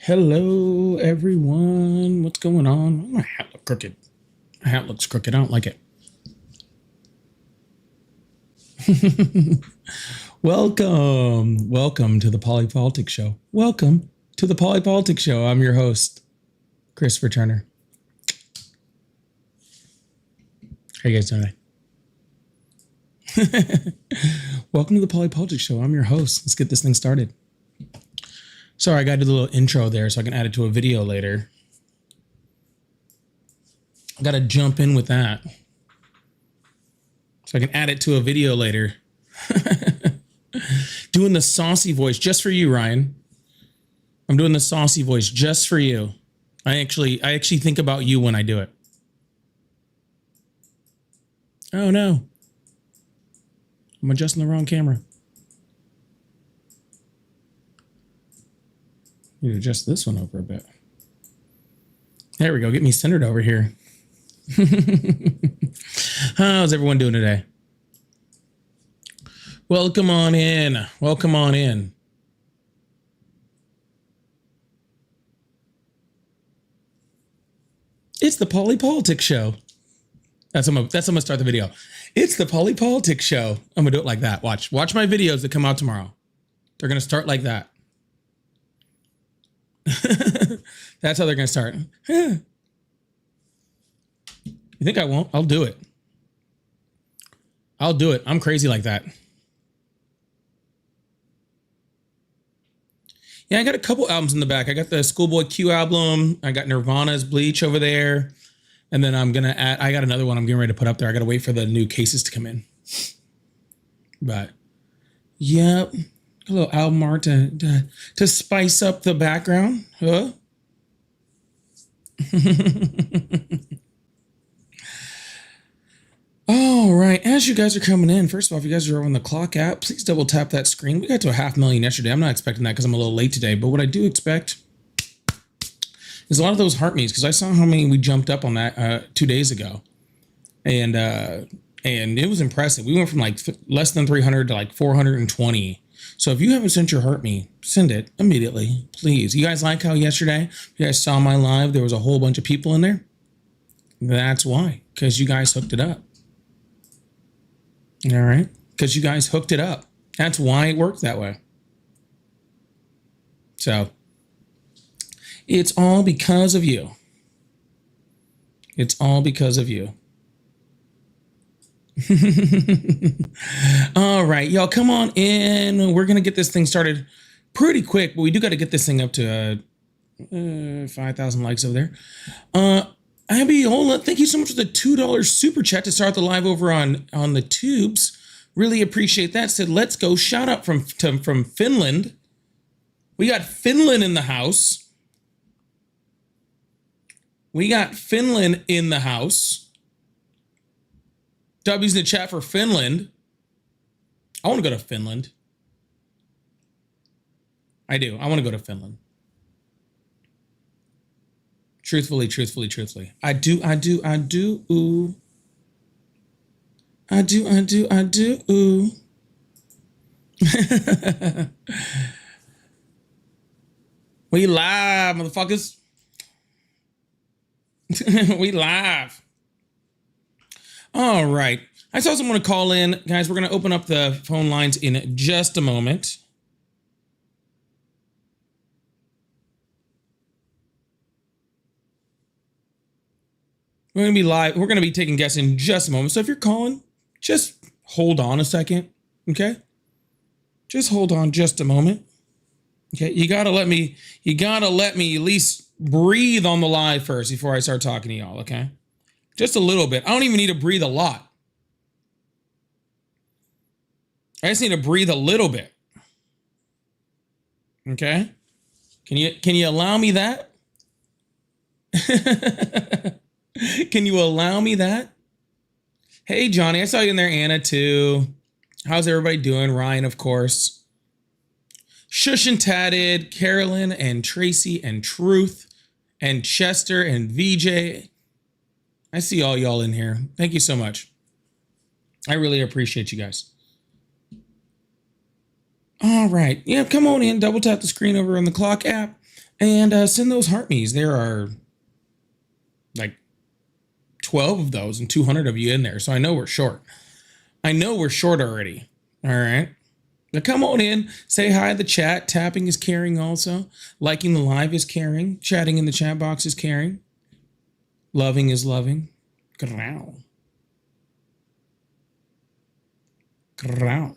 Hello, everyone. What's going on? My hat looks crooked. My hat looks crooked. I don't like it. Welcome to the Polypolitics Show. Welcome to the Polypolitics Show. I'm your host, Christopher Turner. How you guys doing today? Welcome to the Polypolitics Show. I'm your host. Let's get this thing started. Sorry, I got to do a little intro there so I can add it to a video later. I got to jump in with that so I can add it to a video later. Doing the saucy voice just for you, Ryan. I'm doing the saucy voice just for you. I actually think about you when I do it. Oh no. I'm adjusting the wrong camera. Need to adjust this one over a bit. There we go. Get me centered over here. How's everyone doing today? Welcome on in. Welcome on in. It's the Polypolitics Show. That's how I'm gonna start the video. It's the Polypolitics Show. I'm gonna do it like that. Watch my videos that come out tomorrow. They're gonna start like that. That's how they're gonna start. You think I won't? I'll do it. I'll do it. I'm crazy like that. Yeah, I got a couple albums in the back. I got the Schoolboy Q album. I got Nirvana's Bleach over there. And then I'm gonna add, I got another one I'm getting ready to put up there. I gotta wait for the new cases to come in. But yep. A little album art to spice up the background. Huh? All right. As you guys are coming in, first of all, if you guys are on the clock app, please double tap that screen. We got to 500,000 yesterday. I'm not expecting that because I'm a little late today. But what I do expect is a lot of those heart meets because I saw how many we jumped up on that 2 days ago. And it was impressive. We went from like less than 300 to like 420. So if you haven't sent your heart me, send it immediately, please. You guys like how yesterday you guys saw my live? There was a whole bunch of people in there. That's why, because you guys hooked it up. All right, because you guys hooked it up. That's why it worked that way. So it's all because of you. It's all because of you. All right, y'all, come on in. We're gonna get this thing started pretty quick, but we do got to get this thing up to 5,000 likes over there. Abiola, thank you so much for the $2 super chat to start the live over on the tubes. Really appreciate that. Said, let's go. Shout out from Finland. We got Finland in the house. We got Finland in the house. W's in the chat for Finland. I want to go to Finland. I do. I want to go to Finland. Truthfully. I do. Ooh. I do. Ooh. We live, motherfuckers. We live. All right. I saw someone call in. Guys, we're going to open up the phone lines in just a moment. We're going to be live. We're going to be taking guests in just a moment. So if you're calling, just hold on a second. Okay? Just hold on just a moment. Okay? You got to let me at least breathe on the live first before I start talking to y'all. Okay? Just a little bit. I don't even need to breathe a lot. I just need to breathe a little bit. Okay? Can you allow me that? Can you allow me that? Hey, Johnny, I saw you in there. Anna, too. How's everybody doing? Ryan, of course. Shush and Tatted, Carolyn and Tracy and Truth and Chester and VJ. I see all y'all in here. Thank you so much. I really appreciate you guys. All right. Yeah, come on in. Double tap the screen over on the clock app. And send those heart me's. There are like 12 of those and 200 of you in there. So I know we're short. I know we're short already. All right. Now come on in. Say hi to the chat. Tapping is caring also. Liking the live is caring. Chatting in the chat box is caring. Loving is loving. Growl. Growl.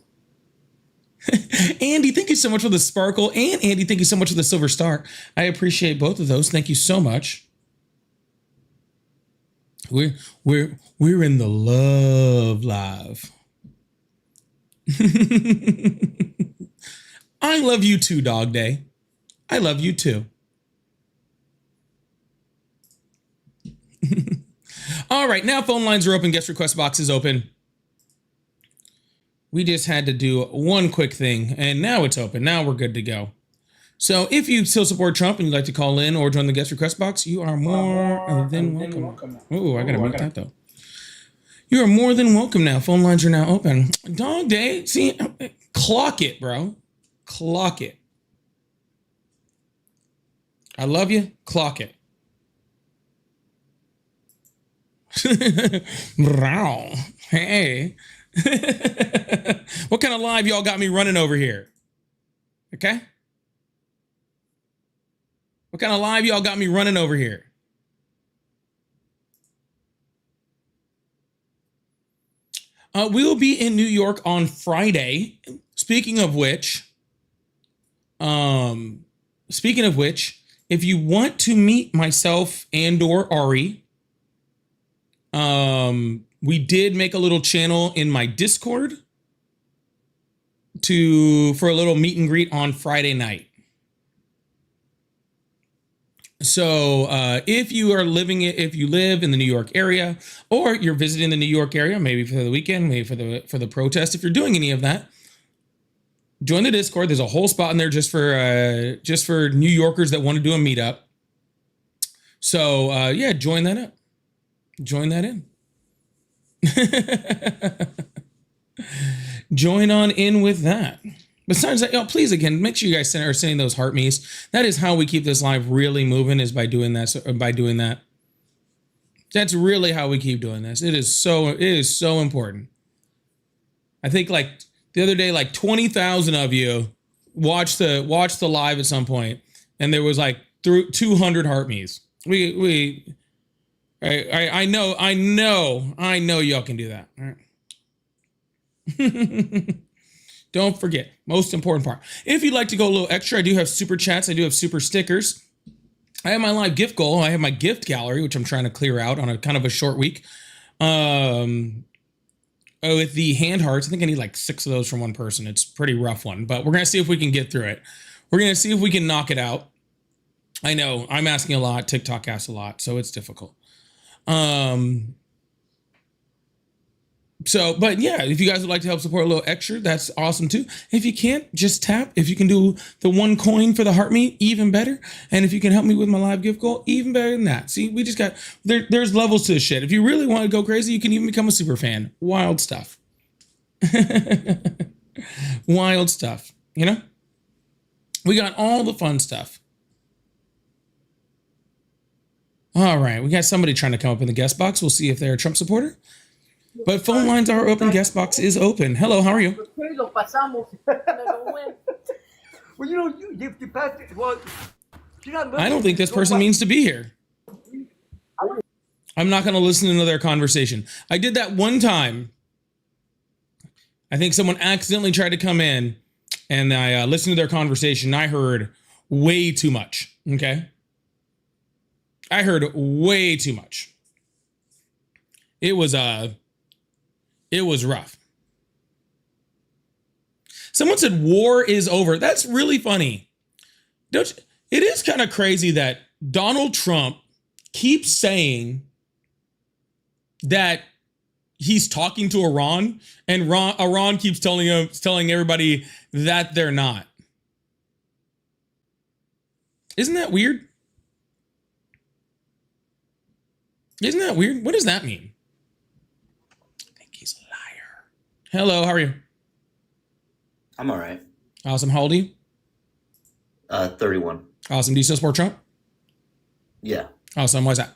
Andy, thank you so much for the sparkle. And Andy, thank you so much for the silver star. I appreciate both of those. Thank you so much. We're in the love live. I love you too, Dog Day. I love you too. All right, now phone lines are open. Guest request box is open. We just had to do one quick thing, and now it's open. Now we're good to go. So if you still support Trump and you'd like to call in or join the guest request box, you are more than welcome. Oh, I gotta mute that though. You are more than welcome now. Phone lines are now open. Dog Day, see, clock it, bro. Clock it. I love you. Clock it. Hey. What kind of live y'all got me running over here? Okay. What kind of live y'all got me running over here? We'll be in New York on Friday. Speaking of which, if you want to meet myself and or Ari, we did make a little channel in my Discord for a little meet and greet on Friday night. So if you live in the New York area, or you're visiting the New York area, maybe for the weekend, maybe for the protest, if you're doing any of that, join the Discord. There's a whole spot in there just for New Yorkers that want to do a meetup. So yeah, join that up. Join that in. Join on in with that. Besides that, please, again, make sure you guys are sending those heart me's. That is how we keep this live really moving, is by doing that. That's really how we keep doing this. It is so important. I think like the other day, like 20,000 of you watched the live at some point, and there was like 200 heart me's. I know y'all can do that. All right. Don't forget, most important part. If you'd like to go a little extra, I do have super chats. I do have super stickers. I have my live gift goal. I have my gift gallery, which I'm trying to clear out on a kind of a short week. With the hand hearts, I think I need like 6 of those from one person. It's a pretty rough one, but we're going to see if we can get through it. We're going to see if we can knock it out. I know I'm asking a lot. TikTok asks a lot, so it's difficult. But yeah, if you guys would like to help support a little extra, that's awesome too. If you can't, just tap. If you can do the 1 coin for the heart meat, even better. And if you can help me with my live gift goal, even better than that. See, we just got, there's levels to this shit. If you really want to go crazy, you can even become a super fan. Wild stuff. Wild stuff, you know? We got all the fun stuff. All right, we got somebody trying to come up in the guest box. We'll see if they're a Trump supporter. But phone lines are open. Guest box is open. Hello, how are you? I don't think this person means to be here. I'm not going to listen to their conversation. I did that one time. I think someone accidentally tried to come in, and I listened to their conversation. I heard way too much. Okay? I heard way too much. It was rough. Someone said war is over. That's really funny. It is kind of crazy that Donald Trump keeps saying that he's talking to Iran, and Iran keeps telling everybody that they're not. Isn't that weird? Isn't that weird? What does that mean? I think he's a liar. Hello, how are you? I'm all right. Awesome. How old are you? 31. Awesome. Do you still support Trump? Yeah. Awesome. Why's that?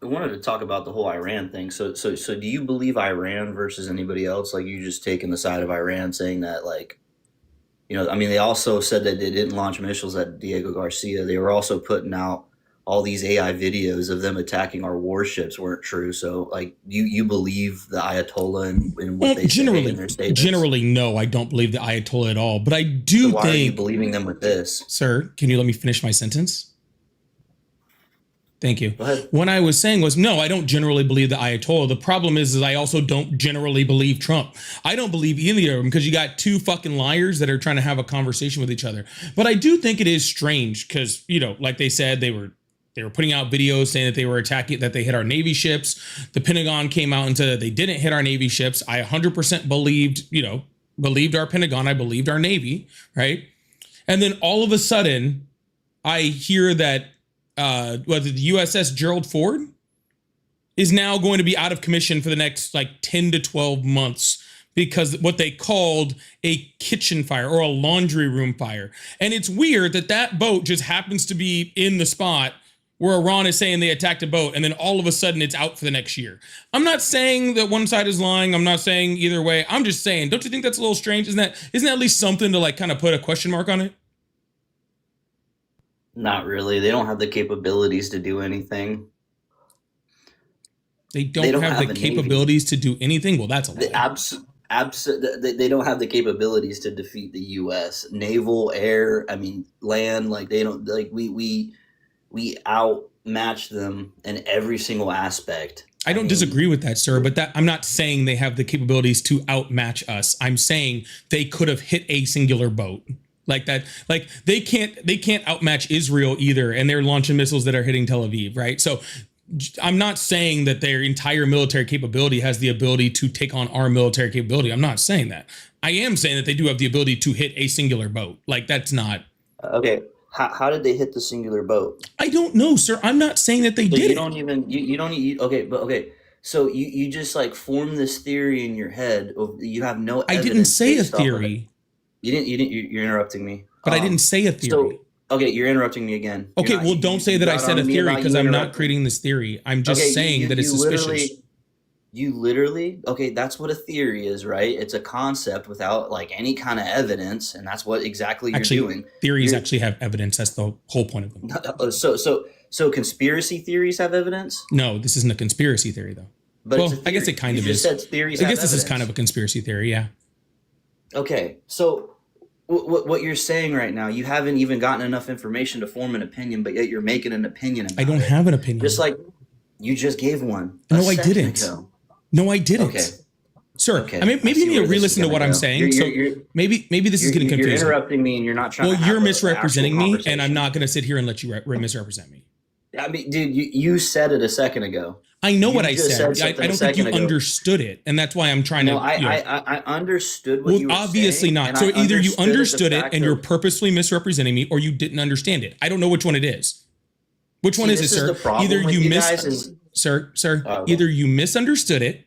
I wanted to talk about the whole Iran thing. So do you believe Iran versus anybody else? Like, you just taking the side of Iran, saying that, like, I mean, they also said that they didn't launch missiles at Diego Garcia. They were also putting out all these AI videos of them attacking our warships weren't true. So, like, you believe the Ayatollah and what Well, they say in their statements? generally, no, I don't believe the Ayatollah at all. But I So do why are you think, believing them with this? sir, can you let me finish my sentence? Thank you. Go ahead. What I was saying was, no, I don't generally believe the Ayatollah. The problem is I also don't generally believe Trump. I don't believe either of them because you got two fucking liars that are trying to have a conversation with each other. But I do think it is strange because, like they said, they were putting out videos saying that they were attacking, that they hit our Navy ships. The Pentagon came out and said that they didn't hit our Navy ships. I 100% believed our Pentagon. I believed our Navy, right? And then all of a sudden, I hear that the USS Gerald Ford is now going to be out of commission for the next like 10 to 12 months because what they called a kitchen fire or a laundry room fire. And it's weird that that boat just happens to be in the spot where Iran is saying they attacked a boat, and then all of a sudden it's out for the next year. I'm not saying that one side is lying. I'm not saying either way. I'm just saying, don't you think that's a little strange? Isn't that at least something to like kind of put a question mark on it? Not really. They don't have the capabilities to do anything. They They don't don't have the have a navy. capabilities to do anything. Well, that's a The lie. they don't have the capabilities to defeat the U.S. naval, air. I mean, land. Like, they don't. Like, we outmatch them in every single aspect. I I don't mean, disagree with that, sir, but that I'm not saying they have the capabilities to outmatch us. I'm saying they could have hit a singular boat. Like that, like they can't outmatch Israel either, and they're launching missiles that are hitting Tel Aviv, right? So I'm not saying that their entire military capability has the ability to take on our military capability. I'm not saying that. I am saying that they do have the ability to hit a singular boat. Like that's not. okay. How did they hit the singular boat? I don't know, sir. I'm not saying that they So did you it. don't even you don't okay, but okay. So you just like form this theory in your head. You have no I didn't evidence say a based off of it. theory, You're interrupting me. but I didn't say a So theory. okay, you're interrupting me again. You're Okay, not. well, don't say You that I got said a on me theory about because you I'm not interrupting. creating this theory. I'm Okay, just saying that it's suspicious. you literally, okay, that's what a theory is, right? It's a concept without like any kind of evidence, and that's what exactly you're Actually, doing. theories You're actually have evidence. That's the whole point of them. so conspiracy theories have evidence, No, this isn't a conspiracy theory, though. but it's a Well, I guess it theory. kind You of just is. said theories I have guess this is kind of evidence. a conspiracy theory, yeah. Okay, so what you're saying right now, you haven't even gotten enough information to form an opinion, but yet you're making an opinion I about don't it. have an Just opinion. like you just gave one a No, I second didn't. ago. No, I didn't. Okay, Sir, I okay, mean, I maybe you see need to where this is re-listen to gonna what I'm go. saying. So maybe this is getting You're confusing. interrupting me, and you're not trying Well, to you're have a actual misrepresenting me, and I'm conversation. not going to sit here and let you misrepresent me. I mean, dude, you said it a second ago. I know what You I just said. said I something a don't think you second ago. understood it, and that's why I'm trying No, to, I understood what Well, you were obviously saying, not. and I So either you understood the understood it fact and you're of. purposefully misrepresenting me, or you didn't understand it. I don't know which one it is. Which one See, is it, this is sir? the Either problem with you you guys is. sir, Oh, okay. either you misunderstood it,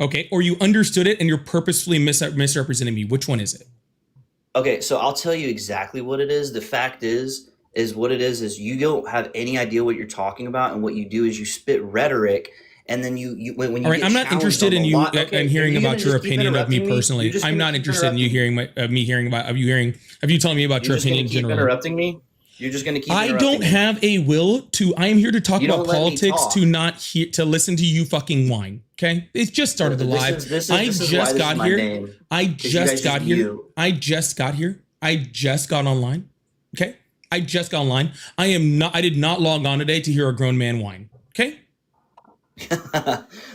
okay, or you understood it and you're purposefully misrepresenting me. Which one is it? Okay, so I'll tell you exactly what it is. The fact is what it is you don't have any idea what you're talking about, and what you do is you spit rhetoric, and then when All you right, get I'm not challenged interested on the in you lot. and Okay, if hearing you're gonna about your just keep opinion of me interrupting me, you're personally. just I'm gonna not keep interested in you interrupting me. hearing me hearing about of you telling me about You're your just gonna opinion keep generally. interrupting me. You're just gonna keep I don't interrupting me. have a will to. I am here to talk You about don't let me politics, to talk. not to listen to you fucking whine. Okay, it just started the This live. is this is I this is why just this is got my here. name, I because you guys just just got here. mute. I just got here. I just got online. Okay, I just got online. I am not. I did not log on today to hear a grown man whine. Okay,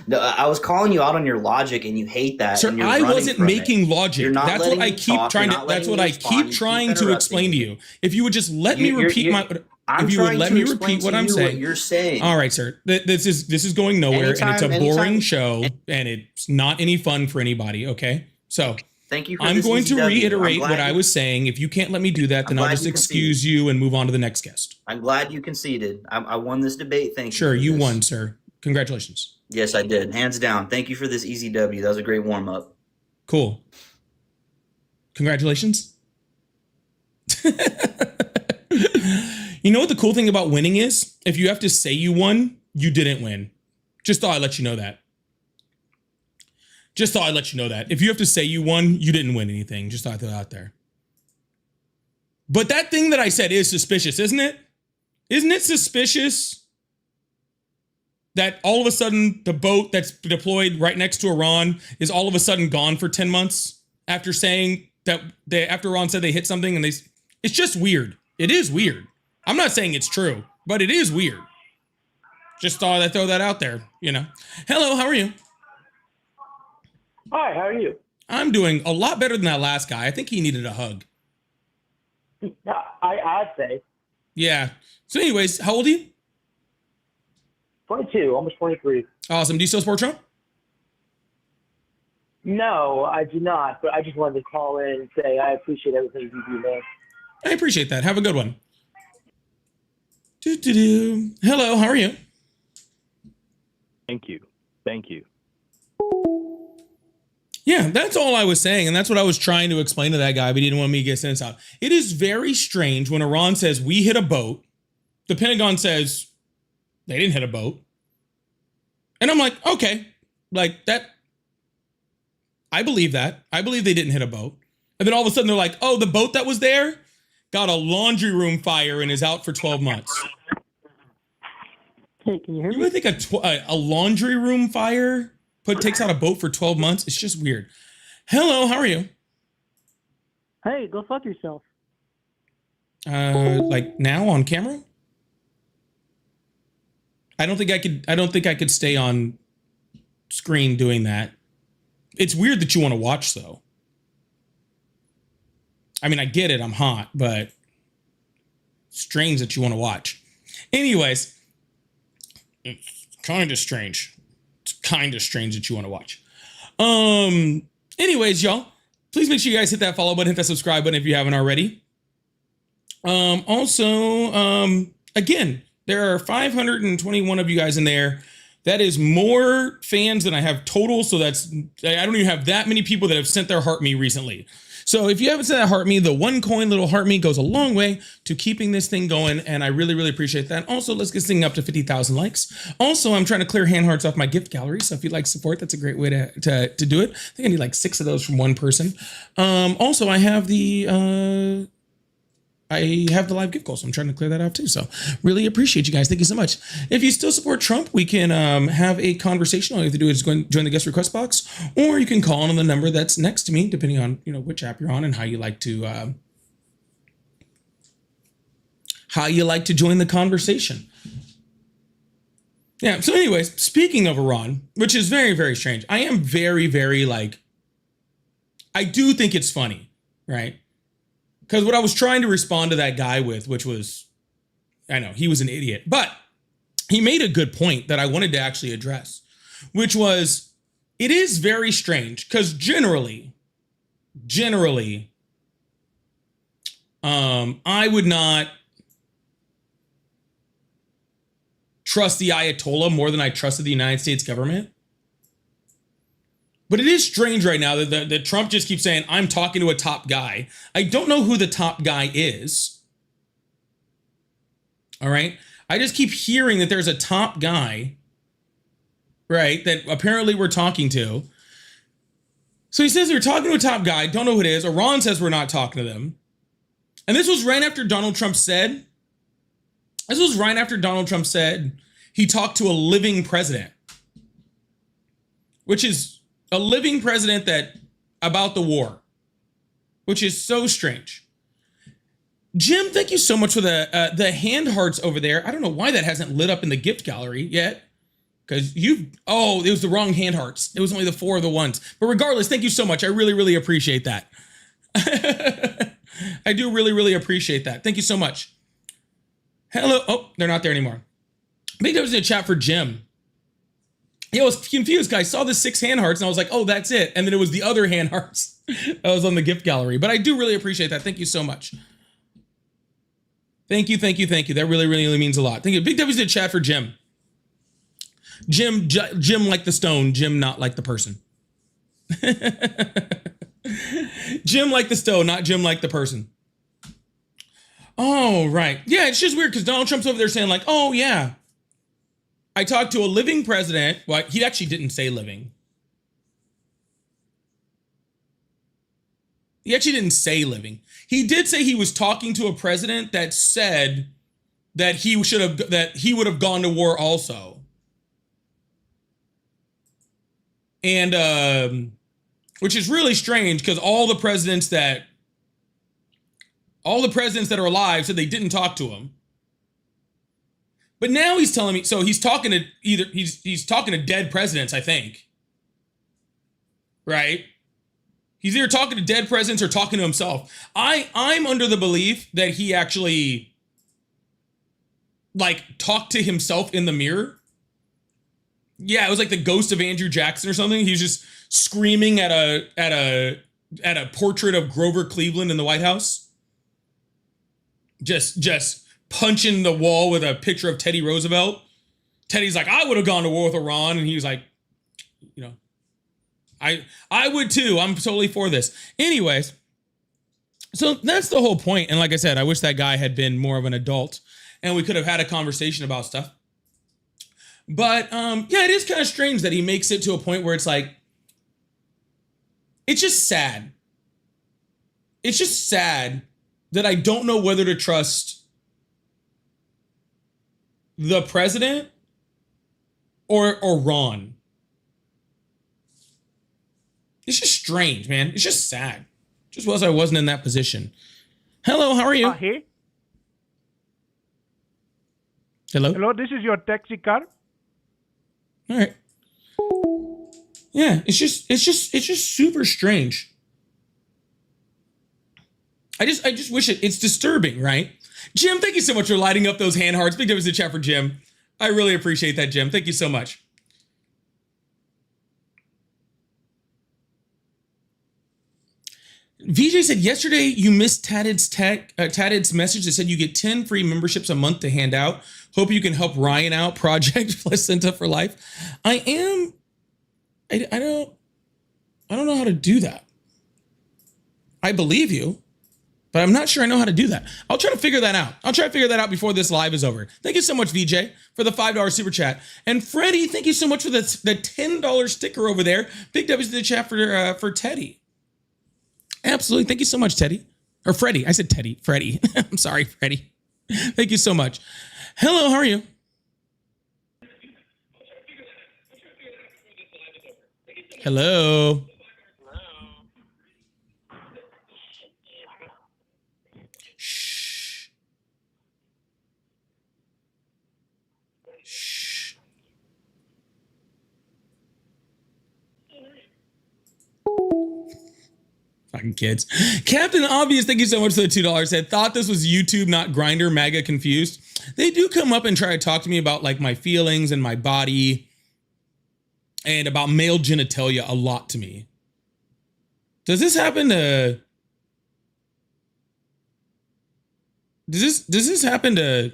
No, I was calling you out on your logic, and you hate that, sir, and you're I running wasn't from it. making You're logic. not That's what letting I me keep talk. You're trying to. not That's letting what me I keep respond. You keep trying to interrupting explain to me. you. If you would just let me repeat You my. I'm If you would trying let to me explain repeat to what I'm you what saying. you're saying. All right, sir. This is going nowhere, and it's a boring Anytime. show, and it's not any fun for anybody. Okay, so Thank you for I'm this going easy to W. reiterate what I was saying. If you can't let me do that, I'm then I'll glad just you conceded. excuse you and move on to the next guest. I'm glad you conceded. I won this debate. Thank you Sure, for you this. won, sir. Congratulations. Yes, I did. Hands down. Thank you for this easy W. That was a great warm up. Cool. Congratulations. You know what the cool thing about winning is? If you have to say you won, you didn't win. Just thought I'd let you know that. Just thought I'd let you know that. If you have to say you won, you didn't win anything. Just thought I'd throw it out there. But that thing that I said is suspicious, isn't it? Isn't it suspicious that all of a sudden the boat that's deployed right next to Iran is all of a sudden gone for 10 months after saying that after Iran said they hit something and it's just weird. It is weird. I'm not saying it's true, but it is weird. Just thought I'd throw that out there, you know. Hello, how are you? Hi, how are you? I'm doing a lot better than that last guy. I think he needed a hug. I'd say. Yeah. So anyways, how old are you? 22, almost 23. Awesome. Do you still support Trump? No, I do not, but I just wanted to call in and say I appreciate everything you do, man. I appreciate that. Have a good one. Hello, how are you? Thank you. Thank you. Yeah, that's all I was saying, and that's what I was trying to explain to that guy, but he didn't want me to get sentenced out. It is very strange when Iran says we hit a boat, the Pentagon says they didn't hit a boat. And I'm like, okay, like that, I believe that. I believe they didn't hit a boat. And then all of a sudden they're like, oh, the boat that was there got a laundry room fire and is out for 12 months. Hey, can you hear You me? would think a laundry room fire takes out a boat for 12 months? It's just weird. Hello, how are you? Hey, go fuck yourself. Like now on camera? I don't think I could stay on screen doing that. It's weird that you want to watch though. I mean, I get it, I'm hot, but strange that you want to watch. Anyways, it's kind of strange. It's kind of strange that you want to watch. Anyways, y'all, please make sure you guys hit that follow button, hit that subscribe button if you haven't already. Again, there are 521 of you guys in there. That is more fans than I have total. So I don't even have that many people that have sent their heart me recently. So if you haven't sent that heart me, the one coin little heart me goes a long way to keeping this thing going. And I really, really appreciate that. Also, let's get this thing up to 50,000 likes. Also, I'm trying to clear hand hearts off my gift gallery. So if you'd like support, that's a great way to do it. I think I need like 6 of those from one person. Also, I have the live gift goal, so I'm trying to clear that off too. So really appreciate you guys. Thank you so much. If you still support Trump, we can have a conversation. All you have to do is go and join the guest request box, or you can call on the number that's next to me, depending on which app you're on and how you like to join the conversation. Yeah. So anyways, speaking of Iran, which is very, very strange, I am very, very I do think it's funny, right? Because what I was trying to respond to that guy with, which was, I know, he was an idiot, but he made a good point that I wanted to actually address, which was, it is very strange because generally, I would not trust the Ayatollah more than I trusted the United States government. But it is strange right now that Trump just keeps saying, I'm talking to a top guy. I don't know who the top guy is. All right. I just keep hearing that there's a top guy, right, that apparently we're talking to. So he says we're talking to a top guy. Don't know who it is. Iran says we're not talking to them. And this was right after Donald Trump said he talked to a living president, which is a living president about the war, which is so strange. Jim, thank you so much for the hand hearts over there. I don't know why that hasn't lit up in the gift gallery yet, because it was the wrong hand hearts. It was only the 4 of the ones. But regardless, thank you so much. I really, really appreciate that. I do really, really appreciate that. Thank you so much. Hello. Oh, they're not there anymore. I think that was in the chat for Jim. Yeah, I was confused because I saw the 6 hand hearts and I was like, oh, that's it. And then it was the other hand hearts that was on the gift gallery. But I do really appreciate that. Thank you so much. Thank you. That really, really, really means a lot. Thank you. Big W's in the chat for Jim. Jim like the stone. Jim not like the person. Jim like the stone, not Jim like the person. Oh, right. Yeah, it's just weird because Donald Trump's over there saying like, oh, yeah, I talked to a living president. Well, he actually didn't say living. He actually didn't say living. He did say he was talking to a president that said that he would have gone to war also. And which is really strange because all the presidents that are alive said they didn't talk to him. But now he's telling me, so he's talking to he's talking to dead presidents, I think. Right? He's either talking to dead presidents or talking to himself. I'm under the belief that he actually like talked to himself in the mirror. Yeah, it was like the ghost of Andrew Jackson or something. He was just screaming at a portrait of Grover Cleveland in the White House. Just punching the wall with a picture of Teddy Roosevelt. Teddy's like, I would have gone to war with Iran. And he was like, you know, I would too. I'm totally for this. Anyways, so that's the whole point. And like I said, I wish that guy had been more of an adult and we could have had a conversation about stuff. But yeah, it is kind of strange that he makes it to a point where it's like, it's just sad. It's just sad that I don't know whether to trust the president or Ron. It's just strange, man. It's just sad. Just was I wasn't in that position. Hello, how are you? Hey. Hello? Hello, this is your taxi car. All right. Yeah, it's just super strange. I just wish it's disturbing, right? Jim, thank you so much for lighting up those hand hearts. Big difference in chat for Jim. I really appreciate that, Jim. Thank you so much. VJ said yesterday you missed Tatted's message that said you get 10 free memberships a month to hand out. Hope you can help Ryan out. Project Placenta for Life. I don't know how to do that. I believe you, but I'm not sure I know how to do that. I'll try to figure that out. I'll try to figure that out before this live is over. Thank you so much, VJ, for the $5 super chat. And Freddie, thank you so much for the $10 sticker over there. Big W's in the chat for Teddy. Absolutely. Thank you so much, Teddy. Or Freddie. I said Teddy. Freddie. I'm sorry, Freddie. Thank you so much. Hello, how are you? Hello. Shh. Shh. Fucking kids. Captain Obvious, thank you so much for the $2. Said, thought this was YouTube, not Grindr, MAGA confused. They do come up and try to talk to me about like my feelings and my body and about male genitalia a lot to me. Does this happen to... Does this happen to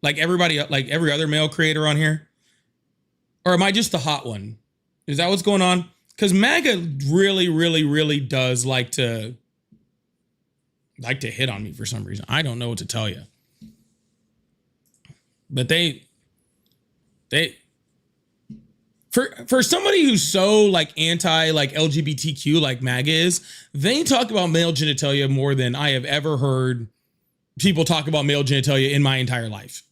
like everybody, like every other male creator on here? Or am I just the hot one? Is that what's going on? Because MAGA really does like to hit on me for some reason. I don't know what to tell you. But for somebody who's so like anti like LGBTQ like MAGA is, they talk about male genitalia more than I have ever heard people talk about male genitalia in my entire life.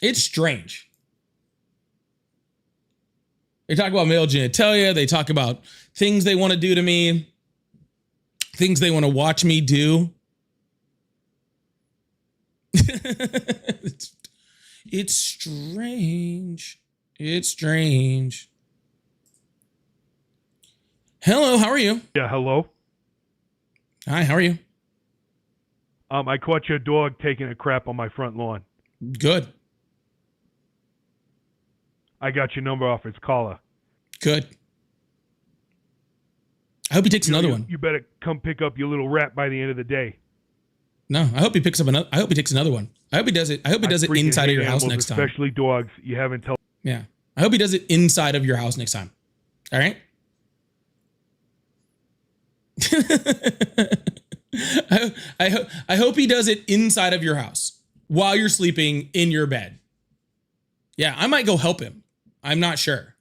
It's strange. They talk about male genitalia. They talk about things they want to do to me, things they want to watch me do. It's strange. It's strange. Hello, how are you? Yeah, hello. Hi, how are you? I caught your dog taking a crap on my front lawn. Good. I got your number off its collar. Good. I hope he takes another one. You better come pick up your little rat by the end of the day. No, I hope he picks up another. I hope he takes another one. I hope he does it. I hope he does it inside of your house next time. Especially dogs. You haven't told. Yeah. I hope he does it inside of your house next time. All right. I hope he does it inside of your house while you're sleeping in your bed. Yeah, I might go help him. I'm not sure.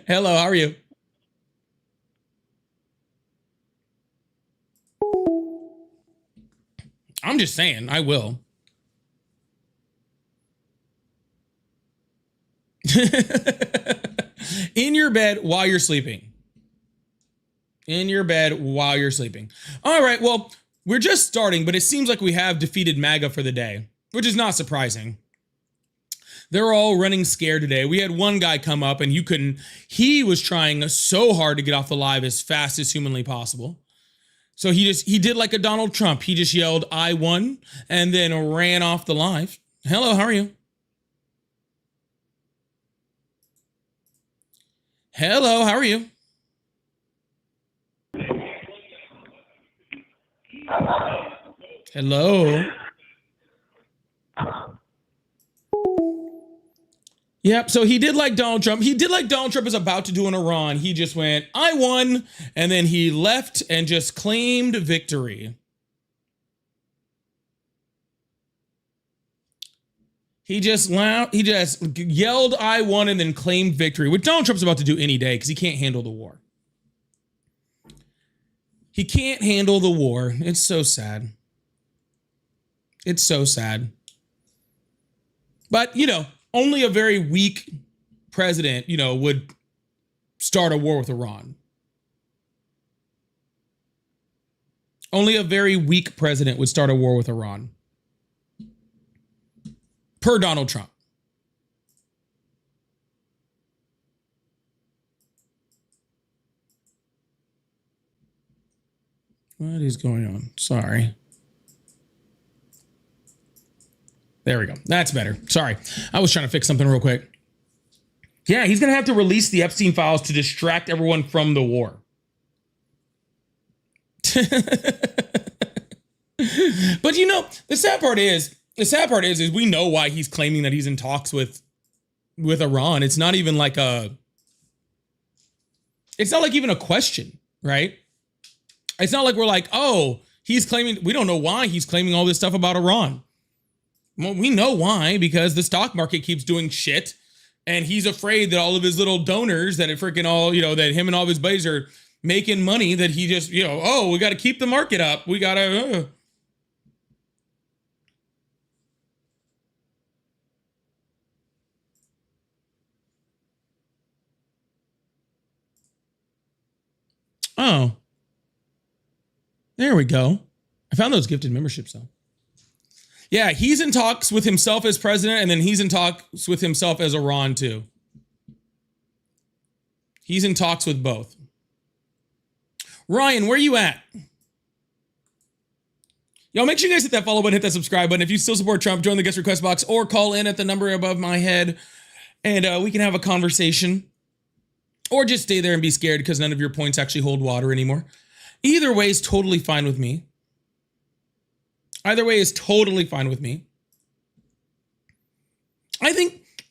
Hello, how are you? I'm just saying, I will. In your bed while you're sleeping. In your bed while you're sleeping. All right, well, we're just starting, but it seems like we have defeated MAGA for the day, which is not surprising. They're all running scared today. We had one guy come up and he was trying so hard to get off the live as fast as humanly possible. So he did like a Donald Trump. He just yelled, "I won," and then ran off the live. Hello, how are you? Hello, how are you? Hello. Yep, so he did like Donald Trump. He did like Donald Trump is about to do in Iran. He just went, "I won," and then he left and just claimed victory. He just yelled, "I won," and then claimed victory, which Donald Trump's about to do any day because he can't handle the war. He can't handle the war. It's so sad. It's so sad. But, only a very weak president, would start a war with Iran. Only a very weak president would start a war with Iran. Per Donald Trump. What is going on? Sorry. There we go. That's better. Sorry. I was trying to fix something real quick. Yeah, he's going to have to release the Epstein files to distract everyone from the war. But the sad part is we know why he's claiming that he's in talks with Iran. It's not even like even a question, right? It's not like we're like, "Oh, he's claiming," we don't know why he's claiming all this stuff about Iran. Well, we know why, because the stock market keeps doing shit, and he's afraid that all of his little donors that that him and all of his buddies are making money, that he just, "Oh, we got to keep the market up. We got to." Oh. There we go. I found those gifted memberships, though. Yeah, he's in talks with himself as president, and then he's in talks with himself as Iran, too. He's in talks with both. Ryan, where you at? Y'all, make sure you guys hit that follow button, hit that subscribe button. If you still support Trump, join the guest request box or call in at the number above my head, and we can have a conversation. Or just stay there and be scared because none of your points actually hold water anymore. Either way is totally fine with me. Either way is totally fine with me.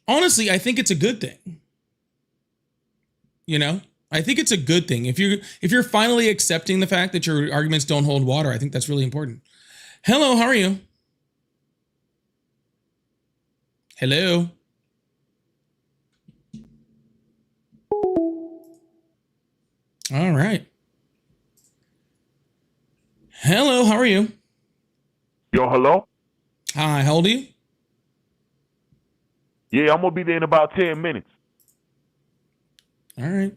Honestly, I think it's a good thing. I think it's a good thing. If you're finally accepting the fact that your arguments don't hold water, I think that's really important. Hello, how are you? Hello. All right. Hello, how are you? Yo, hello? Hi, how old are you? Yeah, I'm gonna be there in about 10 minutes. All right.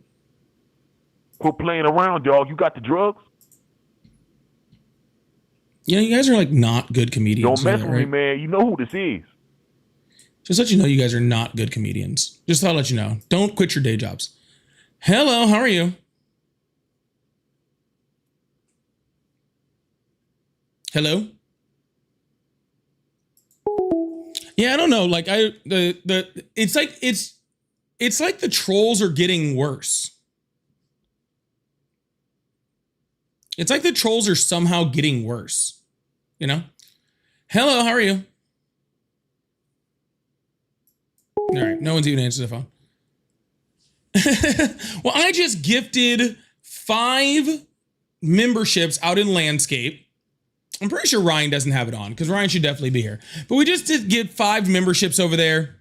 Quit playing around, dog. You got the drugs? Yeah, you guys are like not good comedians. Don't mess right? with me, man. You know who this is. Just let you know you guys are not good comedians. Just thought I'd let you know. Don't quit your day jobs. Hello, how are you? Hello? Yeah, I don't know. Like it's like the trolls are getting worse. It's like the trolls are somehow getting worse. Hello, how are you? All right, no one's even answered the phone. Well, I just gifted 5 memberships out in landscape. I'm pretty sure Ryan doesn't have it on because Ryan should definitely be here. But we just did get 5 memberships over there.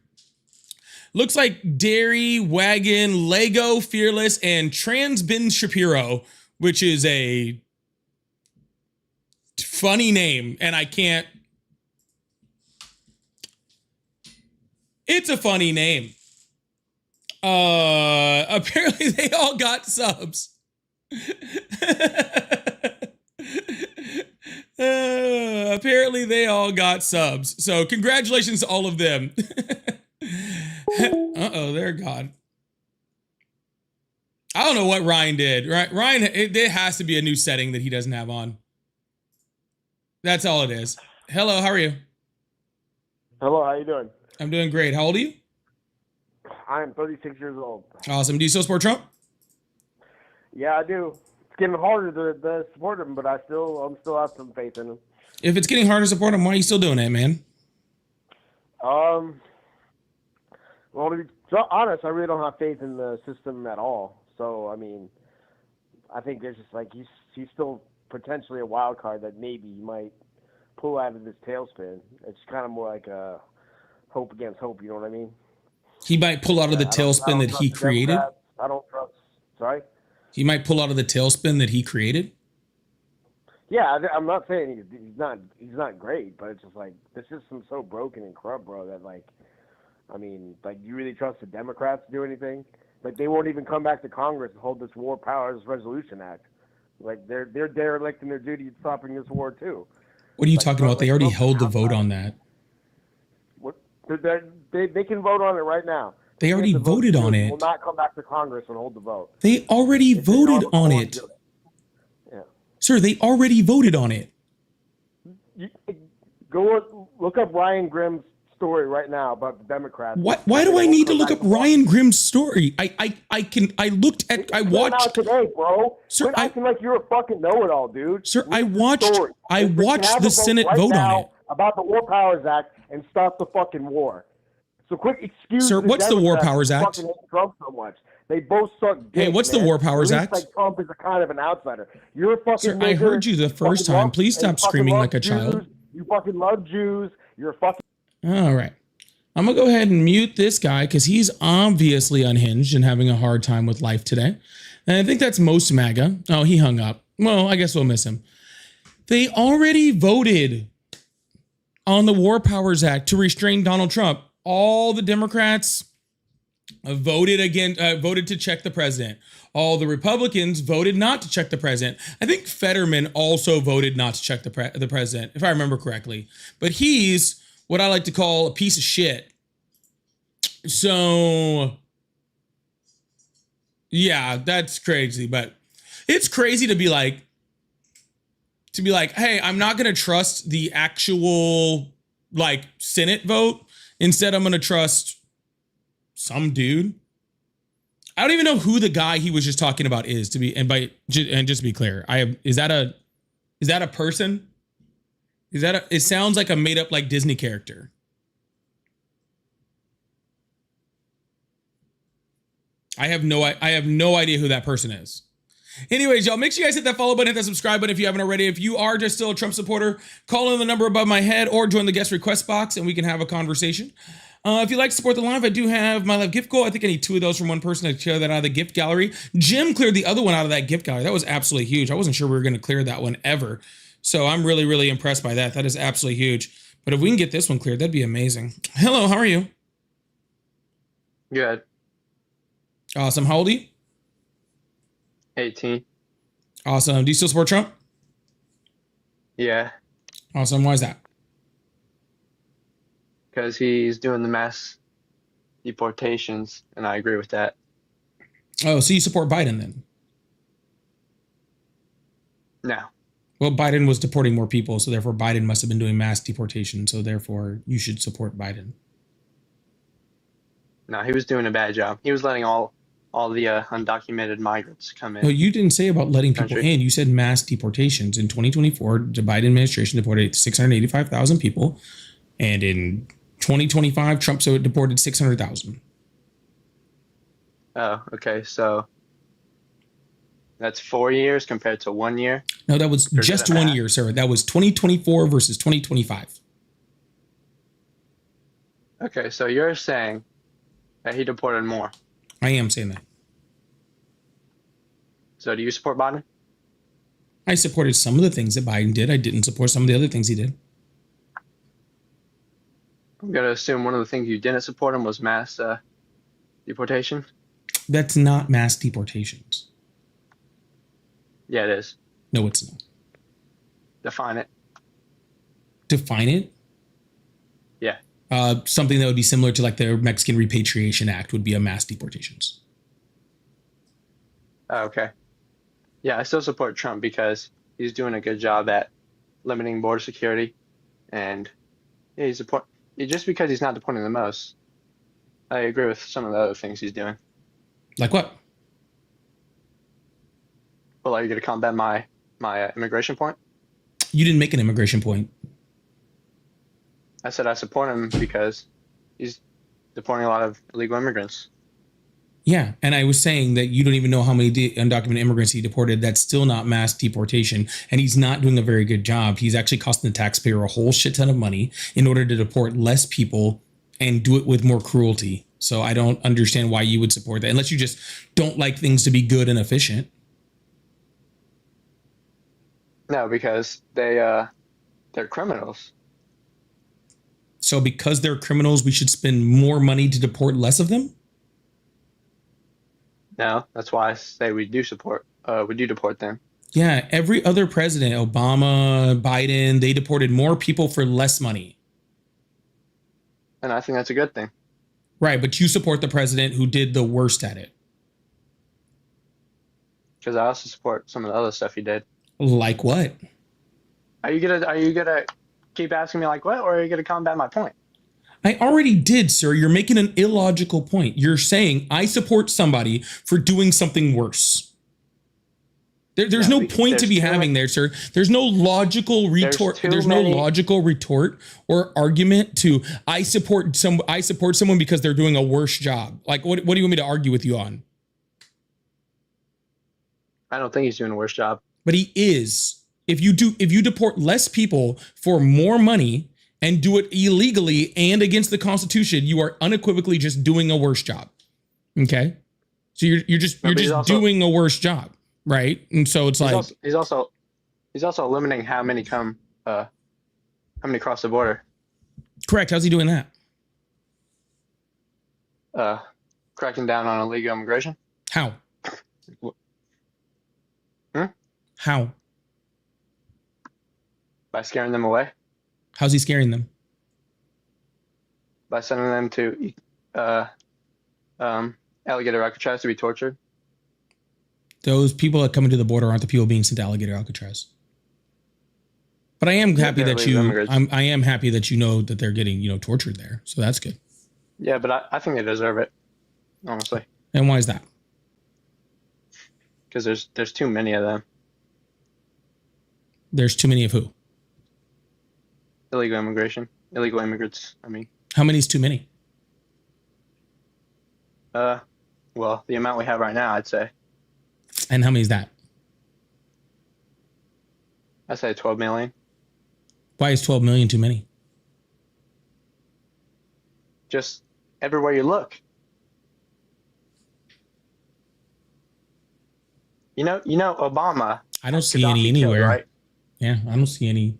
Looks like Dairy, Wagon, Lego, Fearless, and Trans Ben Shapiro, which is a funny name, and I can't. It's a funny name. Apparently they all got subs. Apparently they all got subs. So congratulations to all of them. Uh-oh, they're gone. I don't know what Ryan did. Ryan, there has to be a new setting that he doesn't have on. That's all it is. Hello, how are you? Hello, how you doing? I'm doing great. How old are you? I am 36 years old. Awesome. Do you still support Trump? Yeah, I do. It's getting harder to support him, but I'm still have some faith in him. If it's getting harder to support him, why are you still doing it, man? Well, to be honest, I really don't have faith in the system at all. So, I mean, I think there's just like he's still potentially a wild card that maybe he might pull out of this tailspin. It's kind of more like a hope against hope. You know what I mean? He might pull out of the tailspin that he created. I don't trust. Sorry. He might pull out of the tailspin that he created. Yeah, I'm not saying he's not great, but it's just like the system's so broken and corrupt, bro. That like, I mean, like, you really trust the Democrats to do anything? Like, they won't even come back to Congress and hold this War Powers Resolution Act. Like, they're derelict in their duty of stopping this war too. What are you talking about? They already held the vote on that. What? They can vote on it right now. They already voted on it. Will not come back to Congress and hold the vote. They already voted on it. Yeah. Sir, they already voted on it. Go look up Ryan Grimm's story right now about the Democrats. Why do I need to look up Ryan Grimm's story? I watched today, bro. Sir, Quit acting like you're a fucking know-it-all, dude. Sir, I watched the Senate vote on it. About the War Powers Act and stop the fucking war. So quick excuse. Sir, what's the War Powers Act? Fucking hate Trump so much. They both suck dick. Hey, what's the War Powers Act? Like Trump is a kind of an outsider. You're a fucking. Sir, I heard you the first time. Please stop screaming like a child. You fucking love Jews. You're a fucking. All right. I'm going to go ahead and mute this guy because he's obviously unhinged and having a hard time with life today. And I think that's most MAGA. Oh, he hung up. Well, I guess we'll miss him. They already voted on the War Powers Act to restrain Donald Trump. All the Democrats voted to check the president. All the Republicans voted not to check the president. I think Fetterman also voted not to check the president, if I remember correctly. But he's what I like to call a piece of shit. So, yeah, that's crazy. But it's crazy to be like, hey, I'm not going to trust the actual like Senate vote. Instead, I'm going to trust some dude. I don't even know who the guy he was just talking about is, just to be clear. Is that a person? It sounds like a made up like Disney character. I have no idea who that person is. Anyways, y'all, make sure you guys hit that follow button, hit that subscribe button if you haven't already. If you are just still a Trump supporter, call in the number above my head or join the guest request box and we can have a conversation. If you'd like to support the live, I do have my live gift goal. I think I need 2 of those from one person to clear that out of the gift gallery. Jim cleared the other one out of that gift gallery. That was absolutely huge. I wasn't sure we were going to clear that one ever. So I'm really, really impressed by that. That is absolutely huge. But if we can get this one cleared, that'd be amazing. Hello, how are you? Good. Awesome. How old are you? 18. Awesome. Do you still support Trump? Yeah, Awesome. Why is that? because he's doing the mass deportations, and I agree with that. Oh, so you support Biden then? No. Well, Biden was deporting more people, so therefore Biden must have been doing mass deportation, so therefore you should support Biden. No, he was doing a bad job. He was letting all the undocumented migrants come in. No, you didn't say about letting people Country. in. You said mass deportations. In 2024, the Biden administration deported 685,000 people, and in 2025, Trump deported 600,000. Oh, okay. So That's 4 years compared to 1 year. No, that was You're just good at 1 math. year, sir. That was 2024 versus 2025. Okay, so you're saying that he deported more. I am saying that. So do you support Biden? I supported some of the things that Biden did. I didn't support some of the other things he did. I'm going to assume one of the things you didn't support him was mass deportation. That's not mass deportations. Yeah, it is. No, it's not. Define it. Define it. Yeah. Something that would be similar to like the Mexican Repatriation Act would be a mass deportations. Oh, okay. Yeah, I still support Trump because he's doing a good job at limiting border security, and yeah, just because he's not deporting the most. I agree with some of the other things he's doing. Like what? Well, are you going to combat my immigration point? You didn't make an immigration point. I said I support him because he's deporting a lot of illegal immigrants. Yeah, and I was saying that you don't even know how many undocumented immigrants he deported. That's still not mass deportation, and he's not doing a very good job. He's actually costing the taxpayer a whole shit ton of money in order to deport less people and do it with more cruelty. So I don't understand why you would support that unless you just don't like things to be good and efficient. No, because they're criminals. So because they're criminals, we should spend more money to deport less of them? No, that's why I say we do deport them. Yeah, every other president, Obama, Biden, they deported more people for less money. And I think that's a good thing. Right, but you support the president who did the worst at it. Because I also support some of the other stuff he did. Like what? Are you gonna keep asking me like what, or are you gonna combat my point? I already did, sir. You're making an illogical point. You're saying I support somebody for doing something worse. There's no point to be having there, sir. There's no logical retort. There's no logical retort or argument to I support someone because they're doing a worse job. Like what do you want me to argue with you on? I don't think he's doing a worse job. But he is. If you deport less people for more money and do it illegally and against the Constitution, you are unequivocally just doing a worse job. Okay? So you're just doing a worse job, right? And so it's he's also limiting how many cross the border. Correct. How's he doing that? Cracking down on illegal immigration. How? Hmm? How? By scaring them away. How's he scaring them? By sending them to alligator Alcatraz to be tortured. Those people that come into the border aren't the people being sent to alligator Alcatraz. But I am happy that I am happy that you know that they're getting tortured there. So that's good. Yeah, but I think they deserve it, honestly. And why is that? Because there's too many of them. There's too many of who? Illegal immigrants. I mean, how many is too many? Well, the amount we have right now, I'd say. And how many is that? I'd say 12 million. Why is 12 million too many? Just everywhere you look. You know, Obama. I don't see any anywhere. Killed, right? Yeah, I don't see any.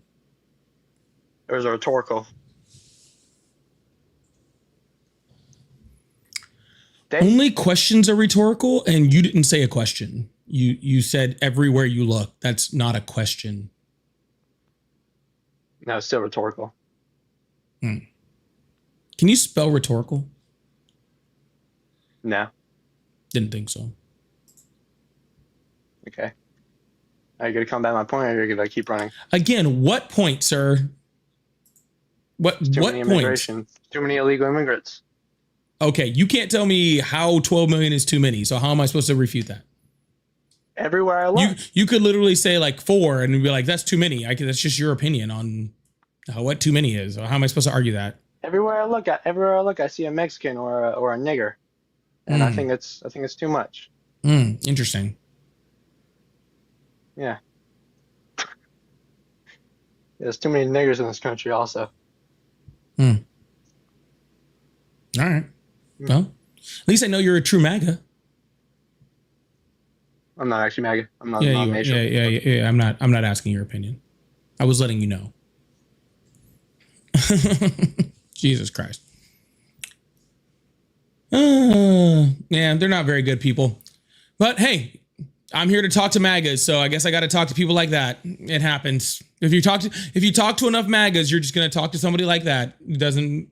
It was a rhetorical. Only questions are rhetorical, and you didn't say a question. You said everywhere you look. That's not a question. No, it's still rhetorical. Can you spell rhetorical? No. Didn't think so. Okay. Are you going to combat my point, or are you going to keep running? Again, what point, sir? What point? Too many illegal immigrants. Okay, you can't tell me how 12 million is too many. So how am I supposed to refute that? Everywhere I look. You could literally say like 4 and be like, that's too many. That's just your opinion on what too many is. How am I supposed to argue that? Everywhere I look, I see a Mexican or a nigger, and I think it's too much. Interesting. Yeah. There's too many niggers in this country also. All right. Hmm. Well, at least I know you're a true MAGA. I'm not actually MAGA. I'm not Yeah, not you are. nation. Yeah. I'm not asking your opinion. I was letting you know. Jesus Christ. Yeah, they're not very good people. But hey, I'm here to talk to MAGAs, so I guess I got to talk to people like that. It happens. If you talk to enough MAGAs, you're just gonna talk to somebody like that. It doesn't.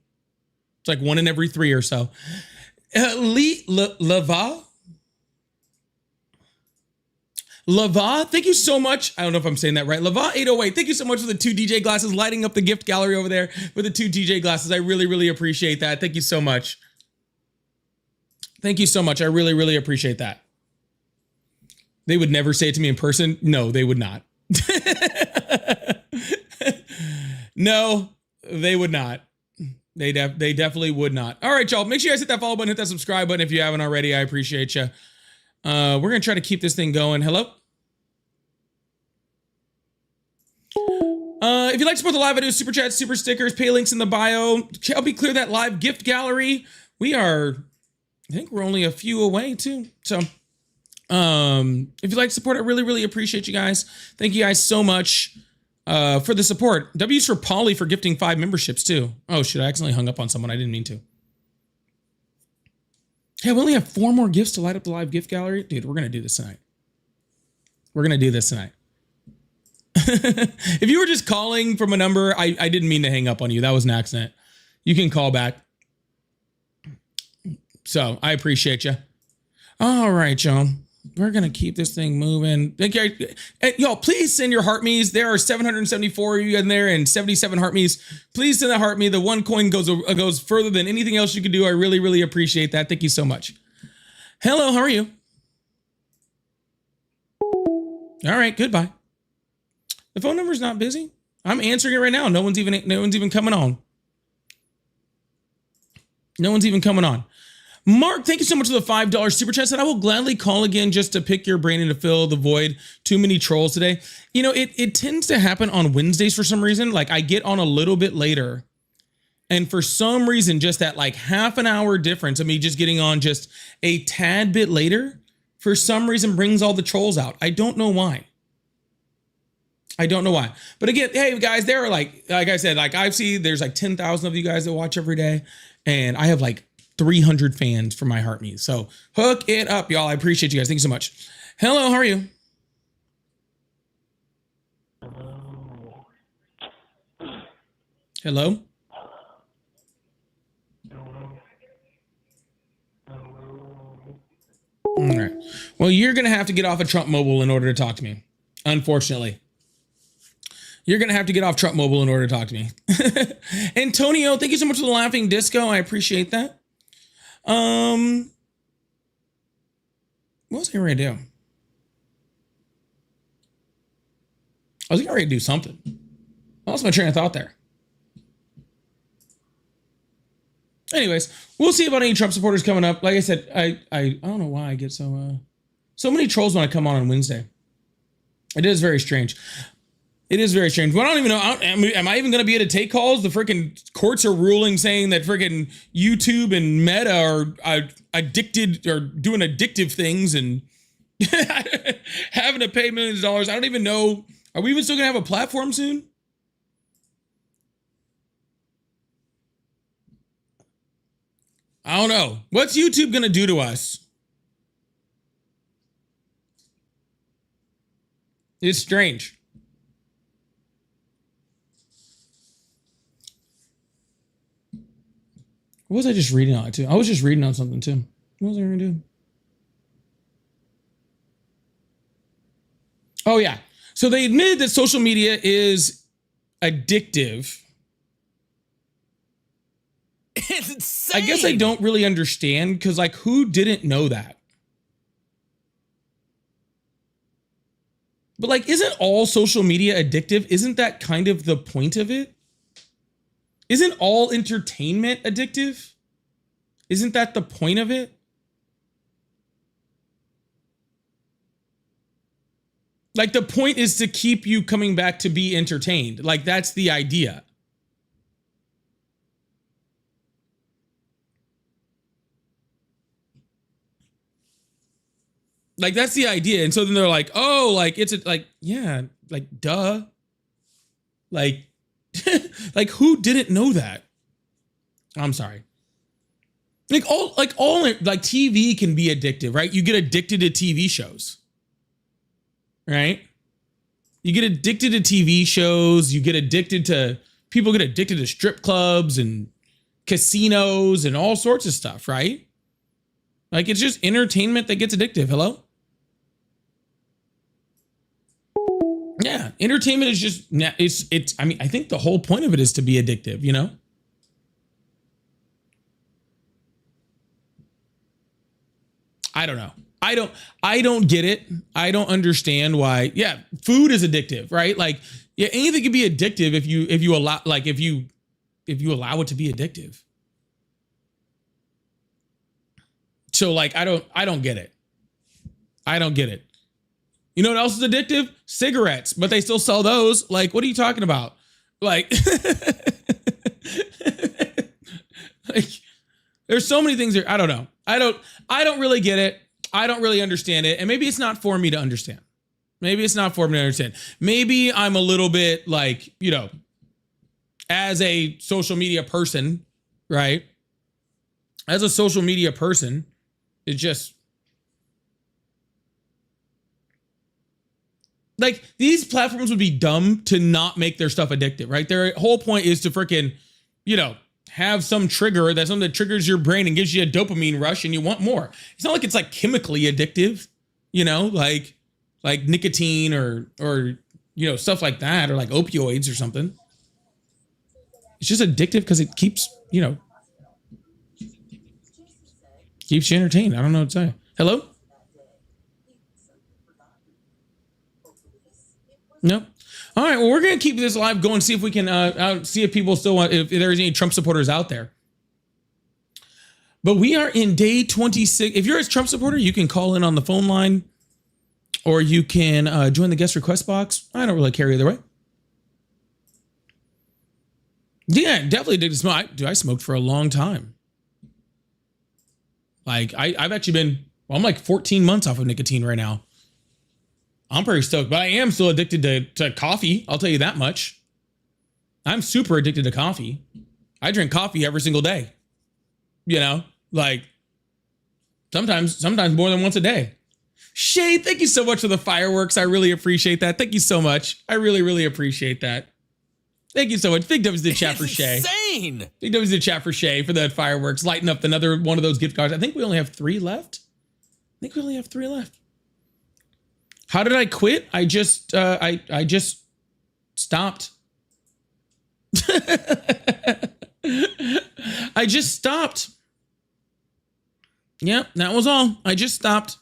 It's like 1 in every 3 or so. Lava, thank you so much. I don't know if I'm saying that right. Lava 808, thank you so much for the 2 DJ glasses, lighting up the gift gallery over there with the 2 DJ glasses. I really, really appreciate that. Thank you so much. Thank you so much. I really, really appreciate that. They would never say it to me in person. No, they would not. No, they would not. They definitely would not. All right, y'all. Make sure you guys hit that follow button, hit that subscribe button if you haven't already. I appreciate you. We're going to try to keep this thing going. Hello? If you'd like to support the live videos, super chats, super stickers, pay links in the bio. Help me clear that live gift gallery. I think we're only a few away too. So, if you'd like to support, I really, really appreciate you guys. Thank you guys so much for the support. W's for Polly for gifting 5 memberships too. Oh shit, I accidentally hung up on someone. I didn't mean to. Hey, we only have 4 more gifts to light up the live gift gallery. Dude, we're going to do this tonight. We're going to do this tonight. If you were just calling from a number, I didn't mean to hang up on you. That was an accident. You can call back. So I appreciate you. All right, y'all. We're going to keep this thing moving. Thank you. And y'all, please send your heart me's. There are 774 of you in there and 77 heart me's. Please send a heart me. The 1 coin goes further than anything else you could do. I really, really appreciate that. Thank you so much. Hello, how are you? All right, goodbye. The phone number's not busy. I'm answering it right now. No one's even coming on. No one's even coming on. Mark, thank you so much for the $5 super chat. And I will gladly call again just to pick your brain and to fill the void. Too many trolls today. You know, it tends to happen on Wednesdays for some reason. Like I get on a little bit later. And for some reason, just that like half an hour difference of me just getting on just a tad bit later, for some reason brings all the trolls out. I don't know why. I don't know why. But again, hey guys, there are like I said, like I see there's like 10,000 of you guys that watch every day. And I have like 300 fans for my heart me. So hook it up, y'all. I appreciate you guys. Thank you so much. Hello, how are you? Hello? All right. Well, you're going to have to get off of Trump Mobile in order to talk to me. Unfortunately. You're going to have to get off Trump Mobile in order to talk to me. Antonio, thank you so much for the laughing disco. I appreciate that. What was I ready to do? I was ready to do something. I lost my train of thought there. Anyways, we'll see about any Trump supporters coming up. Like I said, I don't know why I get so many trolls when I come on Wednesday. It is very strange. It is very strange. But I don't even know. Am I even going to be able to take calls? The freaking courts are ruling saying that freaking YouTube and Meta are addicted or doing addictive things and having to pay millions of dollars. I don't even know. Are we even still going to have a platform soon? I don't know. What's YouTube going to do to us? It's strange. What was I just reading on it too? I was just reading on something too. What was I going to do? Oh yeah. So they admitted that social media is addictive. It's insane. I guess I don't really understand because like who didn't know that? But like, isn't all social media addictive? Isn't that kind of the point of it? Isn't all entertainment addictive? Isn't that the point of it? Like the point is to keep you coming back to be entertained. Like that's the idea. Like that's the idea. And so then they're like, oh, like it's like, yeah, like duh. Like, like who didn't know that? I'm sorry. Like all like TV can be addictive, right? You get addicted to TV shows. Right? You get addicted to TV shows, you get addicted to people get addicted to strip clubs and casinos and all sorts of stuff, right? Like it's just entertainment that gets addictive. Hello? Yeah, entertainment is just it's I mean, I think the whole point of it is to be addictive, you know? I don't know. I don't get it. I don't understand why. Yeah, food is addictive, right? Like yeah, anything can be addictive if you allow like if you allow it to be addictive. So like I don't get it. I don't get it. You know what else is addictive? Cigarettes, but they still sell those. Like, what are you talking about? Like, like there's so many things there. I don't know. I don't really get it. I don't really understand it. And maybe it's not for me to understand. Maybe it's not for me to understand. Maybe I'm a little bit like, you know, as a social media person, right? As a social media person, it just like these platforms would be dumb to not make their stuff addictive, right? Their whole point is to freaking, you know, have some trigger that's something that triggers your brain and gives you a dopamine rush and you want more. It's not like it's like chemically addictive, you know, like nicotine or you know, stuff like that, or like opioids or something. It's just addictive because it keeps, you know, keeps you entertained. I don't know what to say. Hello? Nope. All right. Well, we're going to keep this live going, see if we can see if people still want, if there's any Trump supporters out there. But we are in day 26. If you're a Trump supporter, you can call in on the phone line or you can join the guest request box. I don't really care either way. Yeah, definitely did smoke. I smoked for a long time. Like I've actually been, well, I'm like 14 months off of nicotine right now. I'm pretty stoked, but I am still addicted to coffee. I'll tell you that much. I'm super addicted to coffee. I drink coffee every single day. You know, like sometimes more than once a day. Shay, thank you so much for the fireworks. I really appreciate that. Thank you so much. I really, really appreciate that. Thank you so much. Big W's to the chat for Shay. Insane. Big W's to the chat for Shay for the fireworks. Lighten up another one of those gift cards. I think we only have 3 left. How did I quit? I just stopped. I just stopped. Yep, that was all. I just stopped.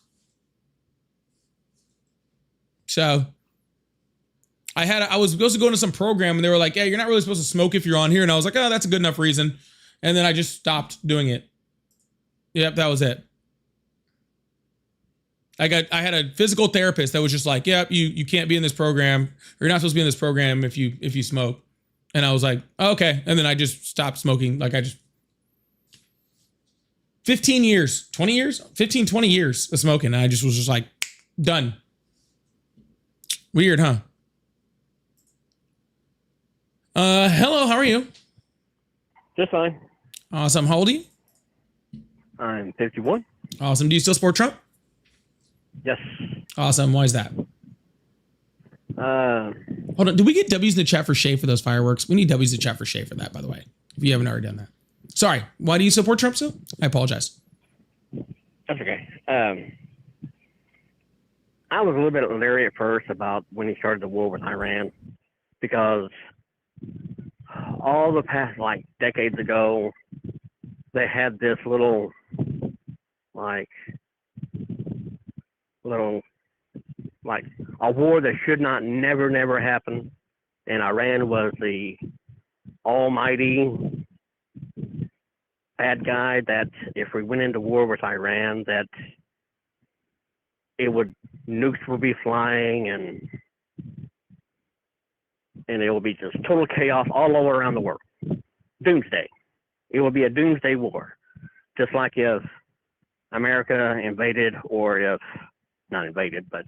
So I was supposed to go into some program and they were like, yeah, you're not really supposed to smoke if you're on here. And I was like, oh, that's a good enough reason. And then I just stopped doing it. Yep, that was it. I had a physical therapist that was just like, yep, you can't be in this program. Or you're not supposed to be in this program if you smoke. And I was like, oh, okay. And then I just stopped smoking. Like 15 years, 20 years, 15, 20 years of smoking. And I just was just like, done. Weird, huh? Hello, how are you? Just fine. Awesome. How old are you? I'm 51. Awesome. Do you still support Trump? Yes. Awesome. Why is that? Hold on. Did we get W's in the chat for Shay for those fireworks? We need W's in the chat for Shay for that, by the way, if you haven't already done that. Sorry. Why do you support Trump still? I apologize. That's okay. I was a little bit leery at first about when he started the war with Iran because all the past, like, decades ago, they had this little a war that should not never happen, and Iran was the almighty bad guy that if we went into war with Iran, that nukes would be flying and it will be just total chaos all over around the world. Doomsday. It will be a doomsday war. Just like if America invaded, or if, not invaded, but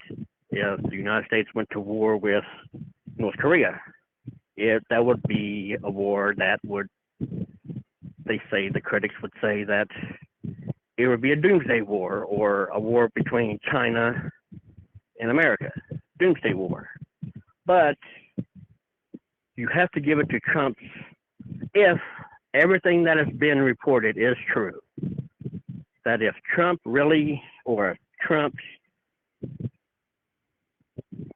if the United States went to war with North Korea, that would be a war that would, the critics would say that it would be a doomsday war, or a war between China and America. Doomsday war. But you have to give it to Trump if everything that has been reported is true. That if Trump really, or Trump's,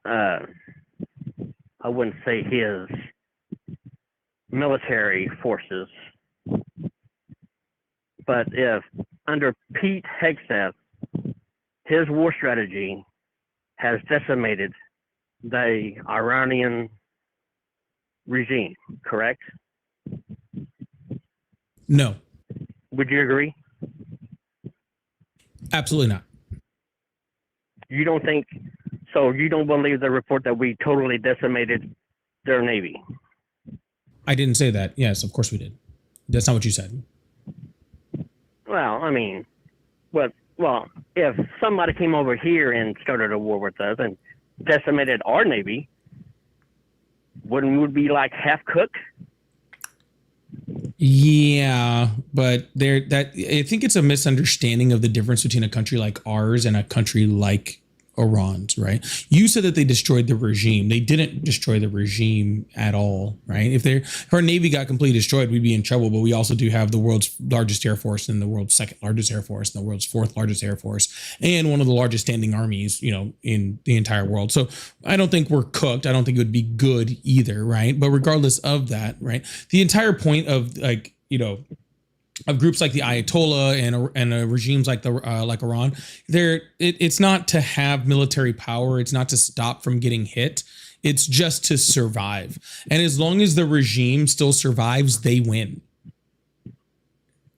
I wouldn't say his military forces, but if under Pete Hegseth, his war strategy has decimated the Iranian regime, correct? No, Would you agree? absolutely not. You don't think so? You don't believe the report that we totally decimated their navy? I didn't say that. Yes, of course we did. That's not what you said. Well, I mean, well, if somebody came over here and started a war with us and decimated our navy, wouldn't we be like half cooked? Yeah, but I think it's a misunderstanding of the difference between a country like ours and a country like Iran's, right? You said that they destroyed the regime. They didn't destroy the regime at all, right? If our navy got completely destroyed, we'd be in trouble. But we also do have the world's largest air force, and the world's second largest air force, and the world's fourth largest air force, and one of the largest standing armies, in the entire world. So I don't think we're cooked. I don't think it would be good either, right? But regardless of that, right, the entire point of of groups like the Ayatollah and regimes like like Iran, it's not to have military power. It's not to stop from getting hit. It's just to survive. And as long as the regime still survives, they win.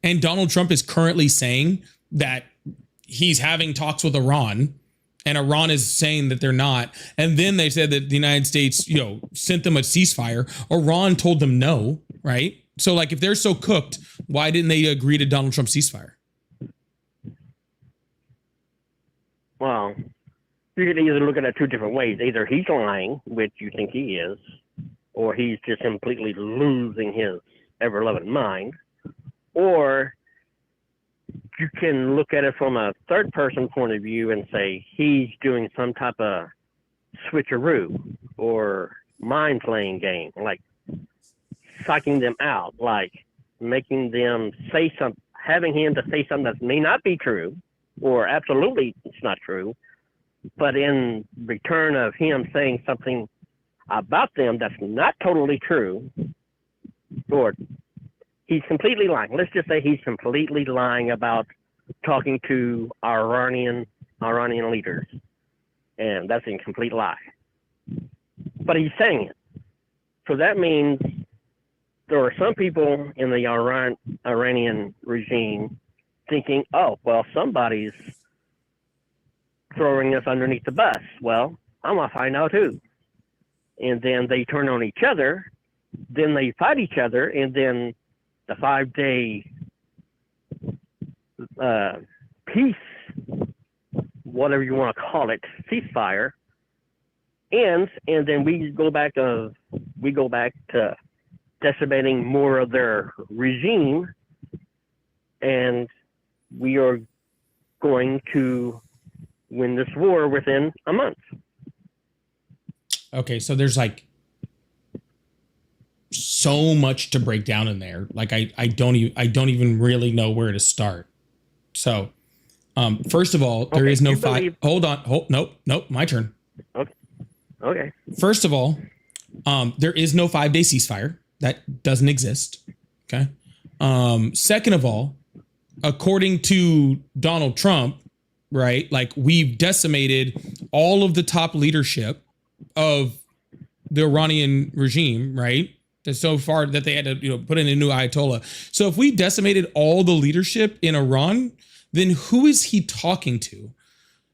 And Donald Trump is currently saying that he's having talks with Iran, and Iran is saying that they're not. And then they said that the United States, sent them a ceasefire. Iran told them no, right? So, like, if they're so cooked, why didn't they agree to Donald Trump's ceasefire? Well, you can either look at it two different ways. Either he's lying, which you think he is, or he's just completely losing his ever-loving mind. Or you can look at it from a third-person point of view and say he's doing some type of switcheroo or mind-playing game, like psyching them out, like making them say something, having him to say something that may not be true, or absolutely it's not true, but in return of him saying something about them that's not totally true, or he's completely lying. Let's just say he's completely lying about talking to our Iranian leaders, and that's a complete lie. But he's saying it. So that means there are some people in the Iranian regime thinking, oh, well, somebody's throwing us underneath the bus. Well, I'm going to find out who. And then they turn on each other, then they fight each other, and then the 5-day peace, whatever you want to call it, ceasefire, ends, and then we go back to decimating more of their regime, and we are going to win this war within a month. Okay, so there's like so much to break down in there. Like I don't even really know where to start. So, first of all, there is no five. Hold on. Nope. My turn. Okay. First of all, there is no 5-day ceasefire. That doesn't exist. Okay. Second of all, according to Donald Trump, right? Like, we've decimated all of the top leadership of the Iranian regime, right? So far that they had to, put in a new Ayatollah. So if we decimated all the leadership in Iran, then who is he talking to?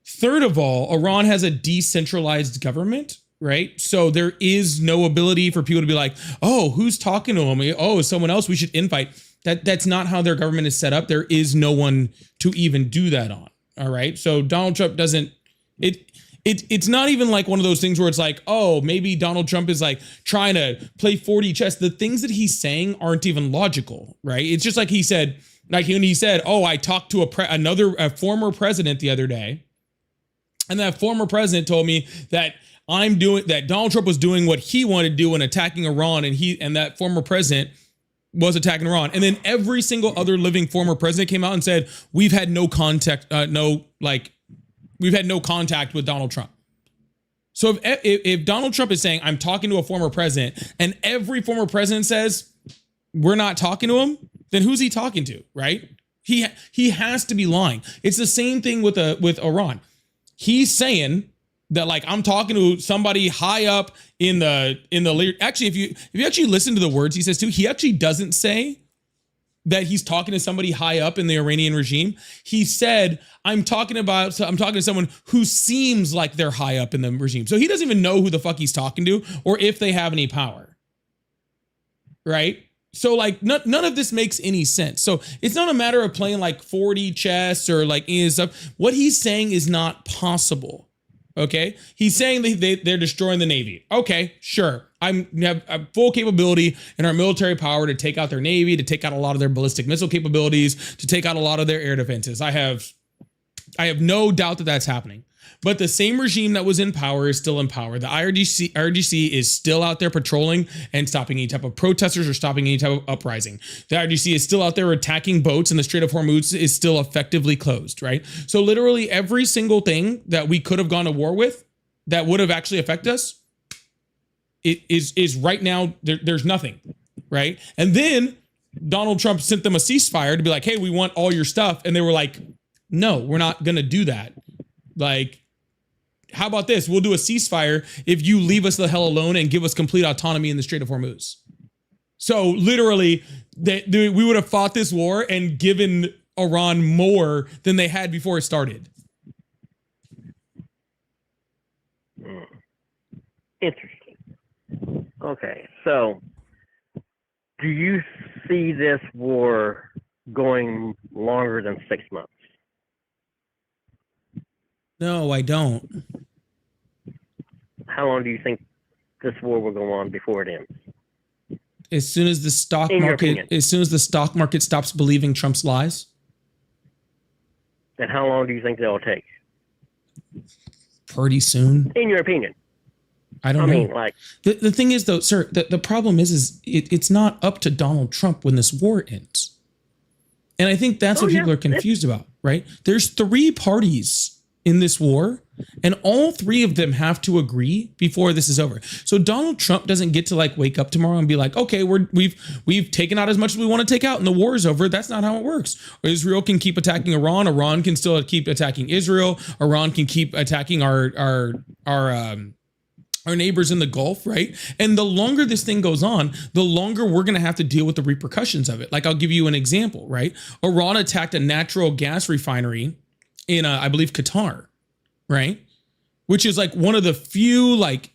Third of all, Iran has a decentralized government, right? So there is no ability for people to be like, oh, who's talking to him? Oh, someone else we should invite. That's not how their government is set up. There is no one to even do that on. All right. So Donald Trump doesn't, it's not even like one of those things where it's like, oh, maybe Donald Trump is like trying to play 4D chess. The things that he's saying aren't even logical, right? It's just like he said, like when he said, oh, I talked to a former president the other day. And that former president told me that that Donald Trump was doing what he wanted to do and attacking Iran. And that former president was attacking Iran. And then every single other living former president came out and said, we've had no contact, we've had no contact with Donald Trump. So if Donald Trump is saying, I'm talking to a former president, and every former president says, we're not talking to him, then who's he talking to, right? He has to be lying. It's the same thing with Iran. He's saying that, like, I'm talking to somebody high up in the actually, if you actually listen to the words he says too, he actually doesn't say that he's talking to somebody high up in the Iranian regime. He said, I'm talking to someone who seems like they're high up in the regime. So he doesn't even know who the fuck he's talking to or if they have any power. Right? So like none of this makes any sense. So it's not a matter of playing like 4D chess or like any stuff. What he's saying is not possible. Okay, he's saying they're destroying the Navy. Okay, sure. I have a full capability in our military power to take out their Navy, to take out a lot of their ballistic missile capabilities, to take out a lot of their air defenses. I have no doubt that that's happening. But the same regime that was in power is still in power. The IRGC is still out there patrolling and stopping any type of protesters or stopping any type of uprising. The IRGC is still out there attacking boats, and the Strait of Hormuz is still effectively closed, right? So literally every single thing that we could have gone to war with that would have actually affected us, it is right now, there's nothing, right? And then Donald Trump sent them a ceasefire to be like, hey, we want all your stuff. And they were like, no, we're not going to do that. Like, how about this? We'll do a ceasefire if you leave us the hell alone and give us complete autonomy in the Strait of Hormuz. So literally, we would have fought this war and given Iran more than they had before it started. Interesting. Okay, so do you see this war going longer than 6 months? No, I don't. How long do you think this war will go on before it ends? As soon as the stock market stops believing Trump's lies. And how long do you think they'll take? Pretty soon. In your opinion. I don't know. Mean, like, the thing is, though, sir, the problem is it's not up to Donald Trump when this war ends. And I think that's what people are confused about, right? There's 3 parties in this war, and all 3 of them have to agree before this is over. So Donald Trump doesn't get to like wake up tomorrow and be like, okay, we've taken out as much as we want to take out and the war is over. That's not how it works. Israel can keep attacking Iran. Iran can still keep attacking Israel. Iran can keep attacking our neighbors in the Gulf, right? And the longer this thing goes on, the longer we're going to have to deal with the repercussions of it. Like, I'll give you an example, right? Iran attacked a natural gas refinery in, I believe, Qatar, right? Which is like one of the few, like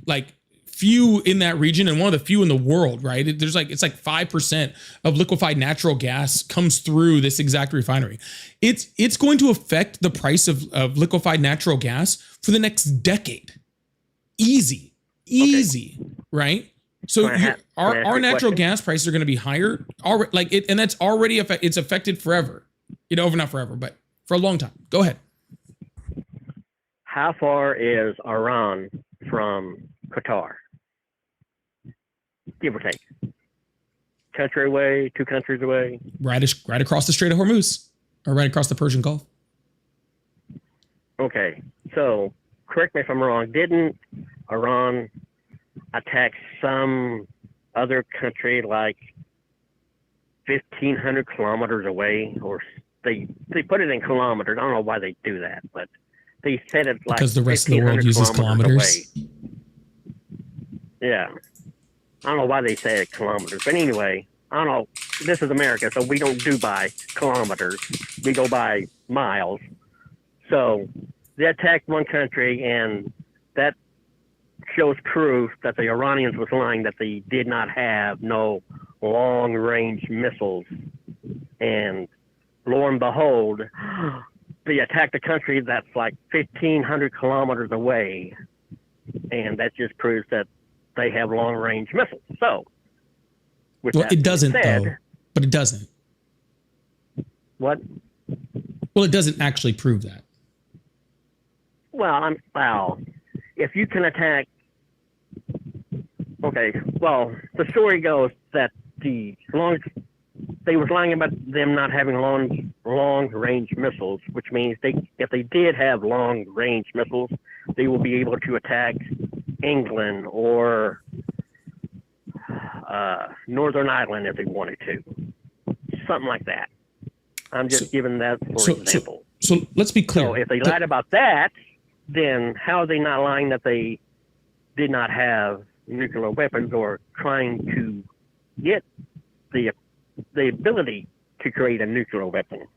few in that region and one of the few in the world, right? It's like 5% of liquefied natural gas comes through this exact refinery. It's going to affect the price of liquefied natural gas for the next decade. Easy, okay. Right? So our natural gas prices are going to be higher, and that's already it's affected forever. Not forever, but for a long time. Go ahead. How far is Iran from Qatar? Give or take. Country away, 2 countries away? Right across the Strait of Hormuz, or right across the Persian Gulf. Okay, so correct me if I'm wrong. Didn't Iran attack some other country like 1,500 kilometers away, or they put it in kilometers? I don't know why they do that, but they said it like because the rest of the world uses kilometers. Away. Yeah, I don't know why they say it kilometers, but anyway, I don't know. This is America, so we don't do by kilometers. We go by miles. So they attacked one country, and that shows proof that the Iranians was lying that they did not have no long-range missiles. And lo and behold, they attacked a country that's like 1,500 kilometers away, and that just proves that they have long-range missiles. So, with Well, that it doesn't being said, though. But it doesn't. What? Well, it doesn't actually prove that. Well, if you can attack, okay. Well, the story goes that they was lying about them not having long range missiles, which means if they did have long range missiles, they will be able to attack England or Northern Ireland if they wanted to, something like that. I'm just giving that for example. So let's be clear. So if they lied about that, then how are they not lying that they did not have nuclear weapons or trying to get the ability to create a nuclear weapon?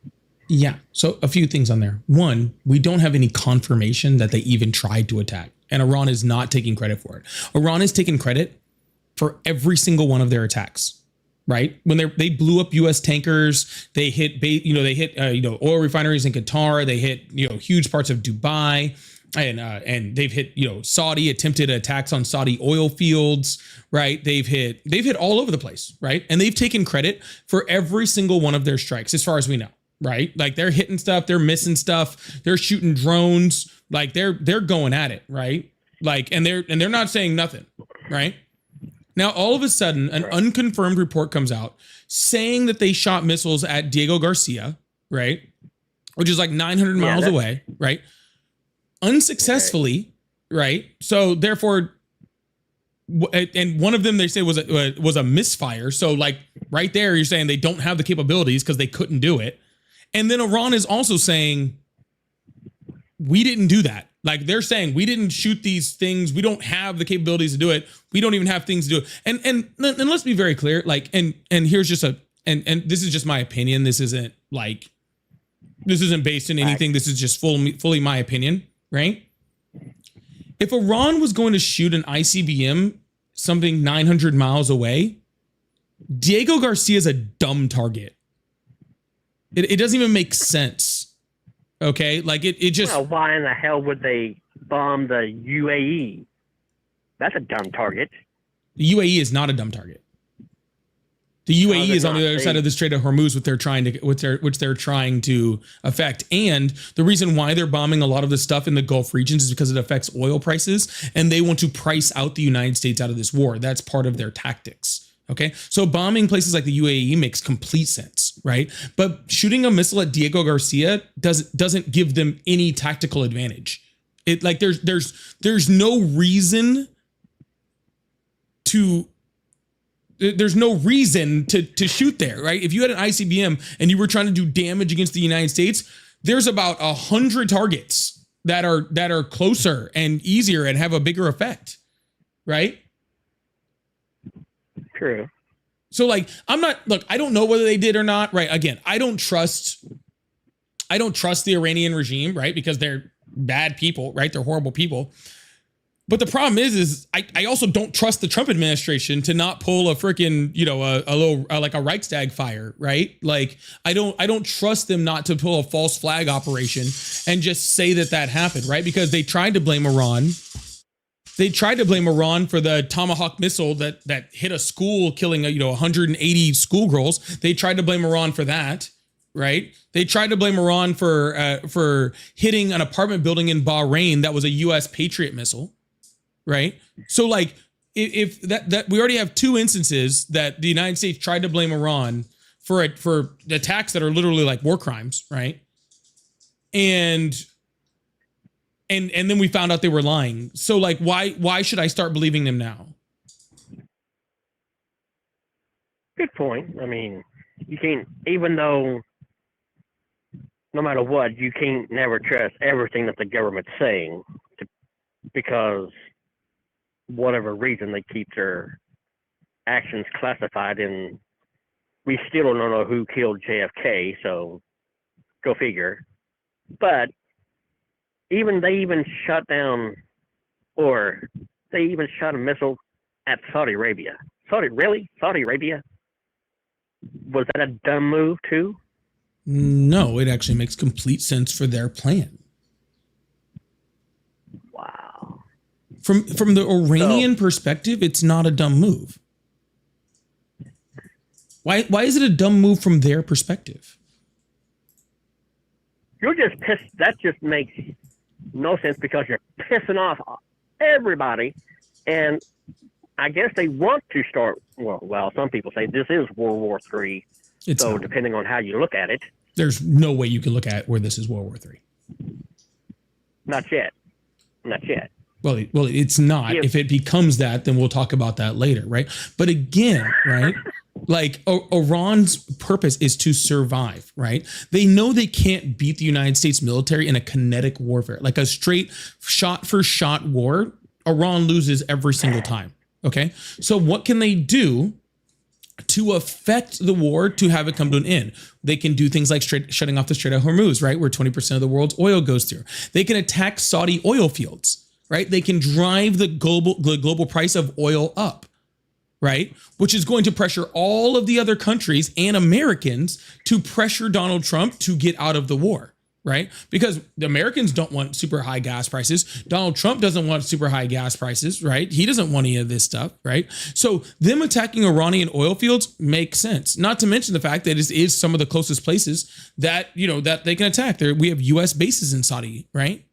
Yeah. So a few things on there. One, we don't have any confirmation that they even tried to attack, and Iran is not taking credit for it. Iran is taking credit for every single one of their attacks. Right when they blew up U.S. tankers, they hit oil refineries in Qatar, they hit huge parts of Dubai, and they've hit Saudi attempted attacks on Saudi oil fields. Right, they've hit all over the place. Right, and they've taken credit for every single one of their strikes, as far as we know. Right, like they're hitting stuff, they're missing stuff, they're shooting drones, like they're going at it. Right, like and they're not saying nothing. Right. Now, all of a sudden, an unconfirmed report comes out saying that they shot missiles at Diego Garcia, right? Which is like 900 miles away, right? Unsuccessfully, right? So therefore, and one of them they say was a misfire. So like right there, you're saying they don't have the capabilities because they couldn't do it. And then Iran is also saying, we didn't do that. Like they're saying we didn't shoot these things. We don't have the capabilities to do it. We don't even have things to do it. And let's be very clear. Like and here's just and this is just my opinion. This isn't based in anything. This is just fully my opinion. Right? If Iran was going to shoot an ICBM something 900 miles away, Diego Garcia is a dumb target. It doesn't even make sense. Okay, like it just. Well, why in the hell would they bomb the UAE? That's a dumb target. The UAE is not a dumb target. The UAE is on the other side of the Strait of Hormuz, which they're trying to affect. And the reason why they're bombing a lot of the stuff in the Gulf regions is because it affects oil prices, and they want to price out the United States out of this war. That's part of their tactics. Okay, so bombing places like the UAE makes complete sense, right? But shooting a missile at Diego Garcia doesn't give them any tactical advantage. It like there's no reason to shoot there, right? If you had an ICBM and you were trying to do damage against the United States, there's about 100 targets that are closer and easier and have a bigger effect, right? True. So like I don't know whether they did or not, right? Again, I don't trust the Iranian regime, right? Because they're bad people, right? They're horrible people. But the problem is I also don't trust the Trump administration to not pull a freaking, like a Reichstag fire, right? Like I don't trust them not to pull a false flag operation and just say that happened, right? Because they tried to blame Iran. They tried to blame Iran for the Tomahawk missile that hit a school, killing 180 schoolgirls. They tried to blame Iran for that, right? They tried to blame Iran for hitting an apartment building in Bahrain that was a U.S. Patriot missile, right? So like if that we already have two instances that the United States tried to blame Iran for attacks that are literally like war crimes, right? And then we found out they were lying. So like, why should I start believing them now? Good point. I mean, you can't, even though no matter what, you can't never trust everything that the government's saying because whatever reason they keep their actions classified, and we still don't know who killed JFK, so go figure. But even they even shut down, or they even shot a missile at Saudi Arabia. Saudi Arabia? Was that a dumb move too? No, it actually makes complete sense for their plan. Wow. From the Iranian perspective, it's not a dumb move. Why is it a dumb move from their perspective? You're just pissed. That just makes no sense because you're pissing off everybody. And I guess they want to start, well, some people say this is World War III. So depending on how you look at it. There's no way you can look at where this is World War III. Not yet. Not yet. Well, it's not. If it becomes that, then we'll talk about that later, right? But again, right? Like Iran's purpose is to survive, right? They know they can't beat the United States military in a kinetic warfare, like a straight shot for shot war. Iran loses every single time. Okay. So what can they do to affect the war to have it come to an end? They can do things like shutting off the Strait of Hormuz, right? Where 20% of the world's oil goes through. They can attack Saudi oil fields, right? They can drive the global price of oil up, right? Which is going to pressure all of the other countries and Americans to pressure Donald Trump to get out of the war, right? Because the Americans don't want super high gas prices. Donald Trump doesn't want super high gas prices, right? He doesn't want any of this stuff, right? So them attacking Iranian oil fields makes sense. Not to mention the fact that it is some of the closest places that, that they can attack. We have US bases in Saudi, right?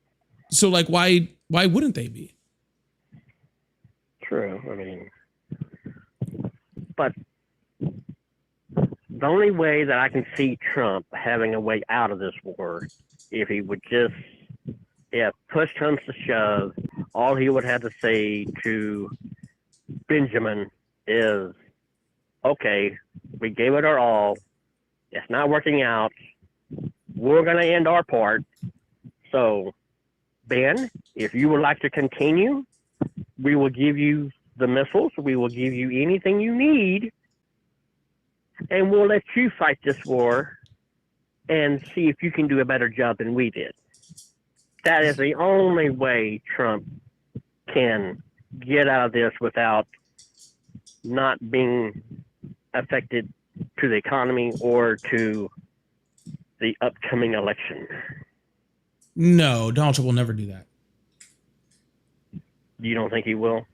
So like, why wouldn't they be? True. I mean, but the only way that I can see Trump having a way out of this war, if he would just, push comes to shove, all he would have to say to Benjamin is, okay, we gave it our all. It's not working out. We're going to end our part. So, Ben, if you would like to continue, we will give you the missiles. We will give you anything you need. And we'll let you fight this war and see if you can do a better job than we did. That is the only way Trump can get out of this without not being affected to the economy or to the upcoming election. No, Donald Trump will never do that. You don't think he will?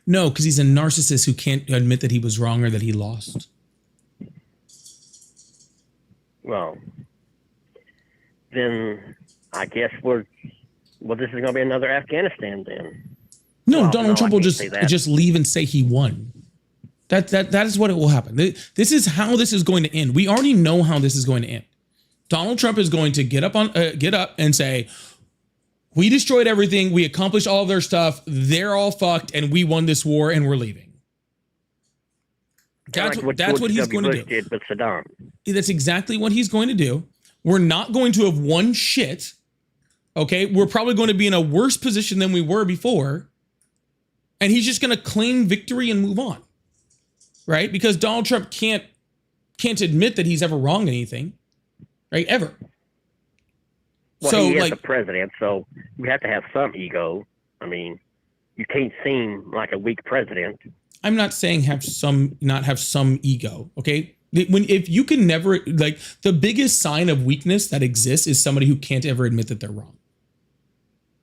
No, because he's a narcissist who can't admit that he was wrong or that he lost. Well, then I guess this is going to be another Afghanistan then. No, Donald Trump will just leave and say he won. That is what it will happen. This is how this is going to end. We already know how this is going to end. Donald Trump is going to get up and say, we destroyed everything. We accomplished all of their stuff. They're all fucked, and we won this war, and we're leaving. That's what he's going to do. Did with Saddam. That's exactly what he's going to do. We're not going to have won shit. Okay, we're probably going to be in a worse position than we were before, and he's just going to claim victory and move on, right? Because Donald Trump can't admit that he's ever wronged anything, right? Ever. Well, so, he is the president, so we have to have some ego. I mean, you can't seem like a weak president. I'm not saying not have some ego, okay? If you can never, like, the biggest sign of weakness that exists is somebody who can't ever admit that they're wrong.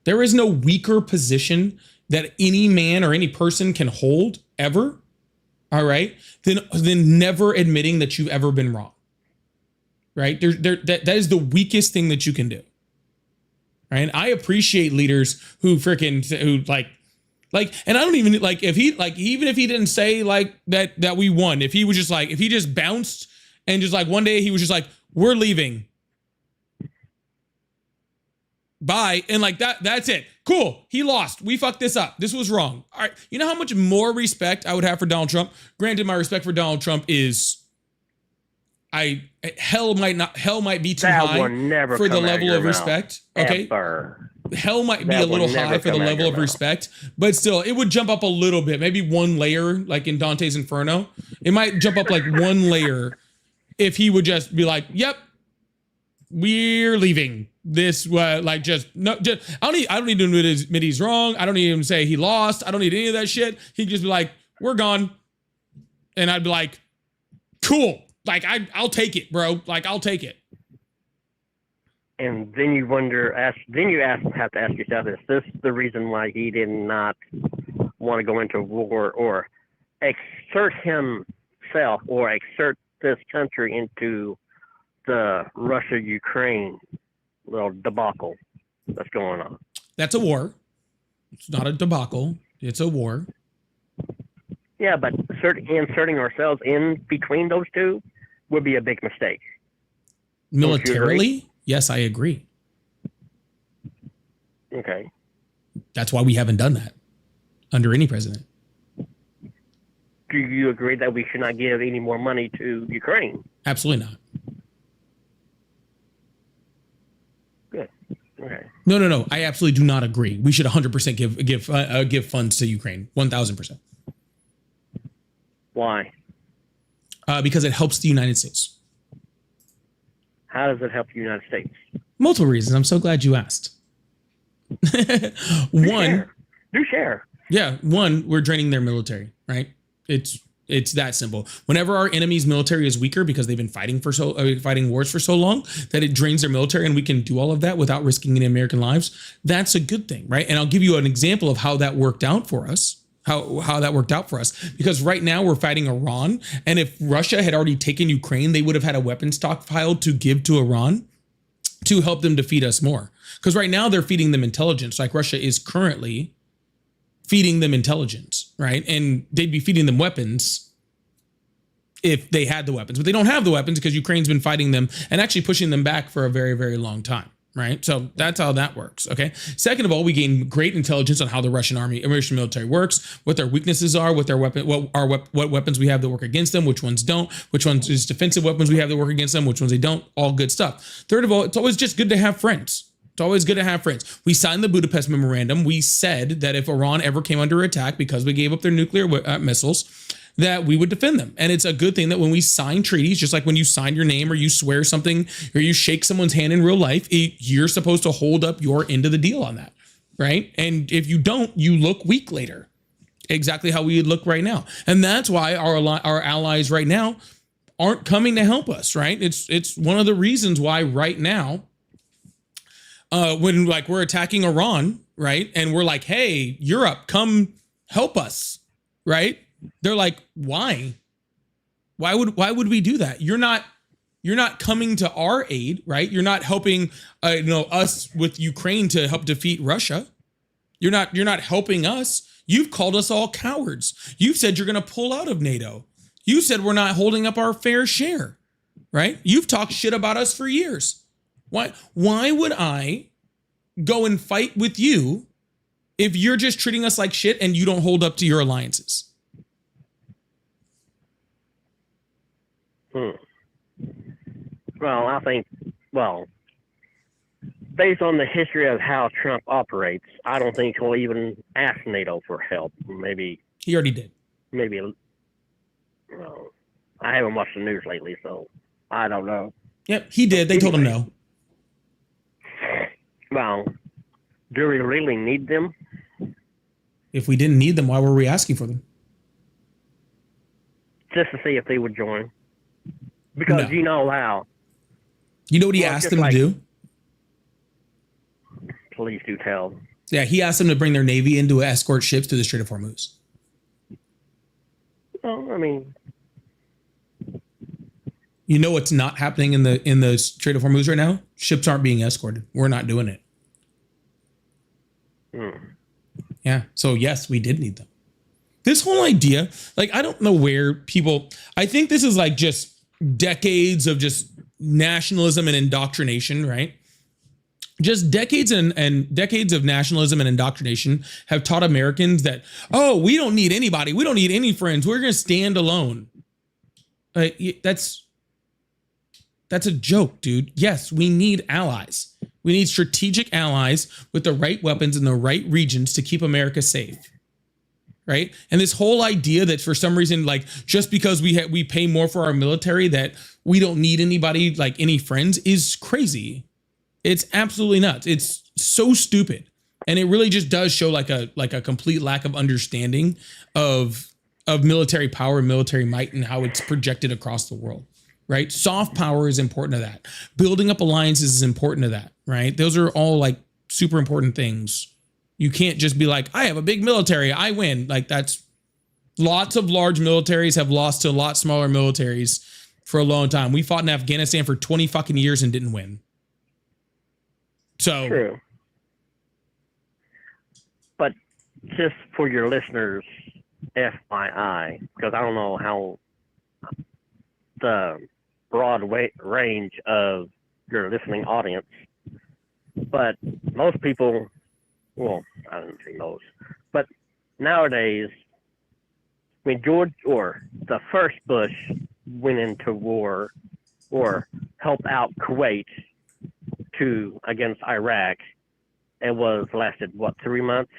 There is no weaker position that any man or any person can hold ever, all right, than never admitting that you've ever been wrong, right? That is the weakest thing that you can do, right? And I appreciate leaders who and I don't even even if he didn't say like that we won, if he just bounced and just like one day he was just like, we're leaving. Bye. And like that's it. Cool. He lost. We fucked this up. This was wrong. All right. You know how much more respect I would have for Donald Trump? Granted, my respect for Donald Trump is hell might be too high for the level of respect. Okay. Ever. Hell might be a little high for the level of respect, but still it would jump up a little bit, maybe one layer, like in Dante's Inferno. It might jump up like one layer if he would just be like, yep, we're leaving. This like just no, just I don't need to admit he's wrong. I don't need him to say he lost. I don't need any of that shit. He'd just be like, we're gone, and I'd be like, cool. Like I'll take it, bro. Like I'll take it. And then you have to ask yourself, is this the reason why he did not want to go into war or exert himself or exert this country into the Russia-Ukraine little debacle that's going on? That's a war. It's not a debacle. It's a war. Yeah, but inserting ourselves in between those two would be a big mistake. Militarily? Yes, I agree. Okay. That's why we haven't done that under any president. Do you agree that we should not give any more money to Ukraine? Absolutely not. Good. Okay. No. I absolutely do not agree. We should 100% give funds to Ukraine. 1,000%. Why? Because it helps the United States. How does it help the United States? Multiple reasons. I'm so glad you asked. One, do share. Yeah, one, we're draining their military, right? It's that simple. Whenever our enemy's military is weaker because they've been fighting wars for so long that it drains their military, and we can do all of that without risking any American lives, that's a good thing, right? And I'll give you an example of how that worked out for us. How that worked out for us, because right now we're fighting Iran, and if Russia had already taken Ukraine, they would have had a weapon stockpile to give to Iran to help them defeat us more. Because right now they're feeding them intelligence, like Russia is currently feeding them intelligence, right? And they'd be feeding them weapons if they had the weapons, but they don't have the weapons because Ukraine's been fighting them and actually pushing them back for a very, very long time. Right. So that's how that works. OK. Second of all, we gain great intelligence on how the Russian military works, what their weaknesses are, what weapons we have that work against them, which ones don't, which ones is defensive weapons we have that work against them, which ones they don't. All good stuff. Third of all, it's always just good to have friends. It's always good to have friends. We signed the Budapest Memorandum. We said that if Iran ever came under attack because we gave up their nuclear missiles, that we would defend them. And it's a good thing that when we sign treaties, just like when you sign your name or you swear something or you shake someone's hand in real life, you're supposed to hold up your end of the deal on that, right? And if you don't, you look weak later. Exactly how we would look right now. And that's why our allies right now aren't coming to help us, right? It's one of the reasons why right now, when like we're attacking Iran, right? And we're like, hey, Europe, come help us, right? They're like, why? Why would we do that? You're not coming to our aid, right? You're not helping us with Ukraine to help defeat Russia. You're not helping us. You've called us all cowards. You've said you're going to pull out of NATO. You said we're not holding up our fair share, right? You've talked shit about us for years. Why would I go and fight with you if you're just treating us like shit and you don't hold up to your alliances? Well, I think, based on the history of how Trump operates, I don't think he'll even ask NATO for help. Maybe he already did. Maybe. I haven't watched the news lately, so I don't know. Yep, he did. They told him no. Well, do we really need them? If we didn't need them, why were we asking for them? Just to see if they would join. Because No. you know how. You know what he asked them to do? Please do tell. Yeah, he asked them to bring their navy in to escort ships to the Strait of Hormuz. Well, I mean, you know what's not happening in the Strait of Hormuz right now? Ships aren't being escorted. We're not doing it. Yeah. So yes, we did need them. This whole idea, like, I don't know where people, I think this is like just decades of just nationalism and indoctrination, right? Just decades and decades of nationalism and indoctrination have taught Americans that, oh, we don't need anybody. We don't need any friends. We're going to stand alone. That's a joke, dude. Yes, we need allies. We need strategic allies with the right weapons in the right regions to keep America safe. right? And this whole idea that for some reason, like just because we pay more for our military, that we don't need anybody, like any friends, is crazy. It's absolutely nuts. It's so stupid, and it really just does show like a complete lack of understanding of military power and military might and how it's projected across the world. Right? Soft power is important to that. Building up alliances is important to that, right? Those are all like super important things. You can't just be like, I have a big military, I win. Like that's lots of large militaries have lost to a lot smaller militaries for a long time. We fought in Afghanistan for 20 fucking years and didn't win. So True. But just for your listeners, FYI, because I don't know how the broad range of your listening audience, but most people, well, I don't say most, but nowadays, when George or the first Bush went into war or helped out Kuwait against Iraq, it lasted what, 3 months?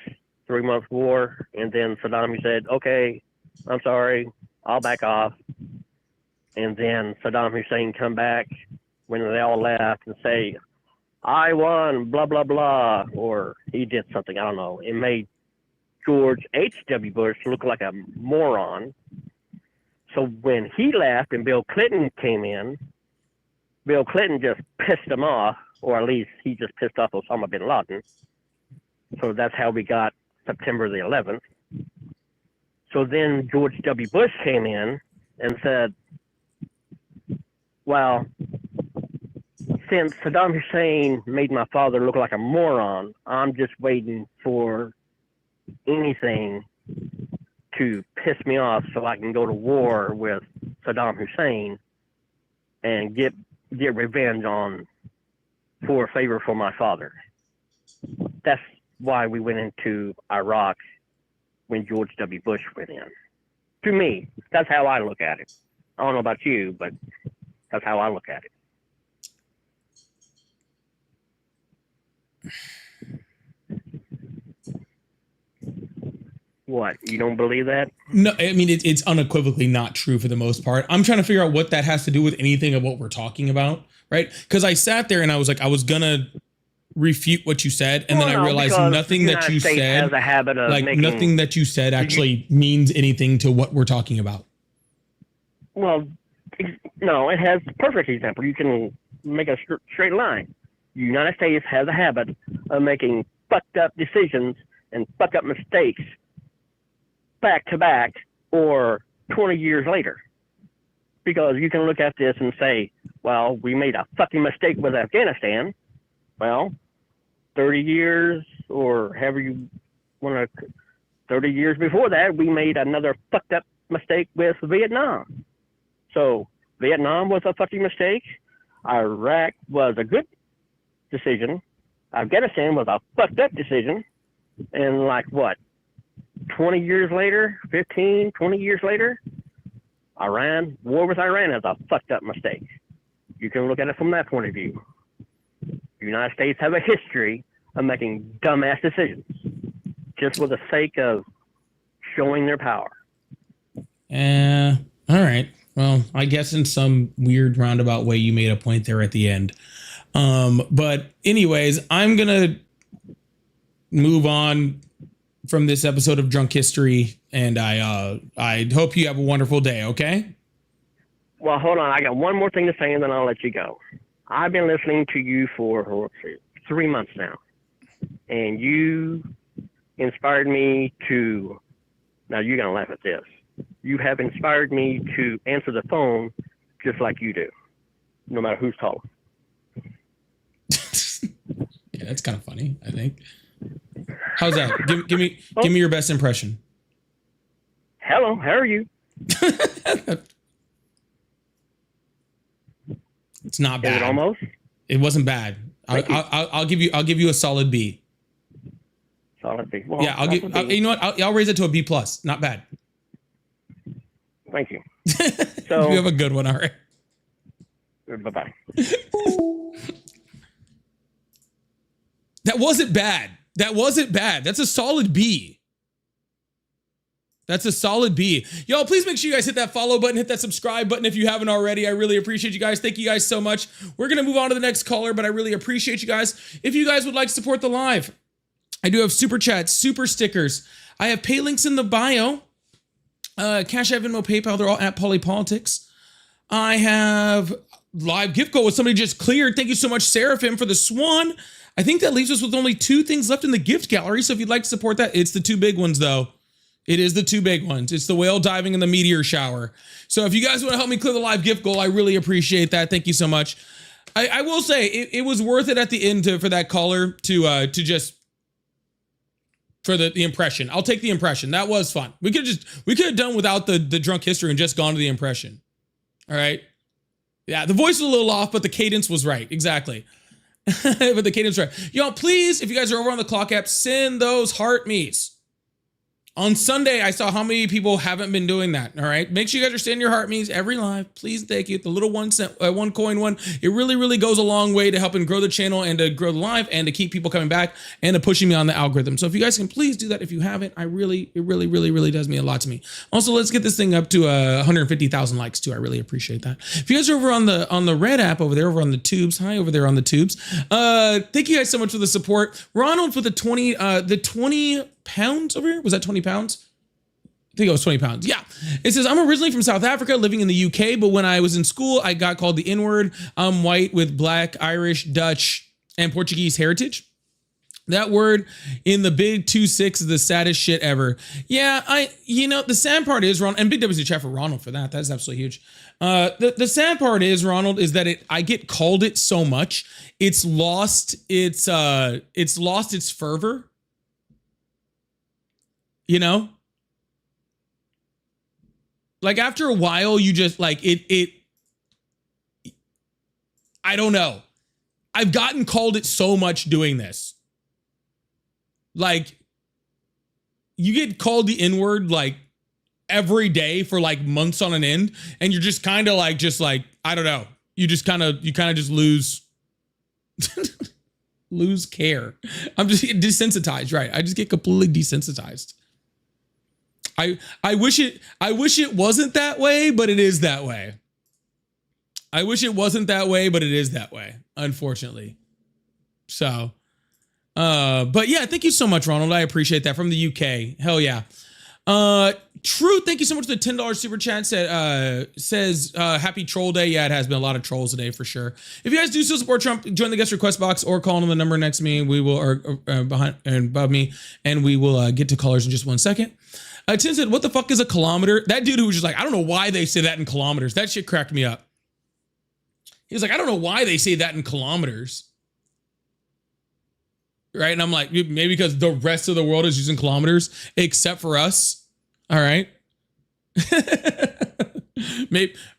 3 month war, and then Saddam said, okay, I'm sorry, I'll back off. And then Saddam Hussein come back when they all left and say, I won, blah, blah, blah, or he did something, I don't know. It made George H.W. Bush look like a moron. So when he left and Bill Clinton came in, Bill Clinton just pissed him off, or at least he just pissed off Osama bin Laden. So that's how we got September the 11th. So then George W. Bush came in and said, well, since Saddam Hussein made my father look like a moron, I'm just waiting for anything to piss me off so I can go to war with Saddam Hussein and get revenge for a favor for my father. That's why we went into Iraq when George W. Bush went in. To me, that's how I look at it. I don't know about you, but that's how I look at it. What? You don't believe that? no, I mean it's unequivocally not true for the most part. I'm trying to figure out what that has to do with anything of what we're talking about, right? Because I sat there and I was like, I was gonna refute what you said, and then I realized nothing that you said, has a habit of nothing that you said actually means anything to what we're talking about. Well, no, it has perfect example. You can make a straight line. The United States has a habit of making fucked up decisions and fucked up mistakes back to back or 20 years later. Because you can look at this and say, well, we made a fucking mistake with Afghanistan. Well, 30 years or however you want to, 30 years before that, we made another fucked up mistake with Vietnam. So Vietnam was a fucking mistake. Iraq was a good decision. Afghanistan was a fucked up decision. And like what, 20 years later, 15, 20 years later, war with Iran is a fucked up mistake. You can look at it from that point of view. The United States have a history of making dumbass decisions just for the sake of showing their power. All right. Well, I guess in some weird roundabout way, you made a point there at the end. But anyways, I'm going to move on from this episode of Drunk History, and I hope you have a wonderful day, okay? Well, hold on. I got one more thing to say, and then I'll let you go. I've been listening to you for 3 months now, and you inspired me to, now you're going to laugh at this. You have inspired me to answer the phone just like you do, no matter who's calling. Yeah, that's kind of funny, I think. How's that? Give me your best impression. Hello, how are you? It's not bad. Is it almost? It wasn't bad. I'll give you a solid B. Solid B. Well, yeah, you know what? I'll raise it to a B plus. Not bad. Thank you. So you have a good one. All right. Bye-bye. That wasn't bad. That's a solid B. That's a solid B. Y'all, please make sure you guys hit that follow button, hit that subscribe button if you haven't already. I really appreciate you guys. Thank you guys so much. We're going to move on to the next caller, but I really appreciate you guys. If you guys would like to support the live, I do have super chats, super stickers. I have pay links in the bio. Cash App, Venmo, PayPal, they're all at Polypolitics. I have live gift goal with somebody just cleared. Thank you so much, Seraphim, for the swan. I think that leaves us with only 2 things left in the gift gallery. So if you'd like to support that, it's the 2 big ones though. It is the 2 big ones. It's the whale diving and the meteor shower. So if you guys want to help me clear the live gift goal, I really appreciate that. Thank you so much. I will say it was worth it at the end for that caller to just for the impression. I'll take the impression. That was fun. We could have done without the drunk history and just gone to the impression. All right. Yeah, the voice was a little off, but the cadence was right. Exactly. But the cadence was right. Y'all, please, if you guys are over on the clock app, send those heart me's. On Sunday, I saw how many people haven't been doing that. All right. Make sure you guys are sending your heart me's every live. Please, thank you. The little 1 cent, 1 coin one. It really, really goes a long way to helping grow the channel and to grow the live and to keep people coming back and to pushing me on the algorithm. So if you guys can please do that if you haven't, it really, really does mean a lot to me. Also, let's get this thing up to 150,000 likes too. I really appreciate that. If you guys are over on the red app over there, over on the tubes, hi over there on the tubes. Thank you guys so much for the support. Ronald for the 20 pounds over here. Was that 20 pounds? I think it was 20 pounds. Yeah. It says, I'm originally from South Africa, living in the UK, but when I was in school, I got called the N-word. I'm white with Black, Irish, Dutch, and Portuguese heritage. That word in the big 2-6 is the saddest shit ever. Yeah, the sad part is, Ronald, and big W's in chat for Ronald for that. That's absolutely huge. The sad part is, Ronald, is that I get called it so much, it's lost its fervor. You know, like after a while, you just like it. I don't know. I've gotten called it so much doing this. Like, you get called the N-word like every day for like months on an end, and you're just kind of like, I don't know. You kind of just lose. Lose care. I'm just desensitized, right? I just get completely desensitized. I wish it wasn't that way, but it is that way. I wish it wasn't that way, but it is that way, unfortunately. So, but yeah, thank you so much, Ronald. I appreciate that from the UK. Hell yeah. True, thank you so much for the $10 super chat. Says happy troll day. Yeah, it has been a lot of trolls today for sure. If you guys do still support Trump, join the guest request box or call on the number next to me. We will, or behind and above me, and we will get to callers in just 1 second. Tim said, what the fuck is a kilometer? That dude who was just like, I don't know why they say that in kilometers. That shit cracked me up. He was like, I don't know why they say that in kilometers. Right? And I'm like, maybe because the rest of the world is using kilometers, except for us. All right.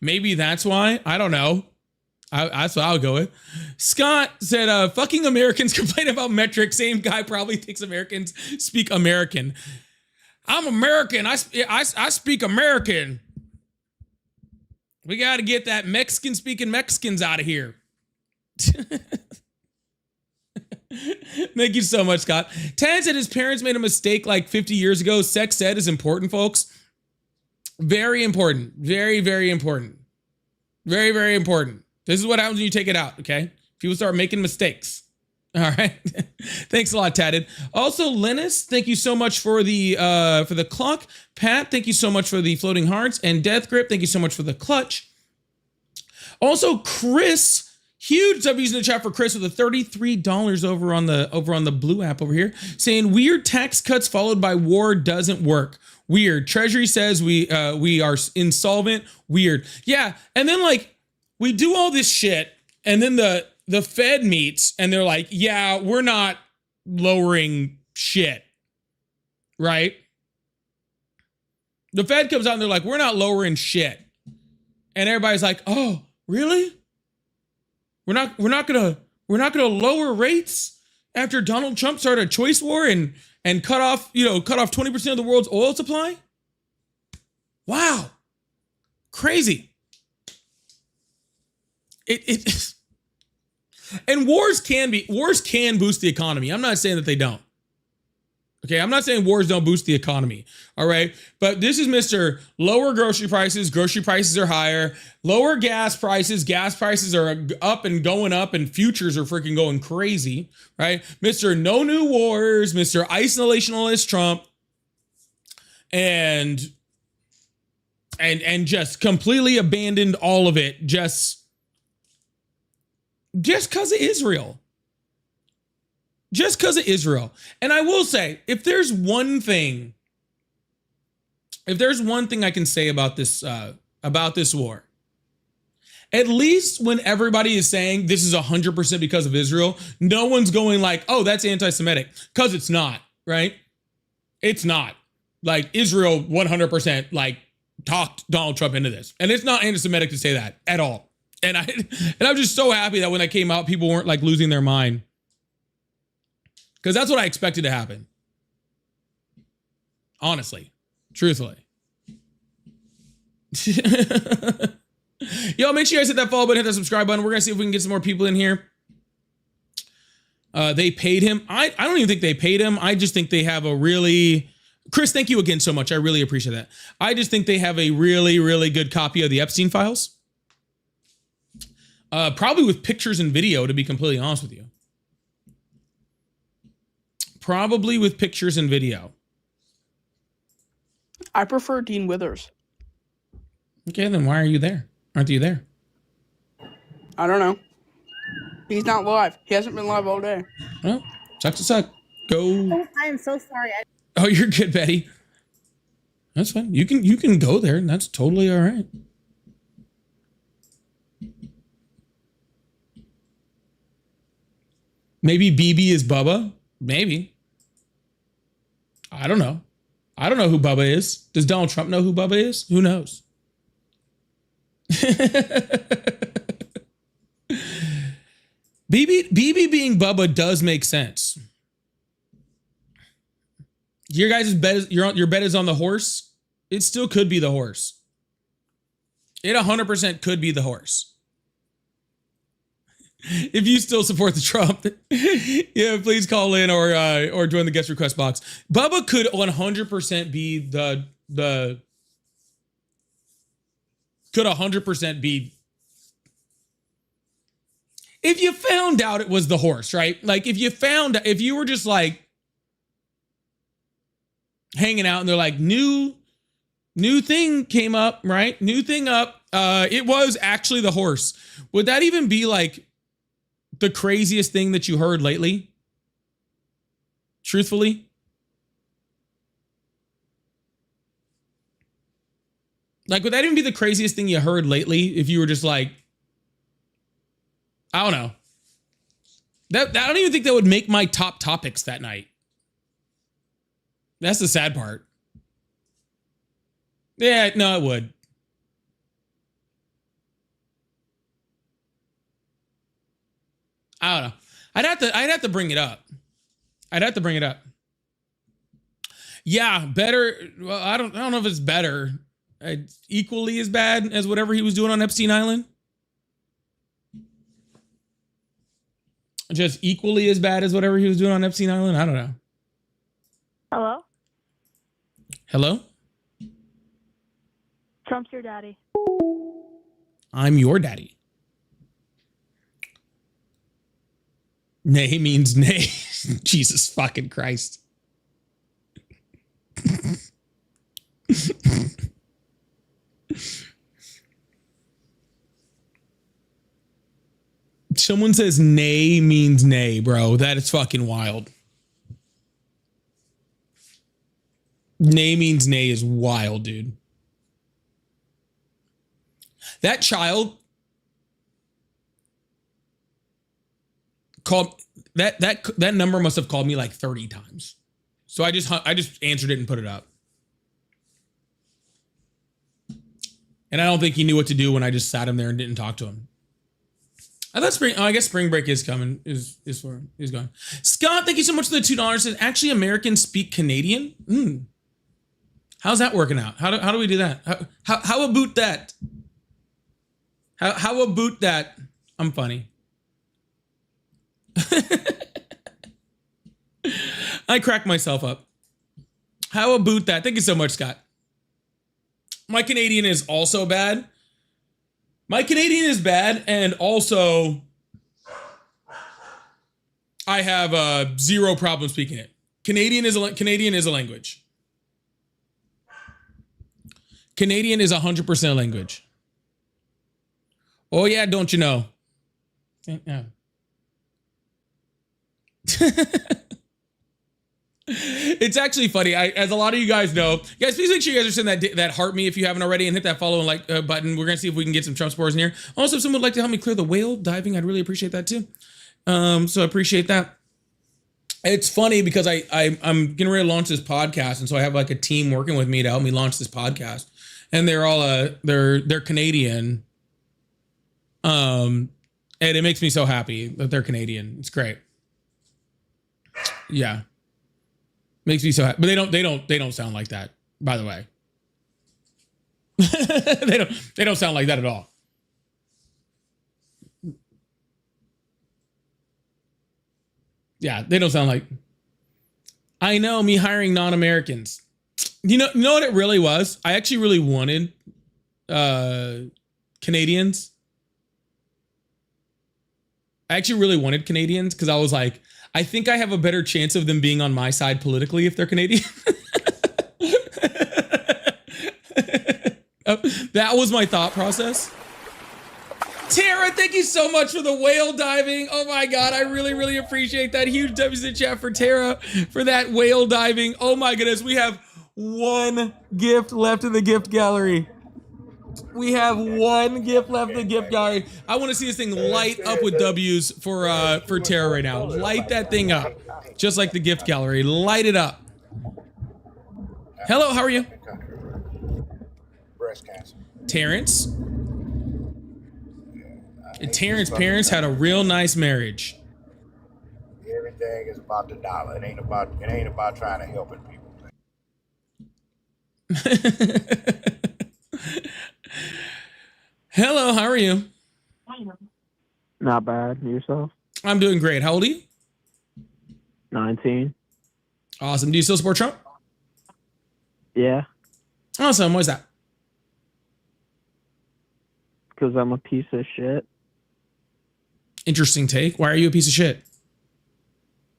maybe that's why. I don't know. That's what I'll go with. Scott said, fucking Americans complain about metric. Same guy probably thinks Americans speak American. I'm American. I speak American. We got to get that Mexican speaking Mexicans out of here. Thank you so much, Scott. Tad said his parents made a mistake like 50 years ago. Sex ed is important, folks. Very important. Very, very important. Very, very important. This is what happens when you take it out, okay? People start making mistakes. All right. Thanks a lot, Tatted. Also, Linus, thank you so much for the clock. Pat, thank you so much for the floating hearts. And Death Grip, thank you so much for the clutch. Also, Chris, huge W's in the chat for Chris with the $33 over on the blue app over here, saying weird tax cuts followed by war doesn't work. Weird. Treasury says we are insolvent. Weird. Yeah. And then like we do all this shit, and then the Fed meets and they're like, yeah, we're not lowering shit. Right? The Fed comes out and they're like, we're not lowering shit. And everybody's like, oh, really? We're not gonna lower rates after Donald Trump started a choice war and cut off 20% of the world's oil supply? Wow. Crazy. And wars can boost the economy. I'm not saying that they don't. Okay, I'm not saying wars don't boost the economy, all right? But this is Mr. Lower grocery prices are higher. Lower gas prices are up and going up, and futures are freaking going crazy, right? Mr. No New Wars, Mr. Isolationalist Trump, and just completely abandoned all of it just because of Israel. Just because of Israel. And I will say, if there's one thing I can say about this war, at least when everybody is saying this is 100% because of Israel, no one's going like, oh, that's anti-Semitic, because it's not, right? It's not. Like, Israel 100% like talked Donald Trump into this, and it's not anti-Semitic to say that at all. And I'm just so happy that when that came out, people weren't like losing their mind. Because that's what I expected to happen. Honestly. Truthfully. Yo, make sure you guys hit that follow button, hit that subscribe button. We're going to see if we can get some more people in here. They paid him. I don't even think they paid him. I just think they have a really... Chris, thank you again so much. I really appreciate that. I just think they have a really, really good copy of the Epstein files. Probably with pictures and video, to be completely honest with you. Probably with pictures and video. I prefer Dean Withers. Okay, then why are you there? Aren't you there? I don't know. He's not live. He hasn't been live all day. Well, sucks to suck. Go. Oh, I am so sorry. Oh, you're good, Betty. That's fine. You can go there, and that's totally all right. Maybe BB is Bubba. Maybe. I don't know. I don't know who Bubba is. Does Donald Trump know who Bubba is? Who knows? BB being Bubba does make sense. Your guys' bet is your bet is on the horse. It still could be the horse. It 100% could be the horse. If you still support the Trump, yeah, please call in or join the guest request box. Bubba could 100% be the could 100% be. If you found out it was the horse, right? Like if you were just like hanging out and they're like new thing came up, right? New thing up. It was actually the horse. Would that even be like the craziest thing that you heard lately? Truthfully? Like, would that even be the craziest thing you heard lately if you were just like, I don't know. I don't even think that would make my top topics that night. That's the sad part. Yeah, no, it would. I don't know. I'd have to bring it up. I'd have to bring it up. Yeah, better. Well, I don't know if it's better. Equally as bad as whatever he was doing on Epstein Island. Just equally as bad as whatever he was doing on Epstein Island. I don't know. Hello? Hello? Trump's your daddy. I'm your daddy. Nay means nay. Jesus fucking Christ. Someone says nay means nay, bro. That is fucking wild. Nay means nay is wild, dude. That child called that number must have called me like 30 times. So I just answered it and put it up. And I don't think he knew what to do when I just sat him there and didn't talk to him. I thought I guess spring break is coming. Is going. Scott, thank you so much for the $2. Said actually Americans speak Canadian. How's that working out? How do we do that? How about that? How about that? I'm funny. I crack myself up. How about that? Thank you so much, Scott. My Canadian is also bad. My Canadian is bad, and also I have zero problem speaking it. Canadian is a language. Canadian is 100% a language. Oh yeah, don't you know? Yeah. It's actually funny. As a lot of you guys know, guys, please make sure you guys are sending that heart me if you haven't already, and hit that follow and like button. We're gonna see if we can get some Trump spores in here. Also, if someone would like to help me clear the whale diving, I'd really appreciate that too. So I appreciate that. It's funny because I'm getting ready to launch this podcast, and so I have like a team working with me to help me launch this podcast, and they're all they're Canadian. And it makes me so happy that they're Canadian. It's great. Yeah. Makes me so happy. But they don't sound like that, by the way. they don't sound like that at all. Yeah, they don't sound like. I know, me hiring non-Americans. You know what it really was? I actually really wanted Canadians. I actually really wanted Canadians because I was like, I think I have a better chance of them being on my side politically if they're Canadian. That was my thought process. Tara, thank you so much for the whale diving. Oh my God, I really, really appreciate that. Huge W's in chat for Tara for that whale diving. Oh my goodness, we have one gift left in the gift gallery. We have one gift left in the gift gallery. I want to see this thing light up with W's for Tara right now. Light that thing up, just like the gift gallery. Light it up. Hello, how are you? Breast cancer. Terrence. Terrence's parents had a real nice marriage. Everything is about the dollar. It ain't about trying to help people. Hello, how are you? Not bad. Yourself? I'm doing great. How old are you? 19. Awesome. Do you still support Trump? Yeah, Awesome. Why's that? because I'm a piece of shit. Interesting take. Why are you a piece of shit?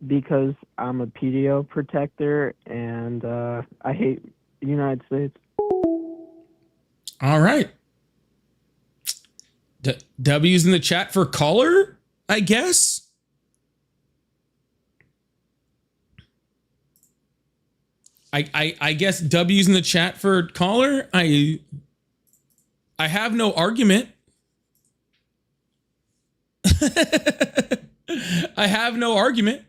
Because I'm a PDO protector and I hate the United States. All right. W's in the chat for caller, I guess. I guess W's in the chat for caller. I have no argument. I have no argument.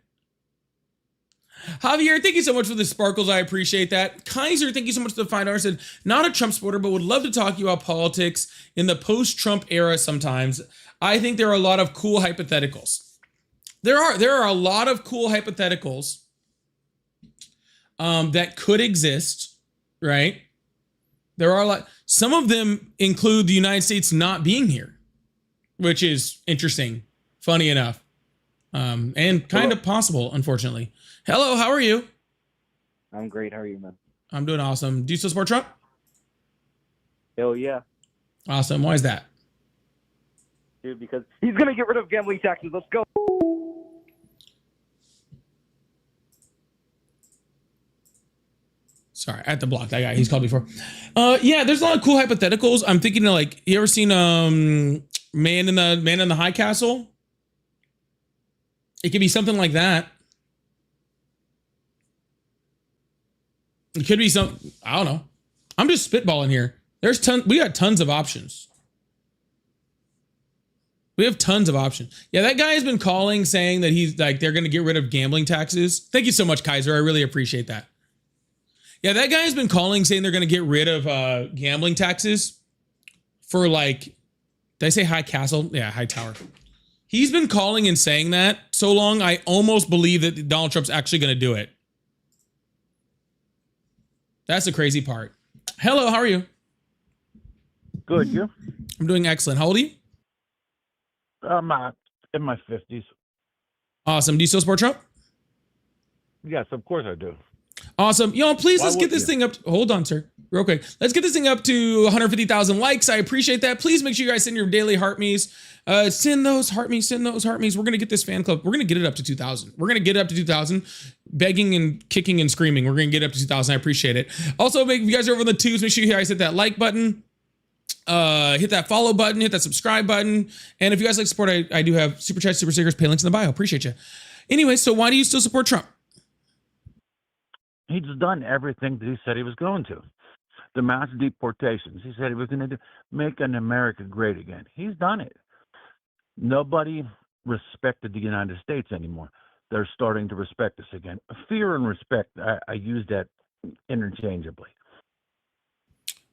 Javier, thank you so much for the sparkles. I appreciate that. Kaiser, thank you so much for the $5. Said, not a Trump supporter, but would love to talk to you about politics in the post-Trump era sometimes. I think there are a lot of cool hypotheticals. There are a lot of cool hypotheticals that could exist, right? There are a lot. Some of them include the United States not being here, which is interesting, funny enough, and kind of possible, unfortunately. Hello, how are you? I'm great. How are you, man? I'm doing awesome. Do you still support Trump? Hell yeah. Awesome. Why is that? Dude, because he's going to get rid of gambling taxes. Let's go. Sorry, I had to block that guy. He's called before. Yeah, there's a lot of cool hypotheticals. I'm thinking of like, you ever seen Man in the High Castle? It could be something like that. It could be some, I don't know. I'm just spitballing here. We got tons of options. We have tons of options. Yeah, that guy has been calling saying that he's like, they're going to get rid of gambling taxes. Thank you so much, Kaiser. I really appreciate that. Yeah, that guy has been calling saying they're going to get rid of gambling taxes for like, did I say High Castle? Yeah, High Tower. He's been calling and saying that so long, I almost believe that Donald Trump's actually going to do it. That's the crazy part. Hello, how are you? Good, you? I'm doing excellent. How old are you? I'm in my 50s. Awesome. Do you still support Trump? Yes, of course I do. Awesome. Y'all, please, Why let's get wouldn't this you? thing up. Hold on, sir. Real quick. Let's get this thing up to 150,000 likes. I appreciate that. Please make sure you guys send your daily heart me's. Send those heart me's. Send those heart me's. We're going to get this fan club. We're going to get it up to 2,000. We're going to get it up to 2,000. Begging and kicking and screaming. We're going to get it up to 2,000. I appreciate it. Also, if you guys are over on the twos, make sure you guys hit that like button. Hit that follow button. Hit that subscribe button. And if you guys like support, I do have super chats, super stickers, pay links in the bio. Appreciate you. Anyway, so why do you still support Trump? He's done everything that he said he was going to. The mass deportations. He said he was going to make an America great again. He's done it. Nobody respected the United States anymore. They're starting to respect us again. Fear and respect, I use that interchangeably.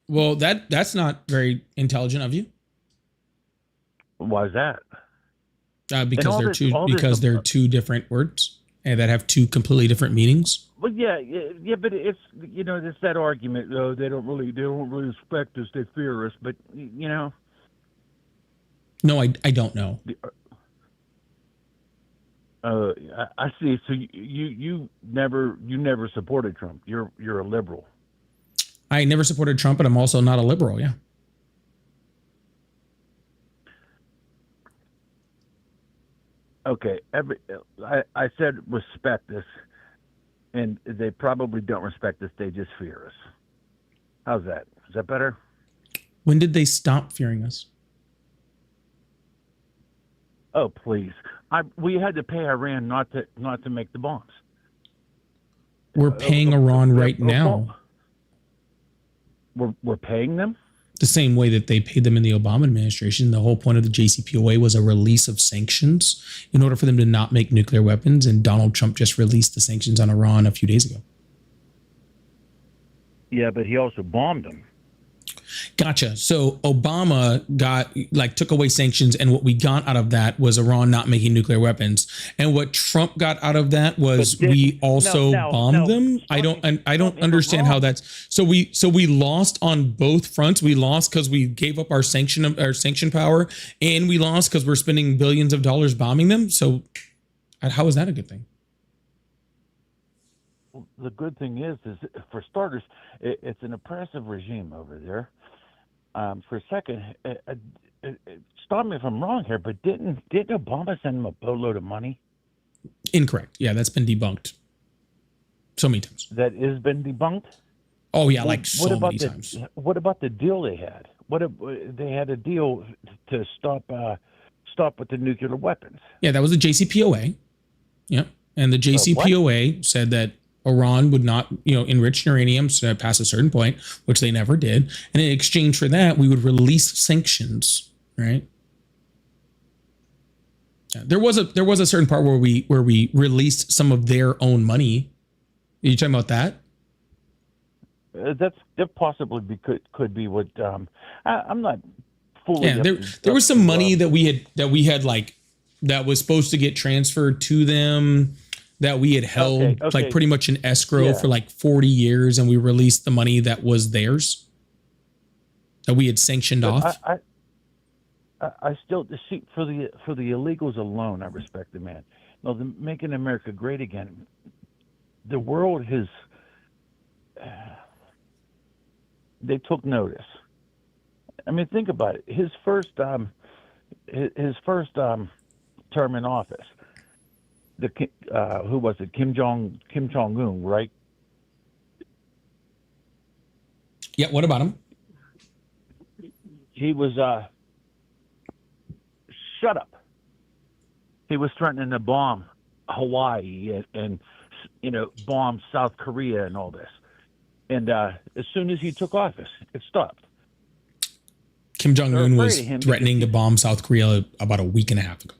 Well, that's not very intelligent of you. Why is that? Because they're two different words and that have two completely different meanings. Well, yeah, but it's it's that argument. Oh, they don't really respect us. They fear us. But No, I don't know. I see. So you never supported Trump. You're a liberal. I never supported Trump, but I'm also not a liberal. Yeah. Okay. I said respect us. And they probably don't respect us. They just fear us. How's that? Is that better? When did they stop fearing us? Oh, please. We had to pay Iran not to make the bombs. We're paying Iran right now. We're paying them? The same way that they paid them in the Obama administration. The whole point of the JCPOA was a release of sanctions in order for them to not make nuclear weapons. And Donald Trump just released the sanctions on Iran a few days ago. Yeah, but he also bombed them. Gotcha. So Obama took away sanctions, and what we got out of that was Iran not making nuclear weapons. And what Trump got out of that was we also bombed them. I don't understand how that's so we lost on both fronts. We lost because we gave up our sanction power, and we lost because we're spending billions of dollars bombing them. So how is that a good thing? The good thing is for starters, it's an oppressive regime over there. For a second, stop me if I'm wrong here, but didn't Obama send him a boatload of money? Incorrect. Yeah, that's been debunked so many times. That has been debunked? Oh yeah, so many times. What about the deal they had? They had a deal to stop with the nuclear weapons. Yeah, that was the JCPOA. Yeah, and the JCPOA said that Iran would not, enrich uranium past a certain point, which they never did. And in exchange for that, we would release sanctions, right? Yeah, there was a certain part where we released some of their own money. Are you talking about that? That possibly could be what I'm not fully. Yeah, there was some money that we had that was supposed to get transferred to them, that we had held pretty much in escrow for 40 years, and we released the money that was theirs that we had sanctioned off. I still see for the illegals alone, I respect the man. No, the Making America Great Again. The world has they took notice. I mean, think about it. His first term in office. Who was it? Kim Jong-un, right? Yeah. What about him? He was shut up. He was threatening to bomb Hawaii and bomb South Korea and all this. And as soon as he took office, it stopped. Kim Jong-un was threatening to bomb South Korea about a week and a half ago.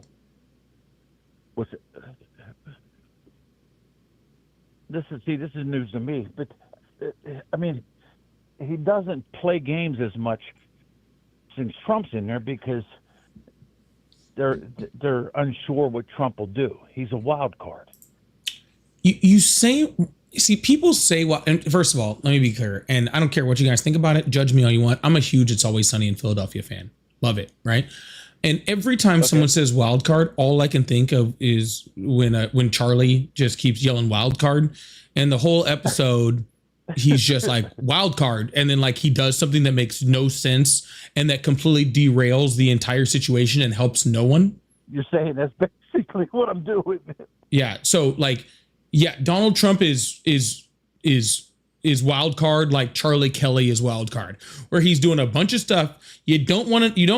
What's it? This is news to me, but I mean, he doesn't play games as much since Trump's in there because they're unsure what Trump will do. He's a wild card. You see, people say, well, and first of all, let me be clear, and I don't care what you guys think about it. Judge me all you want. I'm a huge It's Always Sunny in Philadelphia fan. Love it, right? And every time someone says wild card, all I can think of is when Charlie just keeps yelling wild card, and the whole episode he's just like wild card, and then like he does something that makes no sense and that completely derails the entire situation and helps no one. You're saying that's basically what I'm doing. Yeah. So like, yeah, Donald Trump is wild card like Charlie Kelly is wild card, where he's doing a bunch of stuff you don't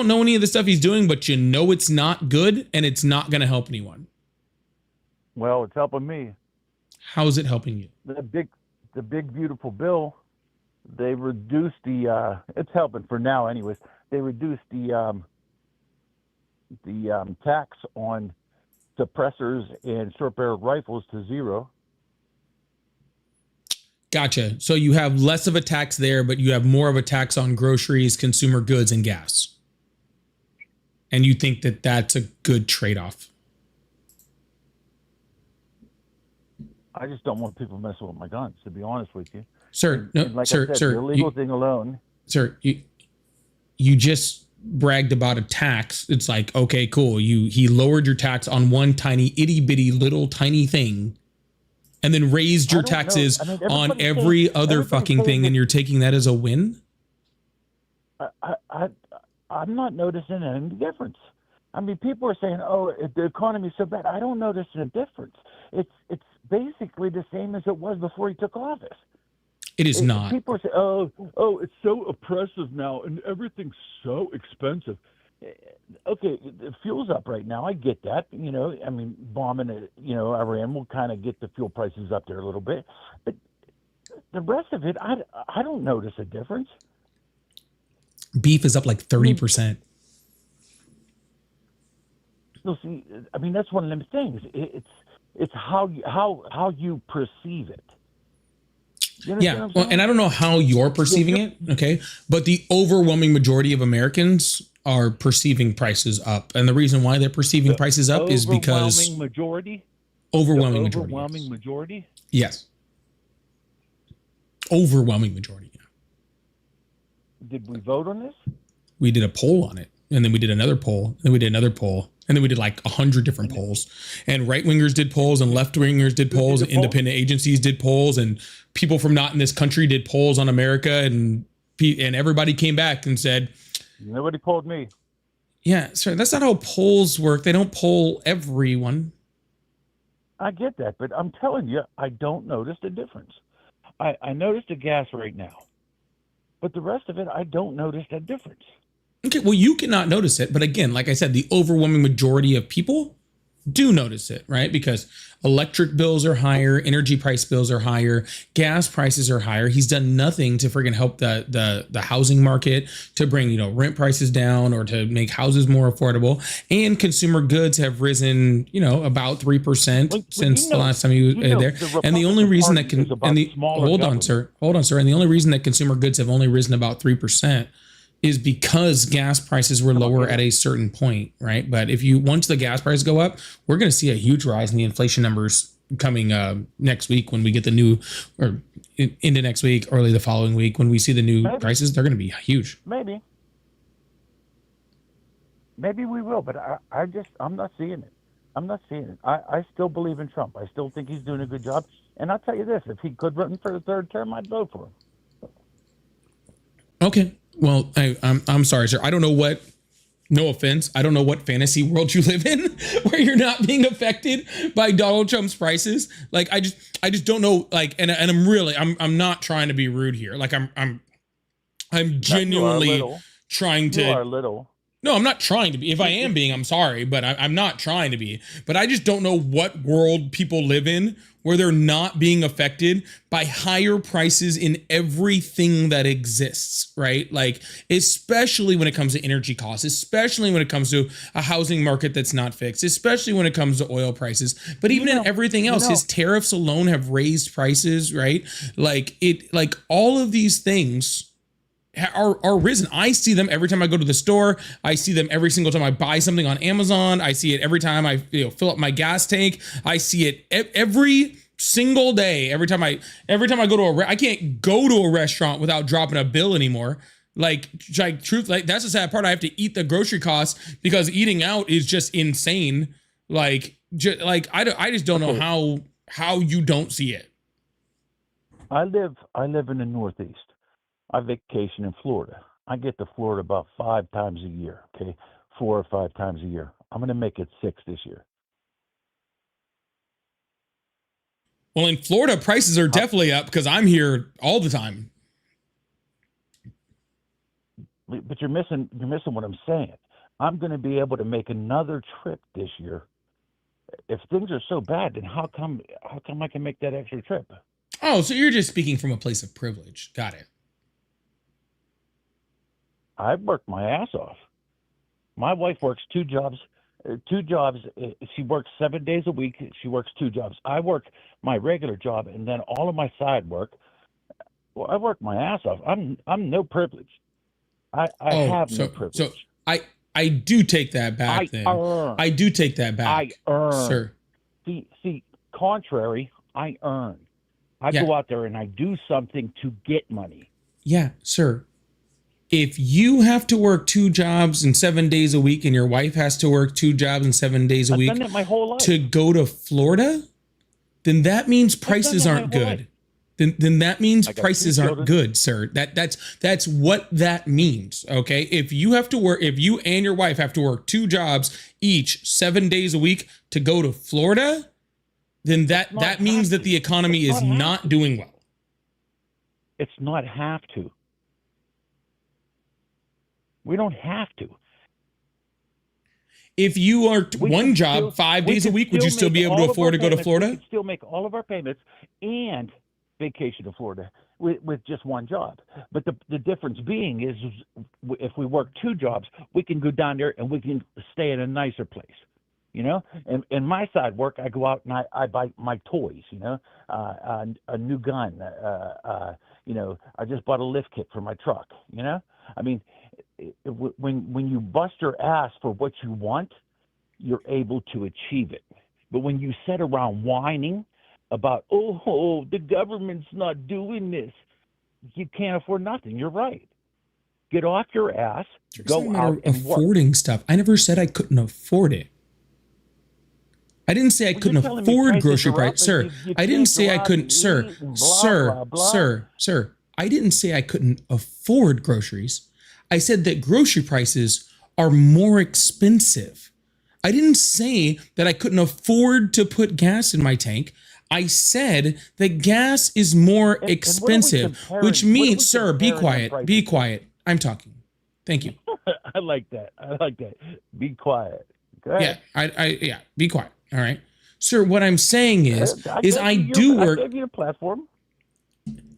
know any of the stuff he's doing, but you know it's not good and it's not going to help anyone. Well, it's helping me. How is it helping you? The big beautiful bill, they reduced the it's helping for now anyways. They reduced the tax on suppressors and short-barreled rifles to 0. Gotcha. So you have less of a tax there, but you have more of a tax on groceries, consumer goods, and gas. And you think that that's a good trade-off? I just don't want people messing with my guns, to be honest with you. Sir, and like I said, the illegal thing alone. Sir, you just bragged about a tax. It's like, okay, cool. He lowered your tax on one tiny itty bitty little tiny thing, and then raised your taxes on every other fucking thing, and you're taking that as a win? I'm not noticing any difference. I mean, people are saying, "Oh, the economy's so bad." I don't notice a difference. It's basically the same as it was before he took office. It is not. People are saying, "Oh, it's so oppressive now, and everything's so expensive." Okay, the fuel's up right now. I get that. You know, I mean, bombing it, Iran will kind of get the fuel prices up there a little bit, but the rest of it, I don't notice a difference. Beef is up like 30%. So see, I mean, that's one of them things. It's how you perceive it. Yeah, well, and I don't know how you're perceiving it, okay? But the overwhelming majority of Americans are perceiving prices up. And the reason why they're perceiving prices up is because... Overwhelming majority? Yes. Overwhelming majority, yeah. Did we vote on this? We did a poll on it. And then we did another poll. And then we did another poll. And then we did like 100 different polls. And right-wingers did polls, and left-wingers did polls, and independent agencies did polls, and people from not in this country did polls on America, and everybody came back and said... Nobody polled me. Yeah, sir, that's not how polls work. They don't poll everyone. I get that, but I'm telling you, I don't notice the difference. I notice the gas right now. But the rest of it, I don't notice that difference. Okay, well, you cannot notice it. But again, like I said, the overwhelming majority of people do notice it, right? Because electric bills are higher, energy price bills are higher, gas prices are higher. He's done nothing to friggin' help the housing market, to bring, rent prices down or to make houses more affordable. And consumer goods have risen, about 3% since the last time he was there. And the only reason that hold on, sir. And the only reason that consumer goods have only risen about 3% is because gas prices were lower at a certain point, right? But once the gas prices go up, we're going to see a huge rise in the inflation numbers coming next week when we get the new, or into next week, early the following week, when we see the new prices. They're going to be huge. Maybe we will, but I'm not seeing it. I'm not seeing it. I still believe in Trump. I still think he's doing a good job. And I'll tell you this, if he could run for the third term, I'd vote for him. Okay. Well, I'm sorry, sir. I don't know what, no offense, I don't know what fantasy world you live in where you're not being affected by Donald Trump's prices. Like, I just don't know. Like, and I'm not trying to be rude here. Like, I'm genuinely trying to. You are little. No, I'm not trying to be. If I am being, I'm sorry, but I'm not trying to be. But I just don't know what world people live in where they're not being affected by higher prices in everything that exists, right? Like, especially when it comes to energy costs, especially when it comes to a housing market that's not fixed, especially when it comes to oil prices. But even in everything else, his tariffs alone have raised prices, right? Like all of these things are risen. I see them every time I go to the store. I see them every single time I buy something on Amazon. I see it every time I fill up my gas tank. I see it every single day. Every time I go to I can't go to a restaurant without dropping a bill anymore. Like truth, like that's the sad part. I have to eat the grocery costs because eating out is just insane. Like, I just don't know how you don't see it. I live in the Northeast. I vacation in Florida. I get to Florida about 5 times a year. Okay, 4 or 5 times a year. I'm gonna make it 6 this year. Well, in Florida, prices are definitely up because I'm here all the time. But you're missing what I'm saying. I'm going to be able to make another trip this year. If things are so bad, then how come I can make that extra trip? Oh, so you're just speaking from a place of privilege. Got it. I worked my ass off. My wife works 2 jobs. She works 7 days a week. She works 2 jobs. I work my regular job and then all of my side work. Well, I work my ass off. I'm no privilege. I have no privilege. So I do take that back. I do take that back. I earn, sir. See, contrary, I earn. I go out there and I do something to get money. Yeah, sir. If you have to work 2 jobs and 7 days a week, and your wife has to work 2 jobs and 7 days a week I've done that my whole life. to go to Florida, then that means prices aren't good. Then that means prices aren't good, sir. That's what that means. Okay. If you and your wife have to work 2 jobs each 7 days a week to go to Florida, then that means that the economy is not doing well. It's not have to. We don't have to. If you are one job 5 days a week, would you still be able to afford to go to Florida? We could still make all of our payments and vacation to Florida with just one job. But the difference being is if we work 2 jobs, we can go down there and we can stay in a nicer place. You know, and in my side work, I go out and I buy my toys. You know, a new gun. You know, I just bought a lift kit for my truck. You know, I mean, when you bust your ass for what you want, you're able to achieve it. But when you sit around whining about, oh, the government's not doing this, you can't afford nothing. You're right. Get off your ass, go out and affording stuff. I never said I couldn't afford it. I didn't say I couldn't afford grocery prices, sir. I didn't say I couldn't, sir. I didn't say I couldn't afford groceries. I said that grocery prices are more expensive. I didn't say that I couldn't afford to put gas in my tank. I said that gas is more expensive, which means, sir, be quiet. Be quiet. I'm talking. Thank you. I like that. Be quiet. Yeah, be quiet. All right. Sir, what I'm saying is I do work. I gave you a platform.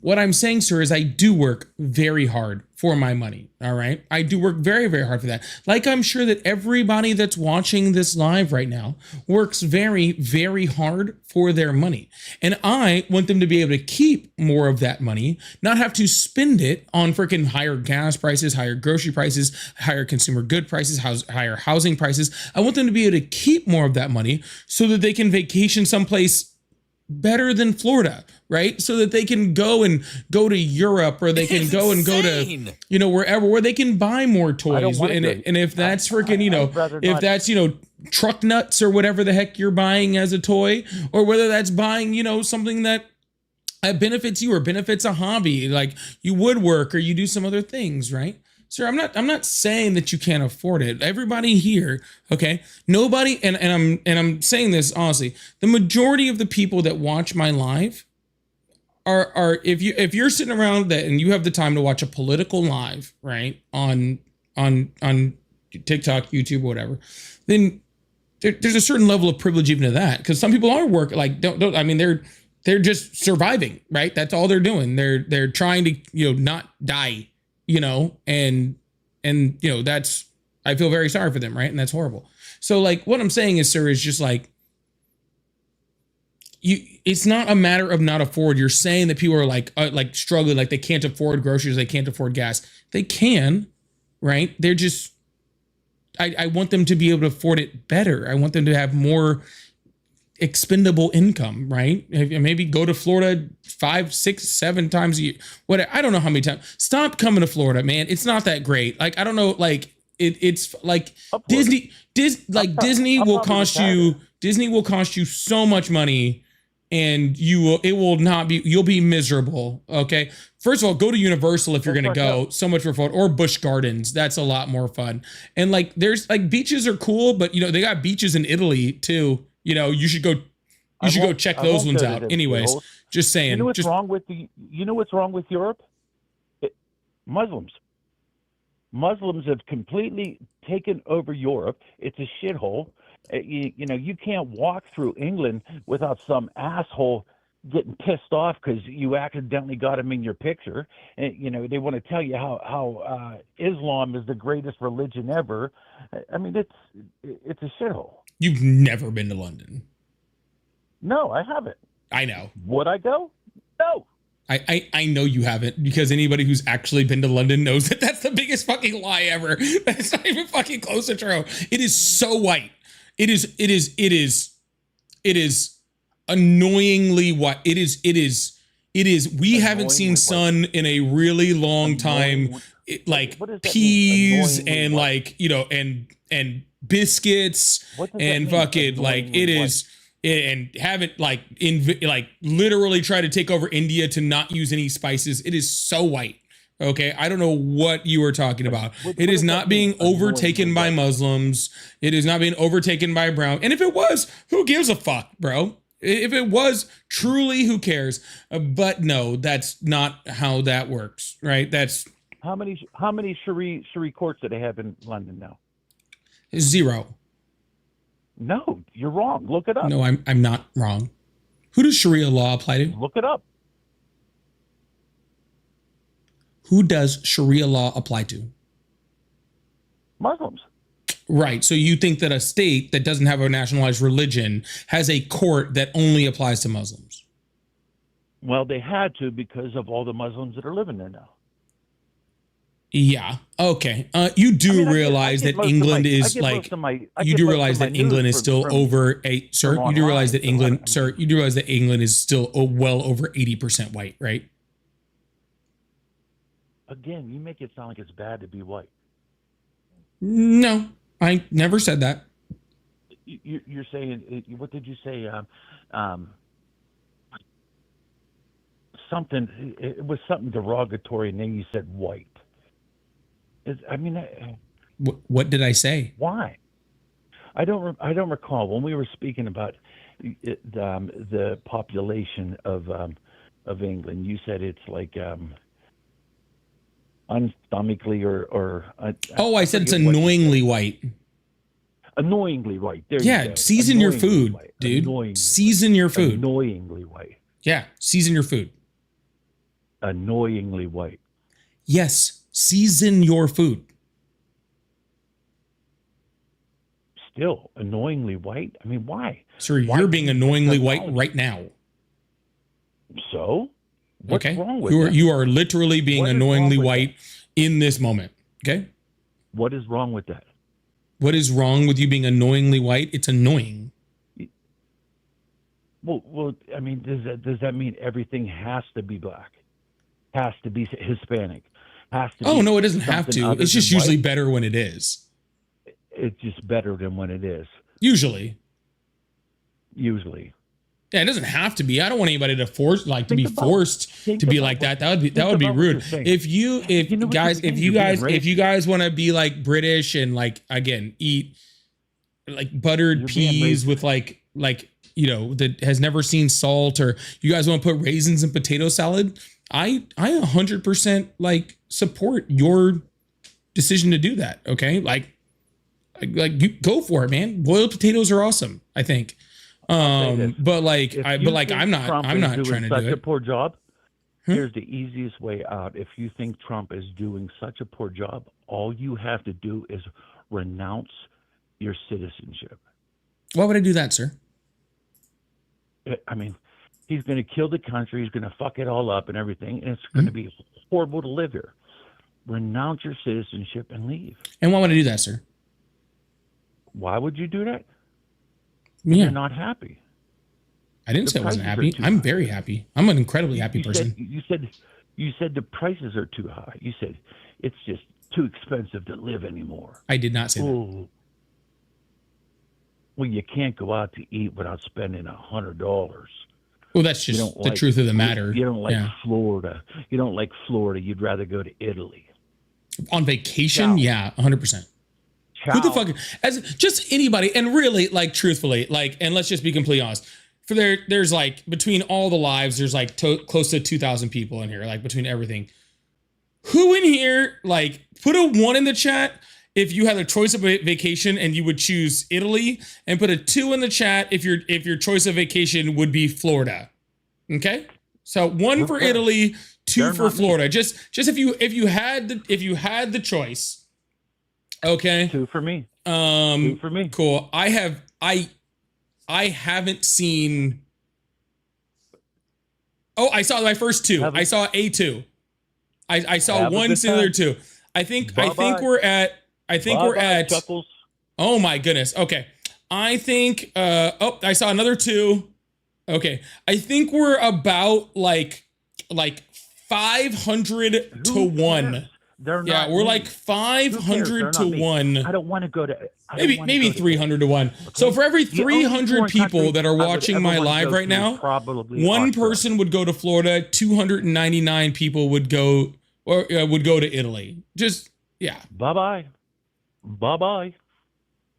What I'm saying, sir, is I do work very hard for my money. All right. I do work very, very hard for that. Like I'm sure that everybody that's watching this live right now works very, very hard for their money. And I want them to be able to keep more of that money, not have to spend it on freaking higher gas prices, higher grocery prices, higher consumer good prices, higher housing prices. I want them to be able to keep more of that money so that they can vacation someplace better than Florida, right? So that they can go to Europe, or they can go to, you know, wherever, where they can buy more toys. And if that's freaking, you know, if that's, you know, truck nuts or whatever the heck you're buying as a toy, or whether that's buying, you know, something that benefits you or benefits a hobby, like you woodwork or you do some other things, right? Sir, I'm not saying that you can't afford it. Everybody here, okay? Nobody, and I'm saying this honestly, the majority of the people that watch my live are if you're sitting around that and you have the time to watch a political live, right? On TikTok, YouTube, whatever, then there's a certain level of privilege even to that. Because some people are don't I mean they're just surviving, right? That's all they're doing. They're trying to, you know, not die. You know, and you know, that's, I feel very sorry for them, right? And that's horrible. So like what I'm saying is, sir, is just like it's not a matter of not afford. You're saying that people are like struggling, like they can't afford groceries, they can't afford gas. They can, right? They're just, I want them to be able to afford it better. I want them to have more. expendable income, right? Maybe go to Florida 5, 6, 7 times a year. What, I don't know how many times. Stop coming to Florida, man. It's not that great. Like, I don't know, like it's like Disney Disney will cost you so much money, and you'll be miserable. Okay. First of all, go to Universal if you're going to go. So much more fun. Or Busch Gardens. That's a lot more fun. And like, there's like, beaches are cool, but they got beaches in Italy too. You should go check those ones out. Anyways, just saying. You know what's wrong with Europe? Muslims. Muslims have completely taken over Europe. It's a shithole. You can't walk through England without some asshole getting pissed off because you accidentally got him in your picture. And, they want to tell you how Islam is the greatest religion ever. I mean, it's a shithole. You've never been to London. No, I haven't. I know. Would I go? No. I know you haven't, because anybody who's actually been to London knows that that's the biggest fucking lie ever. That's not even fucking close to true. It is so white. It is annoyingly white. It is. We haven't seen sun in a really long time. Like peas and like, and biscuits and fucking like it is. And haven't literally tried to take over India to not use any spices. It is so white. Okay. I don't know what you were talking about. It is not being overtaken by Muslims. It is not being overtaken by brown. And if it was, who gives a fuck, bro? If it was, truly, who cares? But no, that's not how that works, right? That's how many Sharia courts do they have in London now? 0. No, you're wrong. Look it up. No, I'm not wrong. Who does Sharia law apply to? Look it up. Who does Sharia law apply to? Muslims. Right. So you think that a state that doesn't have a nationalized religion has a court that only applies to Muslims? Well, they had to because of all the Muslims that are living there now. Yeah. Okay. You do realize that England is like. You do realize that England is still over sir. You do realize that England, sir. You do realize that England is still well over 80% white, right? Again, you make it sound like it's bad to be white. No, I never said that. You're saying. What did you say? Something. It was something derogatory, and then you said white. What did I say? Why? I don't recall when we were speaking about the population of England. You said it's like unstomachly or. I said it's annoyingly white. Annoyingly white. There yeah, you go. Season your food, white. Dude. Annoyingly season white. Your food. Annoyingly white. Yeah, season your food. Annoyingly white. Yes. Season your food. Still annoyingly white? I mean, why? Sir, you're being annoyingly white right now. So? What's wrong with that? You are literally being annoyingly white in this moment. Okay? What is wrong with that? What is wrong with you being annoyingly white? It's annoying. Well, I mean, does that mean everything has to be black? Has to be Hispanic? No, it doesn't have to. It's just usually better when it is. It's just better than when it is. Usually. Yeah, it doesn't have to be. I don't want anybody to forced to be like that. That would be rude. If you guys want to be like British and like again eat like buttered peas with like that has never seen salt, or you guys want to put raisins in potato salad, I 100% like support your decision to do that. Okay. Like you go for it, man. Boiled potatoes are awesome, I think. I'm not trying to do it. A poor job. Here's the easiest way out. If you think Trump is doing such a poor job, all you have to do is renounce your citizenship. Why would I do that, sir? I mean, he's going to kill the country. He's going to fuck it all up and everything. And it's going to be horrible to live here. Renounce your citizenship and leave. And why would I do that, sir? Why would you do that? Yeah. You're not happy. I didn't The say I wasn't prices are happy. too I'm high. very happy. I'm an incredibly happy You person. you said the prices are too high. You said it's just too expensive to live anymore. I did not say that. Ooh. Well, you can't go out to eat without spending $100. Well, that's just the truth of the matter. You don't like Yeah. Florida. You don't like Florida. You'd rather go to Italy. On vacation, yeah, 100%. Who the fuck, as just anybody, and really, like, truthfully, like, and let's just be completely honest. There's like, between all the lives, there's like close to 2,000 people in here, like, between everything. Who in here, like, put a 1 in the chat if you had a choice of a vacation and you would choose Italy, and put a 2 in the chat if your choice of vacation would be Florida. Okay? So 1 for Italy, 2 for Florida. Just if you had the choice. Okay. 2 for me. 2 for me. Cool. I haven't seen. Oh, I saw my first 2. I saw A2. I saw 1 singular 2. I think we're at. Chuckles. Oh my goodness. Okay. I think. I saw another 2. Okay. I think we're about like 500 to 1. They're yeah, not we're me. like 500 to 1. I don't want to go to. Maybe 300 to 1. So for every 300 people that are watching my live right now, one person would go to Florida. 299 people would go to Italy. Just yeah. Bye bye.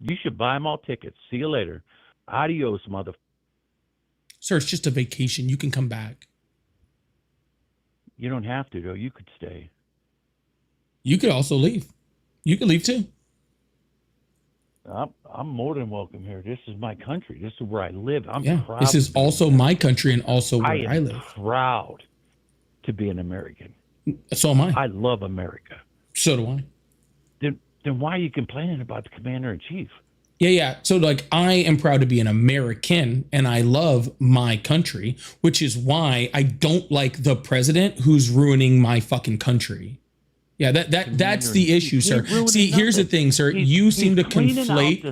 You should buy them all tickets. See you later. Adios, mother. Sir, it's just a vacation. You can come back. You don't have to though. You could stay. You could also leave. You could leave too. I'm more than welcome here. This is my country. This is where I live. I'm proud. This is also my country and also where I live. Proud to be an American. So am I. I love America. So do I. Then why are you complaining about the commander in chief? Yeah. So like, I am proud to be an American and I love my country, which is why I don't like the president who's ruining my fucking country. Yeah, that's the issue, sir. See, here's the thing, sir. You seem to conflate,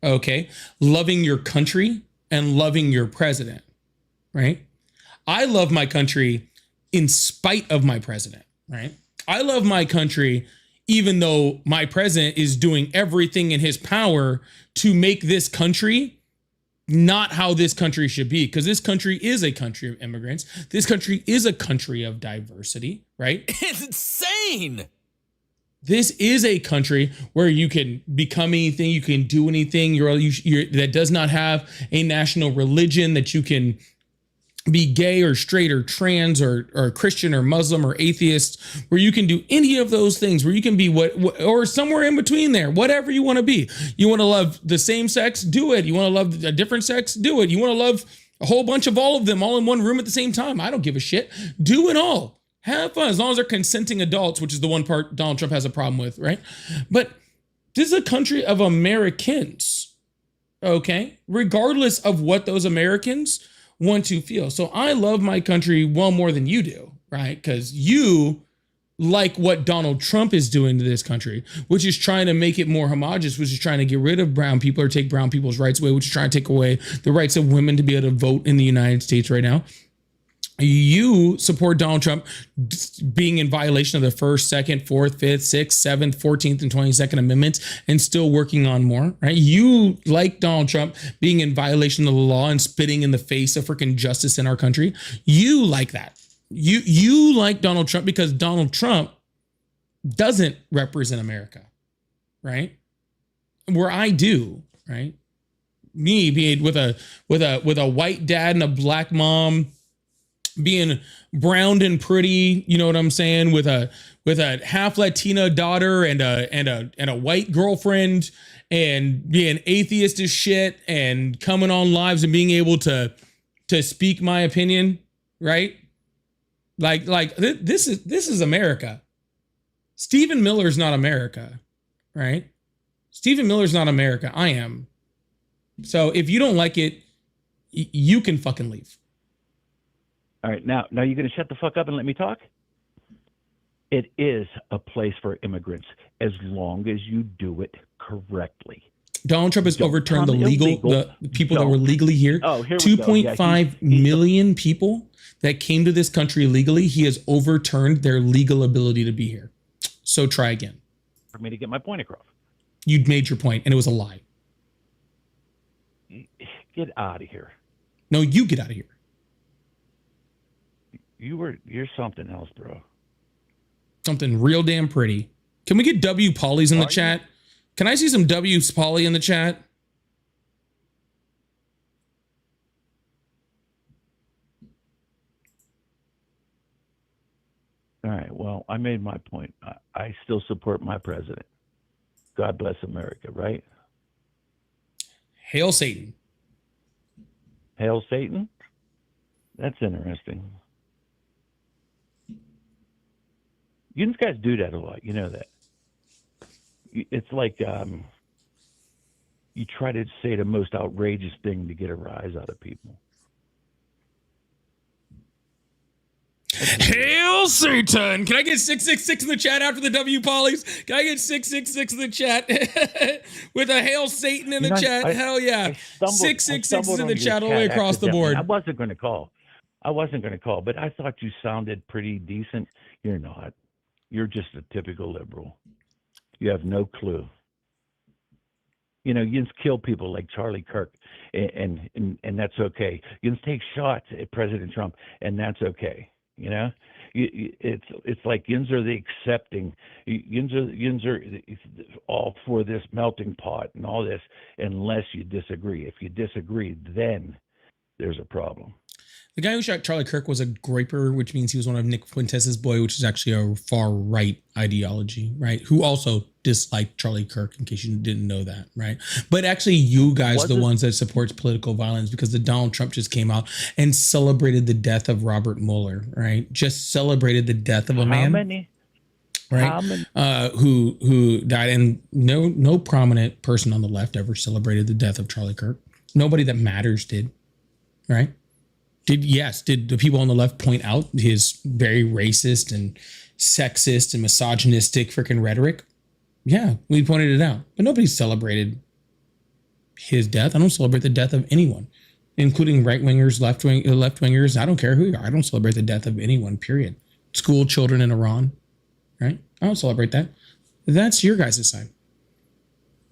okay, loving your country and loving your president, right? I love my country in spite of my president, right? I love my country even though my president is doing everything in his power to make this country not how this country should be, because this country is a country of immigrants. This country is a country of diversity, right? It's insane. This is a country where you can become anything, you can do anything. You're that does not have a national religion, that you can be gay or straight or trans or Christian or Muslim or atheist, where you can do any of those things, where you can be what or somewhere in between there, whatever you want to be. You want to love the same sex, do it. You want to love a different sex, do it. You want to love a whole bunch of all of them all in one room at the same time. I don't give a shit. Do it all. Have fun, as long as they're consenting adults, which is the one part Donald Trump has a problem with, right? But this is a country of Americans, okay? Regardless of what those Americans want to feel. So I love my country well more than you do, right? Because you like what Donald Trump is doing to this country, which is trying to make it more homogenous, which is trying to get rid of brown people or take brown people's rights away, which is trying to take away the rights of women to be able to vote in the United States right now. You support Donald Trump being in violation of the 1st, 2nd, 4th, 5th, 6th, 7th, 14th, and 22nd Amendments and still working on more, right? You like Donald Trump being in violation of the law and spitting in the face of freaking justice in our country. You like that. You like Donald Trump because Donald Trump doesn't represent America, right? Where I do, right? Me being with a white dad and a black mom, being browned and pretty, you know what I'm saying, with a half Latina daughter and a white girlfriend, and being atheist as shit and coming on lives and being able to speak my opinion, right? Like this is America. Stephen Miller's not America, right? Stephen Miller's not America. I am. So if you don't like it, you can fucking leave. All right, now you're going to shut the fuck up and let me talk? It is a place for immigrants as long as you do it correctly. Donald Trump has overturned come illegal. the people that were legally here. Oh, here we go. Yeah, 2.5 million people that came to this country illegally. He has overturned their legal ability to be here. So try again. For me to get my point across. You'd made your point, and it was a lie. Get out of here. No, you get out of here. You're something else, bro. Something real damn pretty. Can we get W Polly's in the chat? Can I see some W Polly in the chat? All right. Well, I made my point. I still support my president. God bless America, right? Hail Satan. Hail Satan? That's interesting. You guys do that a lot. You know that. It's like you try to say the most outrageous thing to get a rise out of people. Hail Satan! Can I get 666 in the chat after the W Polys? Can I get 666 in the chat with a Hail Satan in the chat? Hell yeah! 666 is in the chat all the way across the board. I wasn't going to call, but I thought you sounded pretty decent. You're not. You're just a typical liberal. You have no clue. You know, you can kill people like Charlie Kirk, and that's okay. You can take shots at President Trump, and that's okay. You know, it's like yins are the accepting. Yins are all for this melting pot and all this, unless you disagree. If you disagree, then there's a problem. The guy who shot Charlie Kirk was a groiper, which means he was one of Nick Fuentes' boy, which is actually a far right ideology, right? Who also disliked Charlie Kirk, in case you didn't know that, right? But actually, you guys are the ones that supports political violence, because the Donald Trump just came out and celebrated the death of Robert Mueller, right? Just celebrated the death of a man. How many? Right? How many? Who died, and no prominent person on the left ever celebrated the death of Charlie Kirk. Nobody that matters did, right? Did the people on the left point out his very racist and sexist and misogynistic freaking rhetoric? Yeah, we pointed it out, but nobody celebrated his death. I don't celebrate the death of anyone, including right-wingers, left-wingers. I don't care who you are. I don't celebrate the death of anyone, period. School children in Iran, right? I don't celebrate that. That's your guys' side.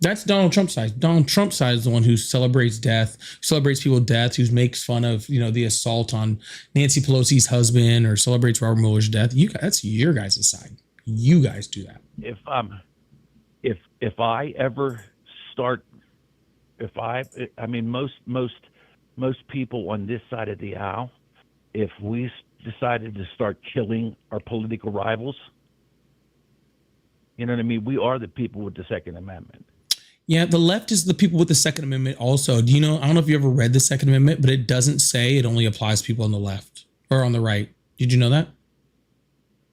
That's Donald Trump's side. Donald Trump's side is the one who celebrates death, celebrates people's death, who makes fun of, the assault on Nancy Pelosi's husband, or celebrates Robert Mueller's death. That's your guys' side. You guys do that. If I ever start, most people on this side of the aisle, if we decided to start killing our political rivals, you know what I mean? We are the people with the Second Amendment. Yeah, the left is the people with the Second Amendment also. Do you know, I don't know if you ever read the Second Amendment, but it doesn't say it only applies to people on the left or on the right. Did you know that?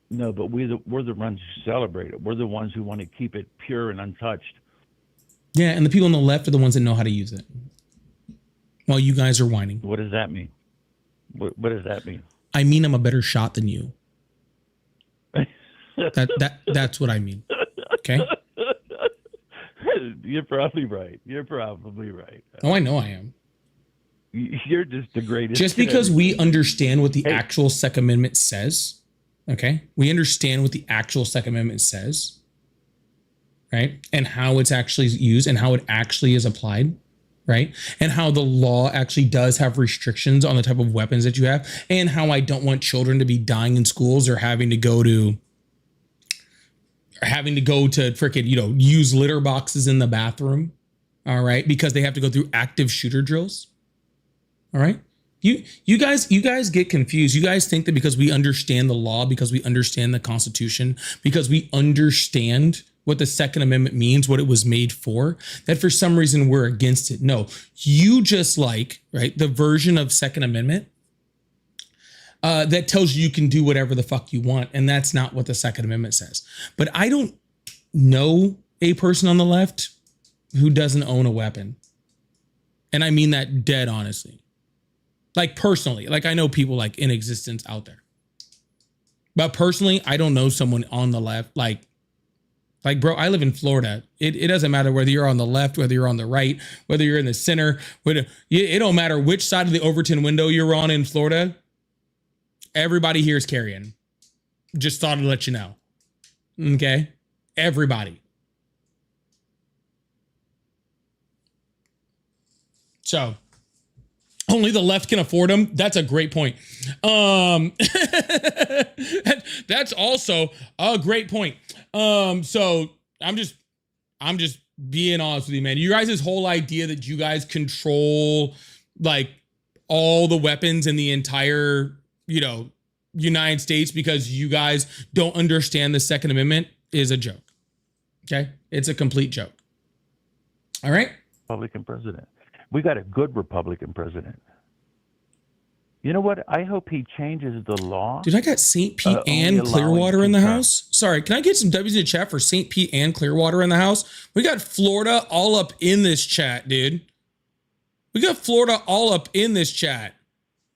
No, but we're the ones who celebrate it. We're the ones who want to keep it pure and untouched. Yeah, and the people on the left are the ones that know how to use it. While you guys are whining. What does that mean? What does that mean? I mean, I'm a better shot than you. That's what I mean. Okay? You're probably right. Oh, I know I am. You're just the greatest. Just because we understand what the actual Second Amendment says, okay? We understand what the actual Second Amendment says, right? And how it's actually used and how it actually is applied, right? And how the law actually does have restrictions on the type of weapons that you have, and how I don't want children to be dying in schools or having to go to freaking, use litter boxes in the bathroom, all right? Because they have to go through active shooter drills, all right? You guys get confused. You guys think that because we understand the law, because we understand the Constitution, because we understand what the Second Amendment means, what it was made for, that for some reason we're against it. No, you just like, right, the version of Second Amendment that tells you can do whatever the fuck you want. And that's not what the Second Amendment says. But I don't know a person on the left who doesn't own a weapon. And I mean that dead honestly. Like personally, like I know people like in existence out there. But personally, I don't know someone on the left, like Like, bro, I live in Florida. It doesn't matter whether you're on the left, whether you're on the right, whether you're in the center. It don't matter which side of the Overton window you're on in Florida. Everybody here is carrying. Just thought I'd let you know. Okay? Everybody. So, only the left can afford them. That's a great point. That's also a great point. So I'm just being honest with you, man. You guys' whole idea that you guys control like all the weapons in the entire, United States because you guys don't understand the Second Amendment is a joke. Okay? It's a complete joke. All right? Republican president. We got a good Republican president. You know what? I hope he changes the law. Dude, I got St. Pete and Clearwater in the house. Sorry, can I get some W's in the chat for St. Pete and Clearwater in the house? We got Florida all up in this chat, dude. We got Florida all up in this chat.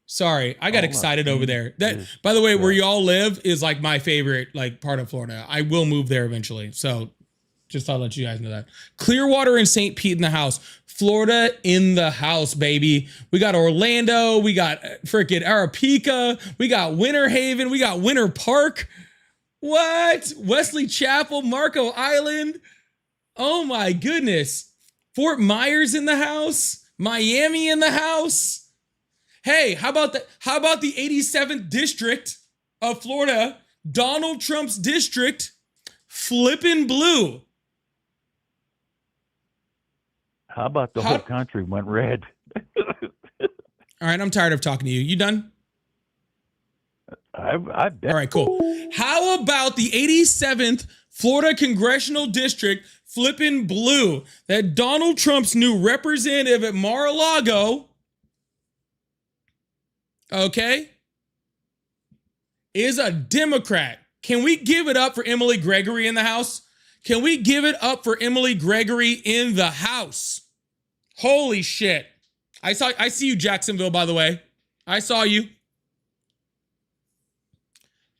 Sorry, I got excited over there. That, by the way, where y'all live is like my favorite like part of Florida. I will move there eventually. So just thought I'd let you guys know that. Clearwater and St. Pete in the house. Florida in the house, baby. We got Orlando. We got freaking Arapahoe. We got Winter Haven. We got Winter Park. What? Wesley Chapel, Marco Island. Oh my goodness. Fort Myers in the house. Miami in the house. Hey, how about the 87th district of Florida? Donald Trump's district, flipping blue. How about the whole country went red? All right, I'm tired of talking to you. You done? I bet. All right, cool. How about the 87th Florida Congressional District flipping blue? That Donald Trump's new representative at Mar-a-Lago, okay, is a Democrat. Can we give it up for Emily Gregory in the house? Can we give it up for Emily Gregory in the house? Holy shit. I see you, Jacksonville, by the way. I saw you.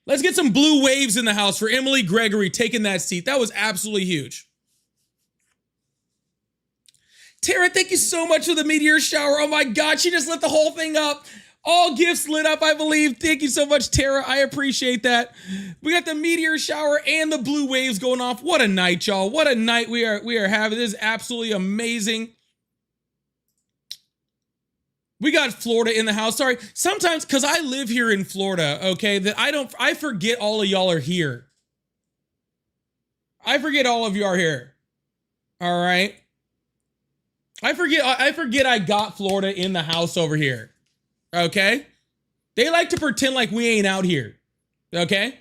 Let's get some blue waves in the house for Emily Gregory taking that seat. That was absolutely huge. Tara, thank you so much for the meteor shower. Oh my God, she just lit the whole thing up. All gifts lit up, I believe. Thank you so much, Tara. I appreciate that. We got the meteor shower and the blue waves going off. What a night, y'all. What a night we are having. This is absolutely amazing. We got Florida in the house. Sorry. Sometimes, because I live here in Florida, okay, that I forget all of y'all are here. I forget all of you are here. All right. I forget I got Florida in the house over here. Okay? They like to pretend like we ain't out here. Okay?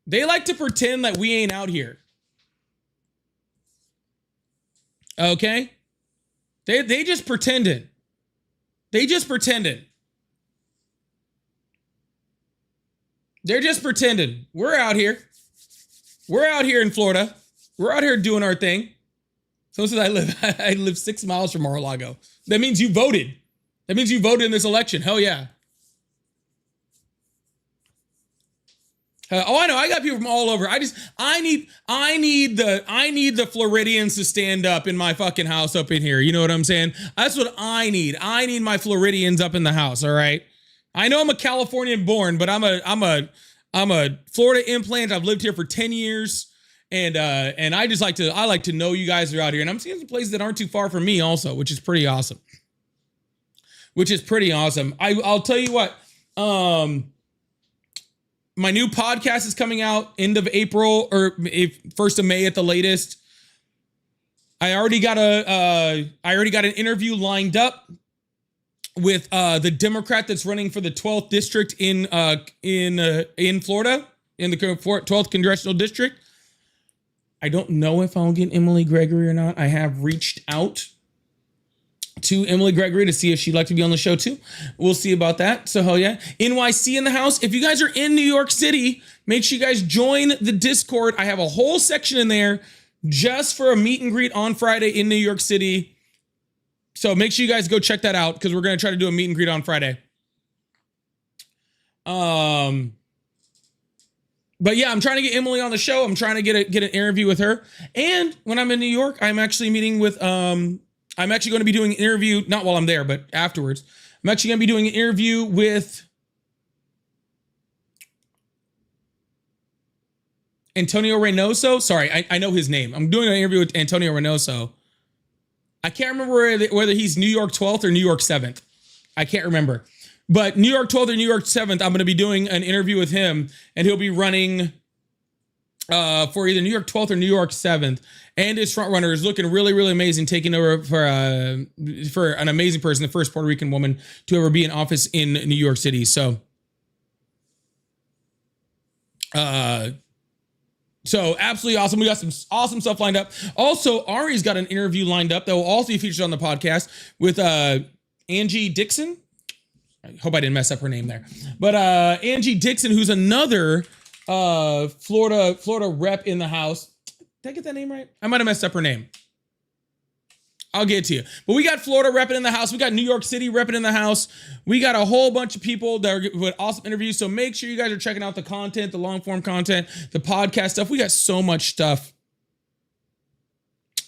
They like to pretend that we ain't out here. Okay? They just pretended. They just pretended. They're just pretending. We're out here. We're out here in Florida. We're out here doing our thing. So I live 6 miles from Mar-a-Lago. That means you voted. That means you voted in this election. Hell yeah. Oh, I know. I got people from all over. I need the Floridians to stand up in my fucking house up in here. You know what I'm saying? That's what I need. I need my Floridians up in the house. All right. I know I'm a Californian born, but I'm a Florida implant. I've lived here for 10 years. And I like to know you guys are out here. And I'm seeing some places that aren't too far from me also, which is pretty awesome. I'll tell you what, my new podcast is coming out end of April or 1st of May at the latest. I already got an interview lined up with the Democrat that's running for the 12th district in Florida, in the 12th congressional district. I don't know if I'll get Emily Gregory or not. I have reached out to Emily Gregory to see if she'd like to be on the show too. We'll see about that. So hell yeah. NYC in the house. If you guys are in New York City, make sure you guys join the Discord. I have a whole section in there just for a meet and greet on Friday in New York City. So make sure you guys go check that out because we're going to try to do a meet and greet on Friday. But yeah, I'm trying to get Emily on the show. I'm trying to get an interview with her. And when I'm in New York, I'm actually meeting with I'm actually going to be doing an interview, not while I'm there, but afterwards. I'm actually going to be doing an interview with Antonio Reynoso. Sorry, I know his name. I'm doing an interview with Antonio Reynoso. I can't remember whether he's New York 12th or New York 7th. I can't remember. But New York 12th or New York 7th, I'm going to be doing an interview with him, and he'll be running for either New York 12th or New York 7th. And his front runner is looking really, really amazing, taking over for an amazing person, the first Puerto Rican woman to ever be in office in New York City. So absolutely awesome. We got some awesome stuff lined up. Also, Ari's got an interview lined up that will also be featured on the podcast with Angie Dixon. I hope I didn't mess up her name there. But Angie Dixon, who's another Florida rep in the House. Did I get that name right? I might have messed up her name. I'll get it to you. But we got Florida repping in the House. We got New York City repping in the House. We got a whole bunch of people that are with awesome interviews. So make sure you guys are checking out the content, the long form content, the podcast stuff. We got so much stuff.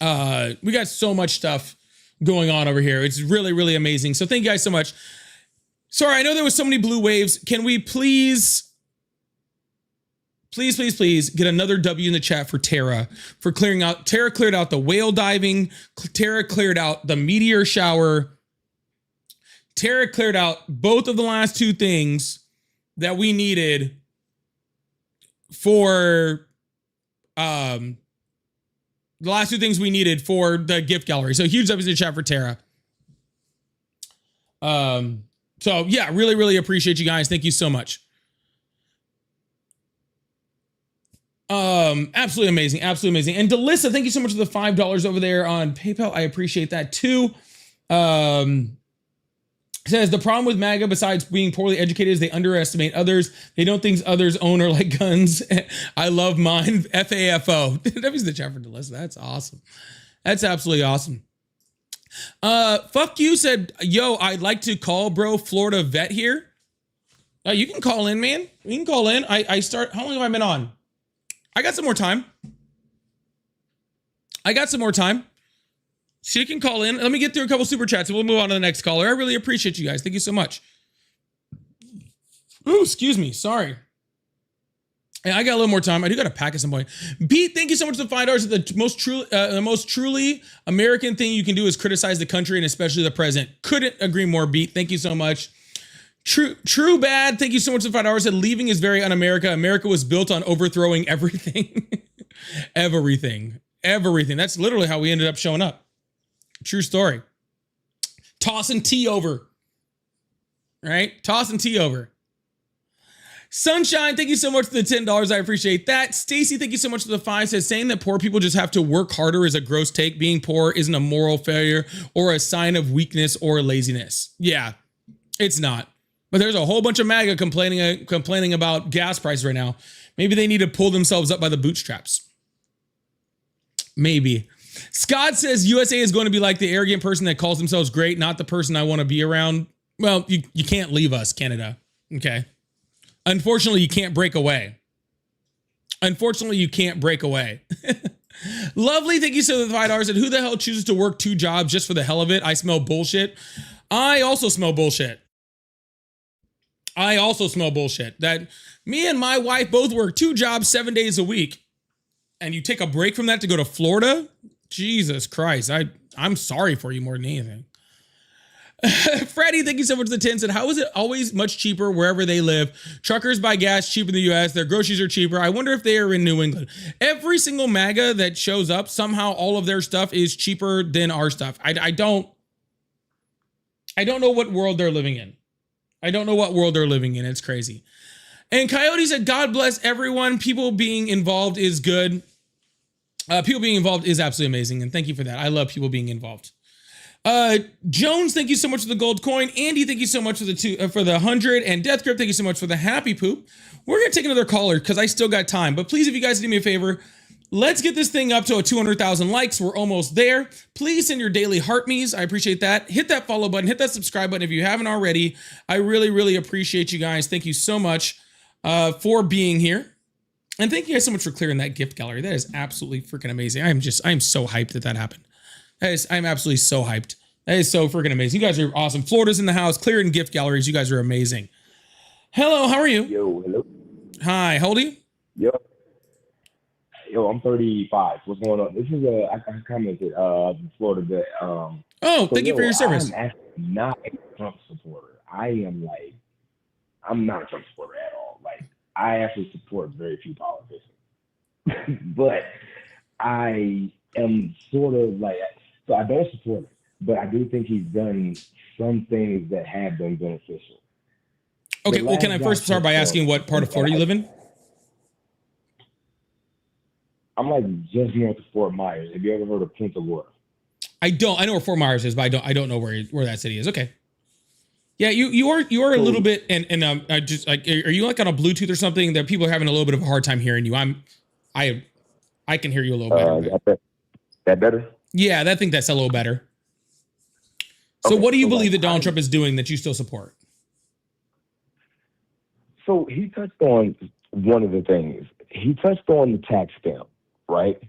We got so much stuff going on over here. It's really, really amazing. So thank you guys so much. Sorry, I know there was so many blue waves. Can we please get another W in the chat for Tara for clearing out. Tara cleared out the whale diving. Tara cleared out the meteor shower. Tara cleared out both of the last two things that we needed for the last two things we needed for the gift gallery. So huge W in the chat for Tara. So yeah, really, really appreciate you guys. Thank you so much. Absolutely amazing. Absolutely amazing. And Delissa, thank you so much for the $5 over there on PayPal. I appreciate that too. Says the problem with MAGA, besides being poorly educated, is they underestimate others. They don't think others own or like guns. I love mine. FAFO. That was the chat for Delissa. That's awesome. That's absolutely awesome. Fuck you said, yo, I'd like to call bro Florida vet here. You can call in, man. You can call in. I start, how long have I been on? I got some more time. So you can call in. Let me get through a couple super chats and we'll move on to the next caller. I really appreciate you guys. Thank you so much. Ooh, excuse me. Sorry. Yeah, I got a little more time. I do got to pack at some point. Pete, thank you so much for the $5. The most truly American thing you can do is criticize the country and especially the president. Couldn't agree more, Pete. Thank you so much. True bad. Thank you so much for the $5. Said leaving is very un-America. America was built on overthrowing everything. Everything. That's literally how we ended up showing up. True story. Tossing tea over. Right? Tossing tea over. Sunshine, thank you so much for the $10. I appreciate that. Stacy, thank you so much for the 5. Says saying that poor people just have to work harder is a gross take. Being poor isn't a moral failure or a sign of weakness or laziness. Yeah, it's not. But there's a whole bunch of MAGA complaining about gas prices right now. Maybe they need to pull themselves up by the bootstraps. Maybe. Scott says USA is going to be like the arrogant person that calls themselves great, not the person I want to be around. Well, you can't leave us, Canada. Okay. Unfortunately, you can't break away. Lovely, thank you so much for the $5. And who the hell chooses to work 2 jobs just for the hell of it? I smell bullshit. I also smell bullshit. That me and my wife both work 2 jobs 7 days a week. And you take a break from that to go to Florida? Jesus Christ. I'm sorry for you more than anything. Freddie, thank you so much for the 10. Said, how is it always much cheaper wherever they live? Truckers buy gas cheap in the US. Their groceries are cheaper. I wonder if they are in New England. Every single MAGA that shows up, somehow all of their stuff is cheaper than our stuff. I don't know what world they're living in. It's crazy. And Coyote said, God bless everyone. People being involved is good. People being involved is absolutely amazing. And thank you for that. I love people being involved. Jones, thank you so much for the gold coin. Andy, thank you so much for the 100. And Death Grip, thank you so much for the happy poop. We're going to take another caller because I still got time. But please, if you guys do me a favor, let's get this thing up to 200,000 likes. We're almost there. Please send your daily heart me's. I appreciate that. Hit that follow button. Hit that subscribe button if you haven't already. I really, really appreciate you guys. Thank you so much for being here. And thank you guys so much for clearing that gift gallery. That is absolutely freaking amazing. I'm so hyped that happened. I'm absolutely so hyped. That is so freaking amazing. You guys are awesome. Florida's in the house, clearing gift galleries. You guys are amazing. Hello, how are you? Yo, hello. Hi, how old are you? Yo, I'm 35. What's going on? This is I commented Florida that thank you for your service. I'm actually not a Trump supporter. I'm not a Trump supporter at all. Like, I actually support very few politicians. But I am sort of like, so I don't support him, but I do think he's done some things that have been beneficial. Okay, well, can I first start by asking what part of Florida you live in? I'm like just north of Fort Myers. Have you ever heard of Punta Gorda? I don't. I know where Fort Myers is, but I don't know where that city is. Okay. Yeah, you are a little bit, and I just like, are you like on a Bluetooth or something that people are having a little bit of a hard time hearing you? I can hear you a little better. That better? Yeah, I think that's a little better. So what do you believe that Donald Trump is doing that you still support? So he touched on one of the things. He touched on the tax stamp, right?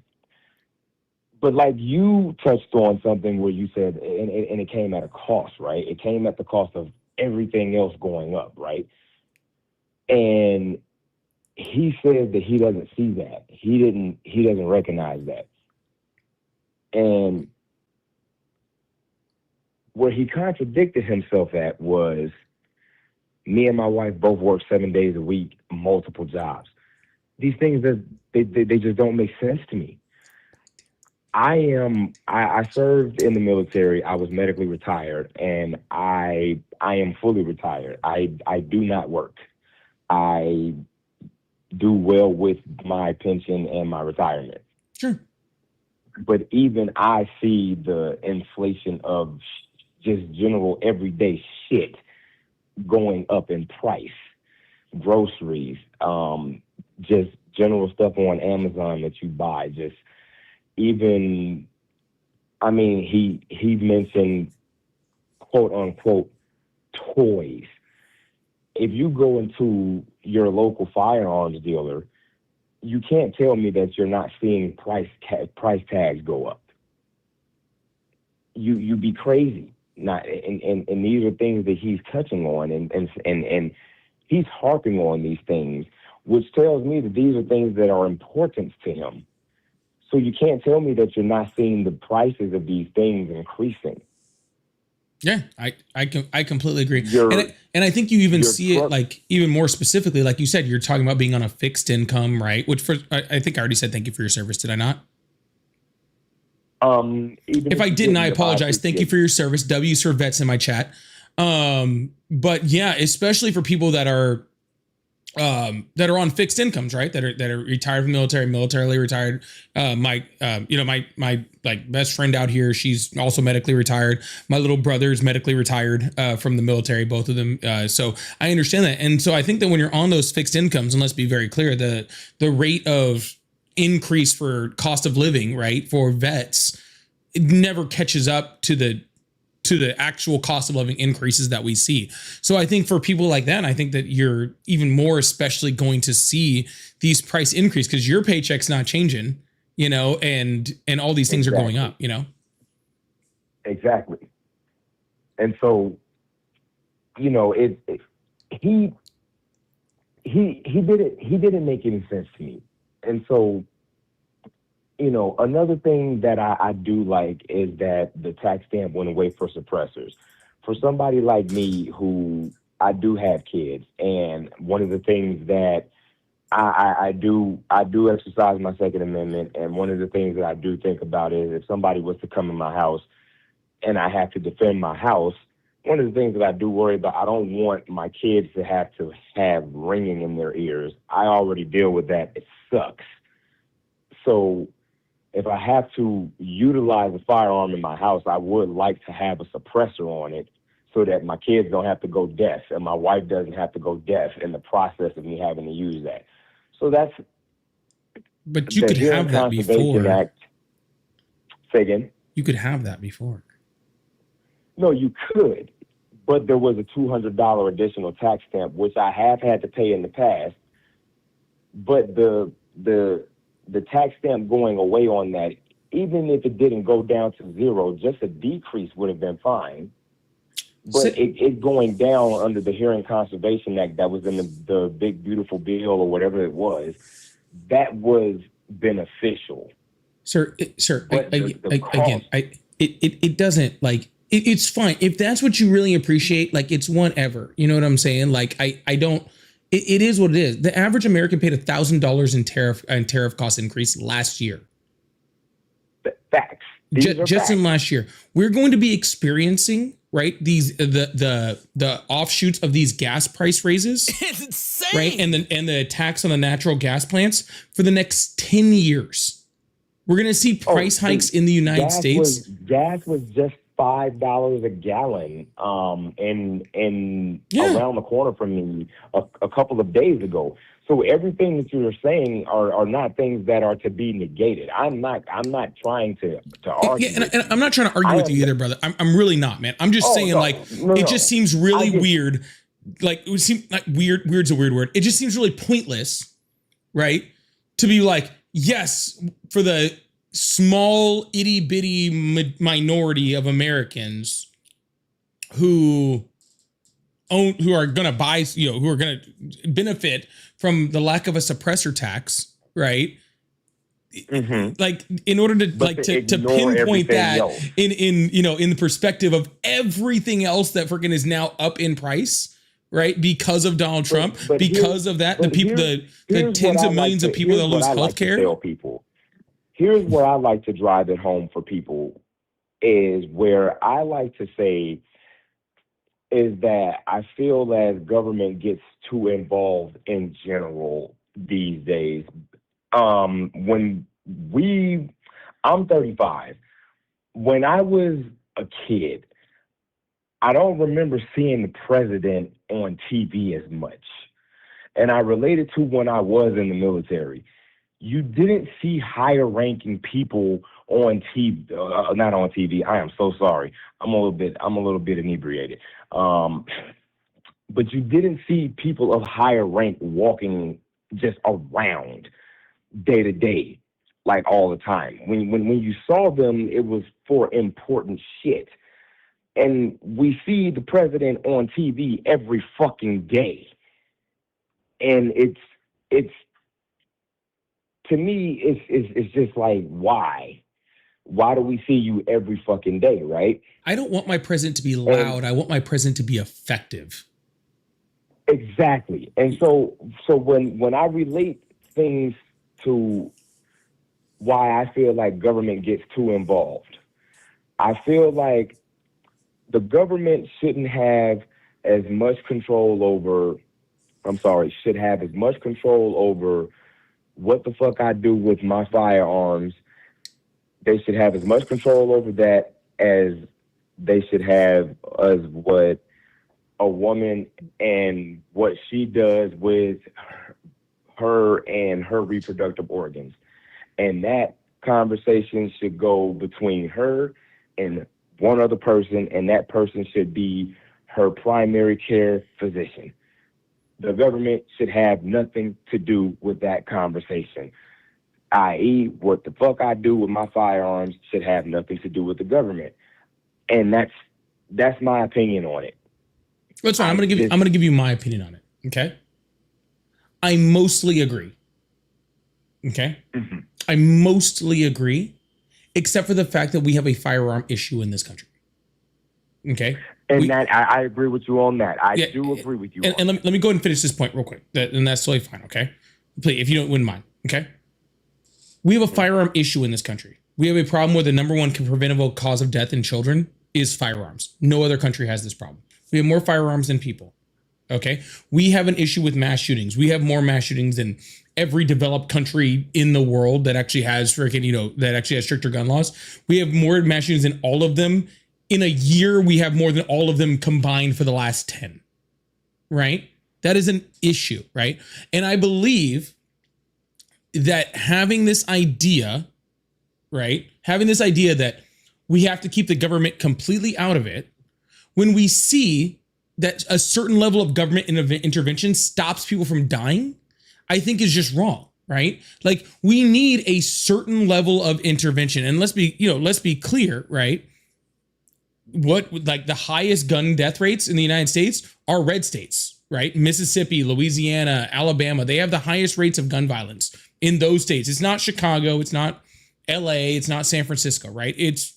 But like you touched on something where you said, and it came at a cost, right? It came at the cost of everything else going up, right? And he said that he doesn't see that. He doesn't recognize that. And where he contradicted himself at was, me and my wife both work 7 days a week, multiple jobs. These things they just don't make sense to me. I served in the military. I was medically retired, and I am fully retired. I do not work. I do well with my pension and my retirement. Sure. But even I see the inflation of just general everyday shit going up in price. Groceries, just general stuff on Amazon that you buy, just even, I mean, he mentioned quote unquote toys. If you go into your local firearms dealer, you can't tell me that you're not seeing price tags go up. You'd be crazy. Not, and these are things that he's touching on, and he's harping on these things, which tells me that these are things that are important to him. So you can't tell me that you're not seeing the prices of these things increasing. Yeah, I completely agree. And I think you even see it like even more specifically, like you said, you're talking about being on a fixed income, right? Which I think I already said thank you for your service, did I not? If I didn't, I apologize. Thank you for your service. W's for vets in my chat. But yeah, especially for people that are on fixed incomes, right? That are retired from the military, militarily retired. My like best friend out here, she's also medically retired. My little brother's medically retired from the military, both of them. So I understand that. And so I think that when you're on those fixed incomes, and let's be very clear, the rate of increase for cost of living, right, for vets, it never catches up to the actual cost of living increases that we see. So I think for people like that, I think that you're even more especially going to see these price increase because your paycheck's not changing, and all these things are going up, Exactly. And so, he didn't make any sense to me. And so, another thing that I do like is that the tax stamp went away for suppressors. For somebody like me who I do have kids, and one of the things that I do exercise my Second Amendment, and one of the things that I do think about is if somebody was to come in my house and I have to defend my house, one of the things that I do worry about, I don't want my kids to have ringing in their ears. I already deal with that. It sucks. So if I have to utilize a firearm in my house, I would like to have a suppressor on it so that my kids don't have to go deaf and my wife doesn't have to go deaf in the process of me having to use that. So that's. But you could have that before. Act, say again? You could have that before. No, you could, but there was a $200 additional tax stamp, which I have had to pay in the past. but the tax stamp going away on that, even if it didn't go down to zero, just a decrease would have been fine. But it going down under the Hearing Conservation Act that was in the big beautiful bill or whatever it was, that was beneficial. Sir, But it doesn't like it's fine if that's what you really appreciate. Like it's whatever, you know what I'm saying? Like I don't. It is what it is. The average American paid $1,000 in tariff cost increase last year. Facts. Just in last year, we're going to be experiencing the offshoots of these gas price raises. It's insane. Right, and the tax on the natural gas plants for the next 10 years. We're going to see price hikes in the United States. Gas was just $5 a gallon around the corner from me a couple of days ago. So everything that you're saying are not things that are to be negated. I'm not trying to argue. Yeah, and I'm not trying to argue with you either, brother. I'm really not, man. I'm just saying it just seems really weird. Like it would seem like weird's a weird word. It just seems really pointless, right? To be like, yes, for the small itty bitty minority of Americans who are going to buy, who are going to benefit from the lack of a suppressor tax, right? Mm-hmm. Like in order to pinpoint that in the perspective of everything else that freaking is now up in price, right? Because of Donald Trump, because of that, the tens of millions of people that lose healthcare. Here's where I like to drive it home for people is where I like to say is that I feel as government gets too involved in general these days. I'm 35. When I was a kid, I don't remember seeing the president on TV as much. And I related to when I was in the military. You didn't see higher ranking people on TV, not on TV. I am so sorry. I'm a little bit inebriated. But you didn't see people of higher rank walking just around day to day, like all the time. When you saw them, it was for important shit. And we see the president on TV every fucking day. And it's to me, it's just like, why? Why do we see you every fucking day, right? I don't want my president to be loud. I want my president to be effective. Exactly. And so when I relate things to why I feel like government gets too involved, I feel like the government should have as much control over what the fuck I do with my firearms. They should have as much control over that as they should have as what a woman and what she does with her and her reproductive organs. And that conversation should go between her and one other person, and that person should be her primary care physician. The government should have nothing to do with that conversation, i.e., what the fuck I do with my firearms should have nothing to do with the government. And that's my opinion on it. That's fine. I'm gonna give you my opinion on it. Okay. I mostly agree. Okay. Mm-hmm. I mostly agree, except for the fact that we have a firearm issue in this country. Okay. And I agree with you on that. I do agree with you. And let me go ahead and finish this point real quick. And that's totally fine. Okay. Please, if you wouldn't mind. Okay. We have a firearm issue in this country. We have a problem where the number one preventable cause of death in children is firearms. No other country has this problem. We have more firearms than people. Okay. We have an issue with mass shootings. We have more mass shootings than every developed country in the world that actually has that actually has stricter gun laws. We have more mass shootings than all of them. In a year, we have more than all of them combined for the last 10, right? That is an issue, right? And I believe that having this idea, right? Having this idea that we have to keep the government completely out of it, when we see that a certain level of government intervention stops people from dying, I think is just wrong, right? Like we need a certain level of intervention. And let's be clear, right? What like the highest gun death rates in the United States are red states, right? Mississippi, Louisiana, Alabama, they have the highest rates of gun violence in those states. It's not Chicago, it's not LA, it's not San Francisco, right? It's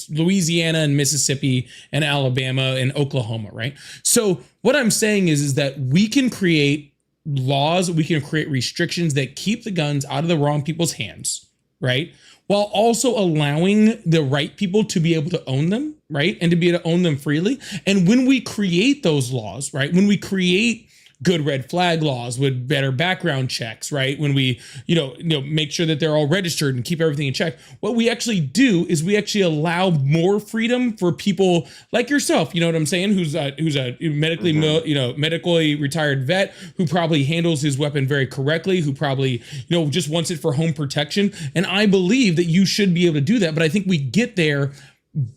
Louisiana and Mississippi and Alabama and Oklahoma, right? So what I'm saying is that we can create laws, we can create restrictions that keep the guns out of the wrong people's hands, right? While also allowing the right people to be able to own them, right? And to be able to own them freely. And when we create those laws, right? When we create good red flag laws with better background checks, right? When we, make sure that they're all registered and keep everything in check, what we actually do is we actually allow more freedom for people like yourself, you know what I'm saying? Who's a medically retired vet who probably handles his weapon very correctly, who probably, just wants it for home protection. And I believe that you should be able to do that. But I think we get there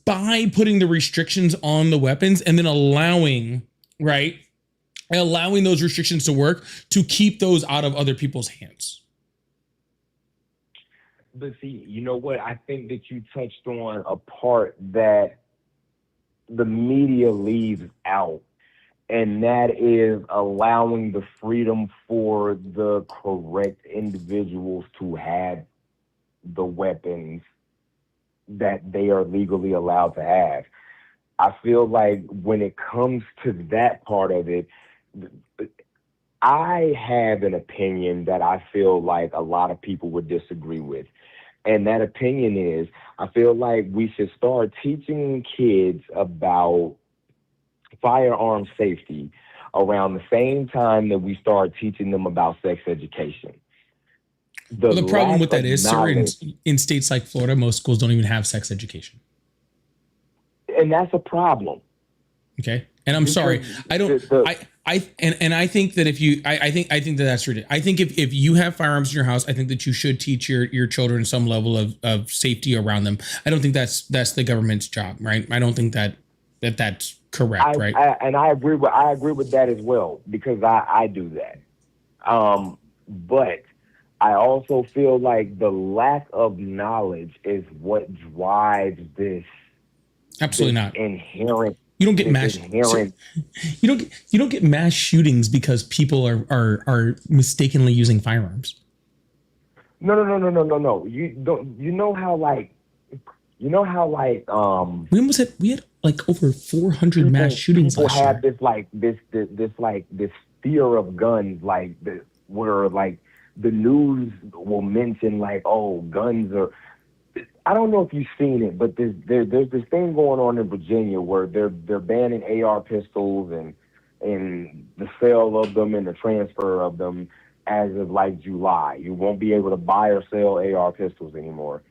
by putting the restrictions on the weapons and then allowing those restrictions to work to keep those out of other people's hands. But see, you know what? I think that you touched on a part that the media leaves out, and that is allowing the freedom for the correct individuals to have the weapons that they are legally allowed to have. I feel like when it comes to that part of it, I have an opinion that I feel like a lot of people would disagree with. And that opinion is, I feel like we should start teaching kids about firearm safety around the same time that we start teaching them about sex education. The problem with that is, sir, in states like Florida, most schools don't even have sex education. And that's a problem. Okay. And I'm sorry, I don't. I think that I think that that's ridiculous. I think if you have firearms in your house, I think that you should teach your children some level of safety around them. I don't think that's the government's job, right? I don't think that's correct, right? I agree with that as well, because I do that. But I also feel like the lack of knowledge is what drives this. Absolutely not. Inherent. You don't get mass. You don't get mass shootings because people are mistakenly using firearms. No. You don't. You know how we had like over 400 mass shootings last year. People have this fear of guns, where the news will mention guns are. I don't know if you've seen it, but there's this thing going on in Virginia where they're banning AR pistols and the sale of them and the transfer of them as of July. You won't be able to buy or sell AR pistols anymore.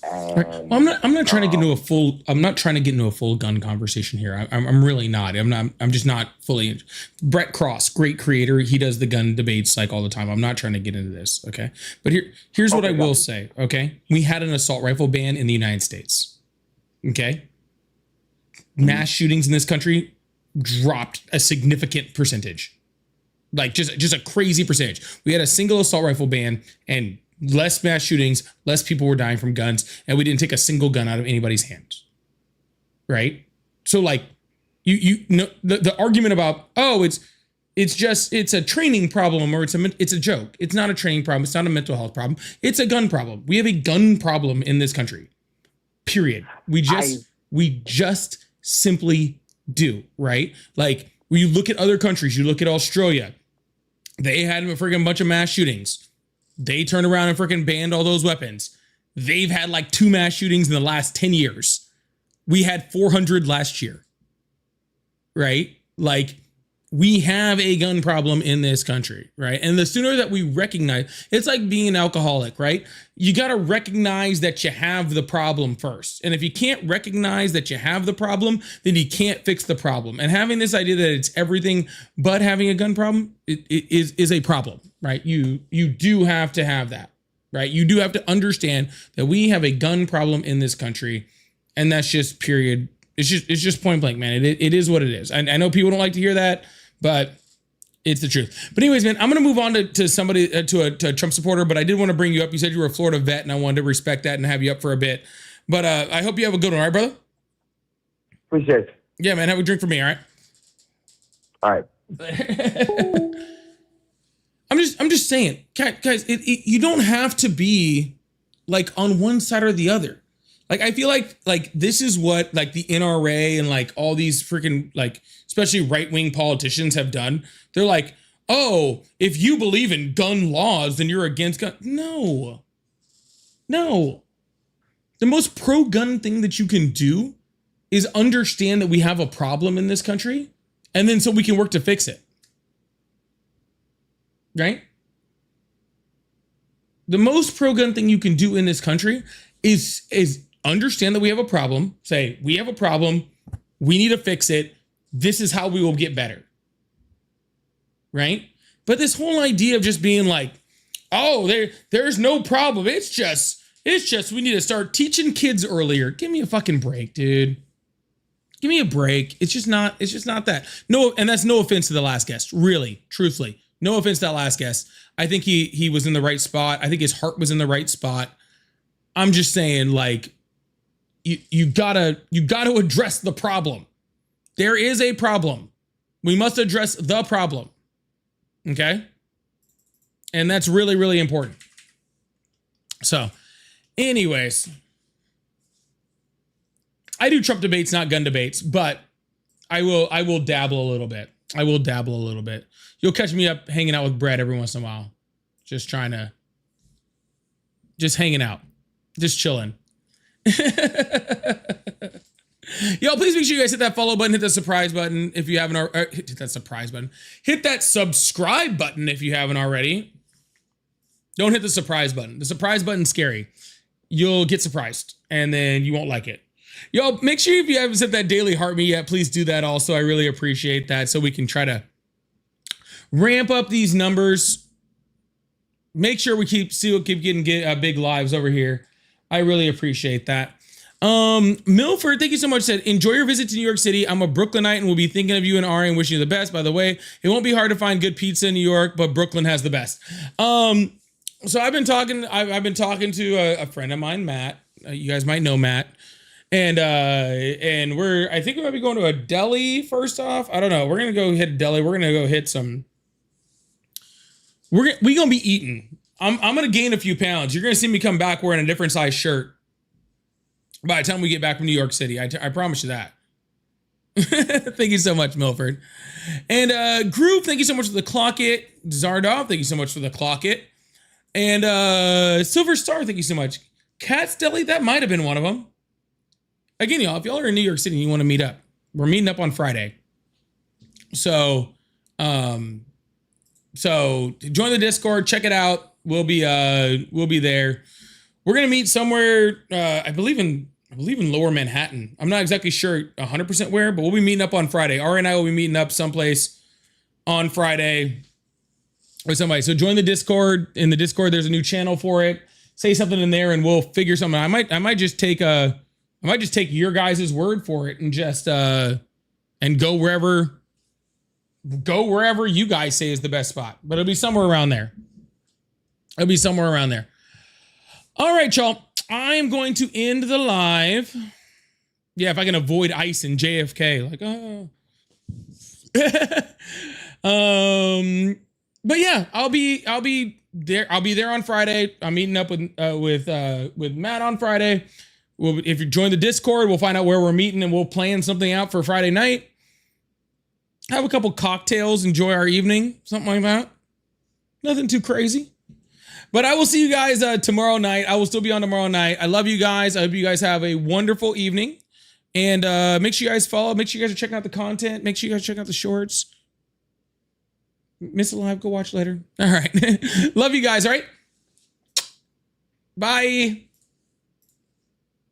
And, well, I'm not trying to get into a full. I'm not trying to get into a full gun conversation here. I'm really not. I'm just not fully. Brett Cross, great creator. He does the gun debates all the time. I'm not trying to get into this. Okay, but here's what I will say. Okay, we had an assault rifle ban in the United States. Okay, mass shootings in this country dropped a significant percentage, just a crazy percentage. We had a single assault rifle ban and less mass shootings, less people were dying from guns, and we didn't take a single gun out of anybody's hands. Right? So you know the argument about, it's a training problem or it's a joke. It's not a training problem, it's not a mental health problem. It's a gun problem. We have a gun problem in this country. Period. We just simply do, right? When you look at other countries, you look at Australia, they had a freaking bunch of mass shootings. They turned around and freaking banned all those weapons. They've had 2 mass shootings in the last 10 years. We had 400 last year. Right? We have a gun problem in this country, right? And the sooner that we recognize, it's like being an alcoholic, right? You got to recognize that you have the problem first. And if you can't recognize that you have the problem, then you can't fix the problem. And having this idea that it's everything but having a gun problem it is a problem, right? You do have to have that, right? You do have to understand that we have a gun problem in this country, and that's just period. It's just point blank, man. It is what it is. I know people don't like to hear that, but It's the truth. But anyways, man, I'm going to move on to somebody, to a Trump supporter, but I did want to bring you up. You said you were a Florida vet, and I wanted to respect that and have you up for a bit. But I hope you have a good one, all right, brother? Appreciate it. Yeah, man, have a drink for me, all right? All right. I'm just saying, guys, you don't have to be like on one side or the other. Like, I feel like this is what like the NRA and like all these freaking like, especially right-wing politicians have done. They're like, oh, if you believe in gun laws, then you're against gun. No. The most pro-gun thing that you can do is understand that we have a problem in this country, and then so we can work to fix it. Right? The most pro-gun thing you can do in this country is understand that we have a problem. Say, we have a problem. We need to fix it. This is how we will get better. Right? But this whole idea of just being like, oh, there's no problem. It's just we need to start teaching kids earlier. Give me a fucking break, dude. Give me a break. It's just not that. No, and that's no offense to the last guest. Really, truthfully. No offense to that last guest. I think he was in the right spot. I think his heart was in the right spot. I'm just saying, like, you gotta address the problem. There is a problem. We must address the problem. Okay? And that's really, really important. So, anyways, I do Trump debates, not gun debates, but I will dabble a little bit. You'll catch me up hanging out with Brett every once in a while. Just hanging out. Just chilling. Yo, please make sure you guys hit that follow button, hit the surprise button if you haven't already. Hit that surprise button. Hit that subscribe button if you haven't already. Don't hit the surprise button. The surprise button's scary. You'll get surprised and then you won't like it. Yo, make sure if you haven't set that daily heart me yet, please do that also. I really appreciate that so we can try to ramp up these numbers. Make sure we keep getting big lives over here. I really appreciate that. Milford, thank you so much. Said, enjoy your visit to New York City. I'm a Brooklynite and will be thinking of you and Ari and wishing you the best. By the way, it won't be hard to find good pizza in New York, but Brooklyn has the best. So I've been talking to a friend of mine, Matt. You guys might know Matt. And I think we might be going to a deli first off. I don't know. We're going to go hit a deli. We're going to go hit some. We're going to be eating. I'm going to gain a few pounds. You're going to see me come back wearing a different size shirt by the time we get back from New York City. I promise you that. Thank you so much, Milford. And Groove, thank you so much for the clock it. Zardov, thank you so much for the clock it. And Silver Star, thank you so much. Cat's Deli, that might have been one of them. Again, y'all, if y'all are in New York City and you want to meet up, we're meeting up on Friday. So join the Discord, check it out. We'll be there. We're gonna meet somewhere. I believe in Lower Manhattan. I'm not exactly sure 100% where, but we'll be meeting up on Friday. Ari and I will be meeting up someplace on Friday with somebody. So join the Discord. In the Discord, there's a new channel for it. Say something in there, and we'll figure something. I might just take your guys' word for it and just and go wherever you guys say is the best spot. But it'll be somewhere around there. All right, y'all. I am going to end the live. Yeah, if I can avoid ICE and JFK, like, but yeah, I'll be there. I'll be there on Friday. I'm meeting up with Matt on Friday. If you join the Discord, we'll find out where we're meeting and we'll plan something out for Friday night. Have a couple cocktails, enjoy our evening, something like that. Nothing too crazy. But I will see you guys tomorrow night. I will still be on tomorrow night. I love you guys. I hope you guys have a wonderful evening. And make sure you guys follow. Make sure you guys are checking out the content. Make sure you guys check out the shorts. Miss a live, go watch later. All right. Love you guys, all right? Bye.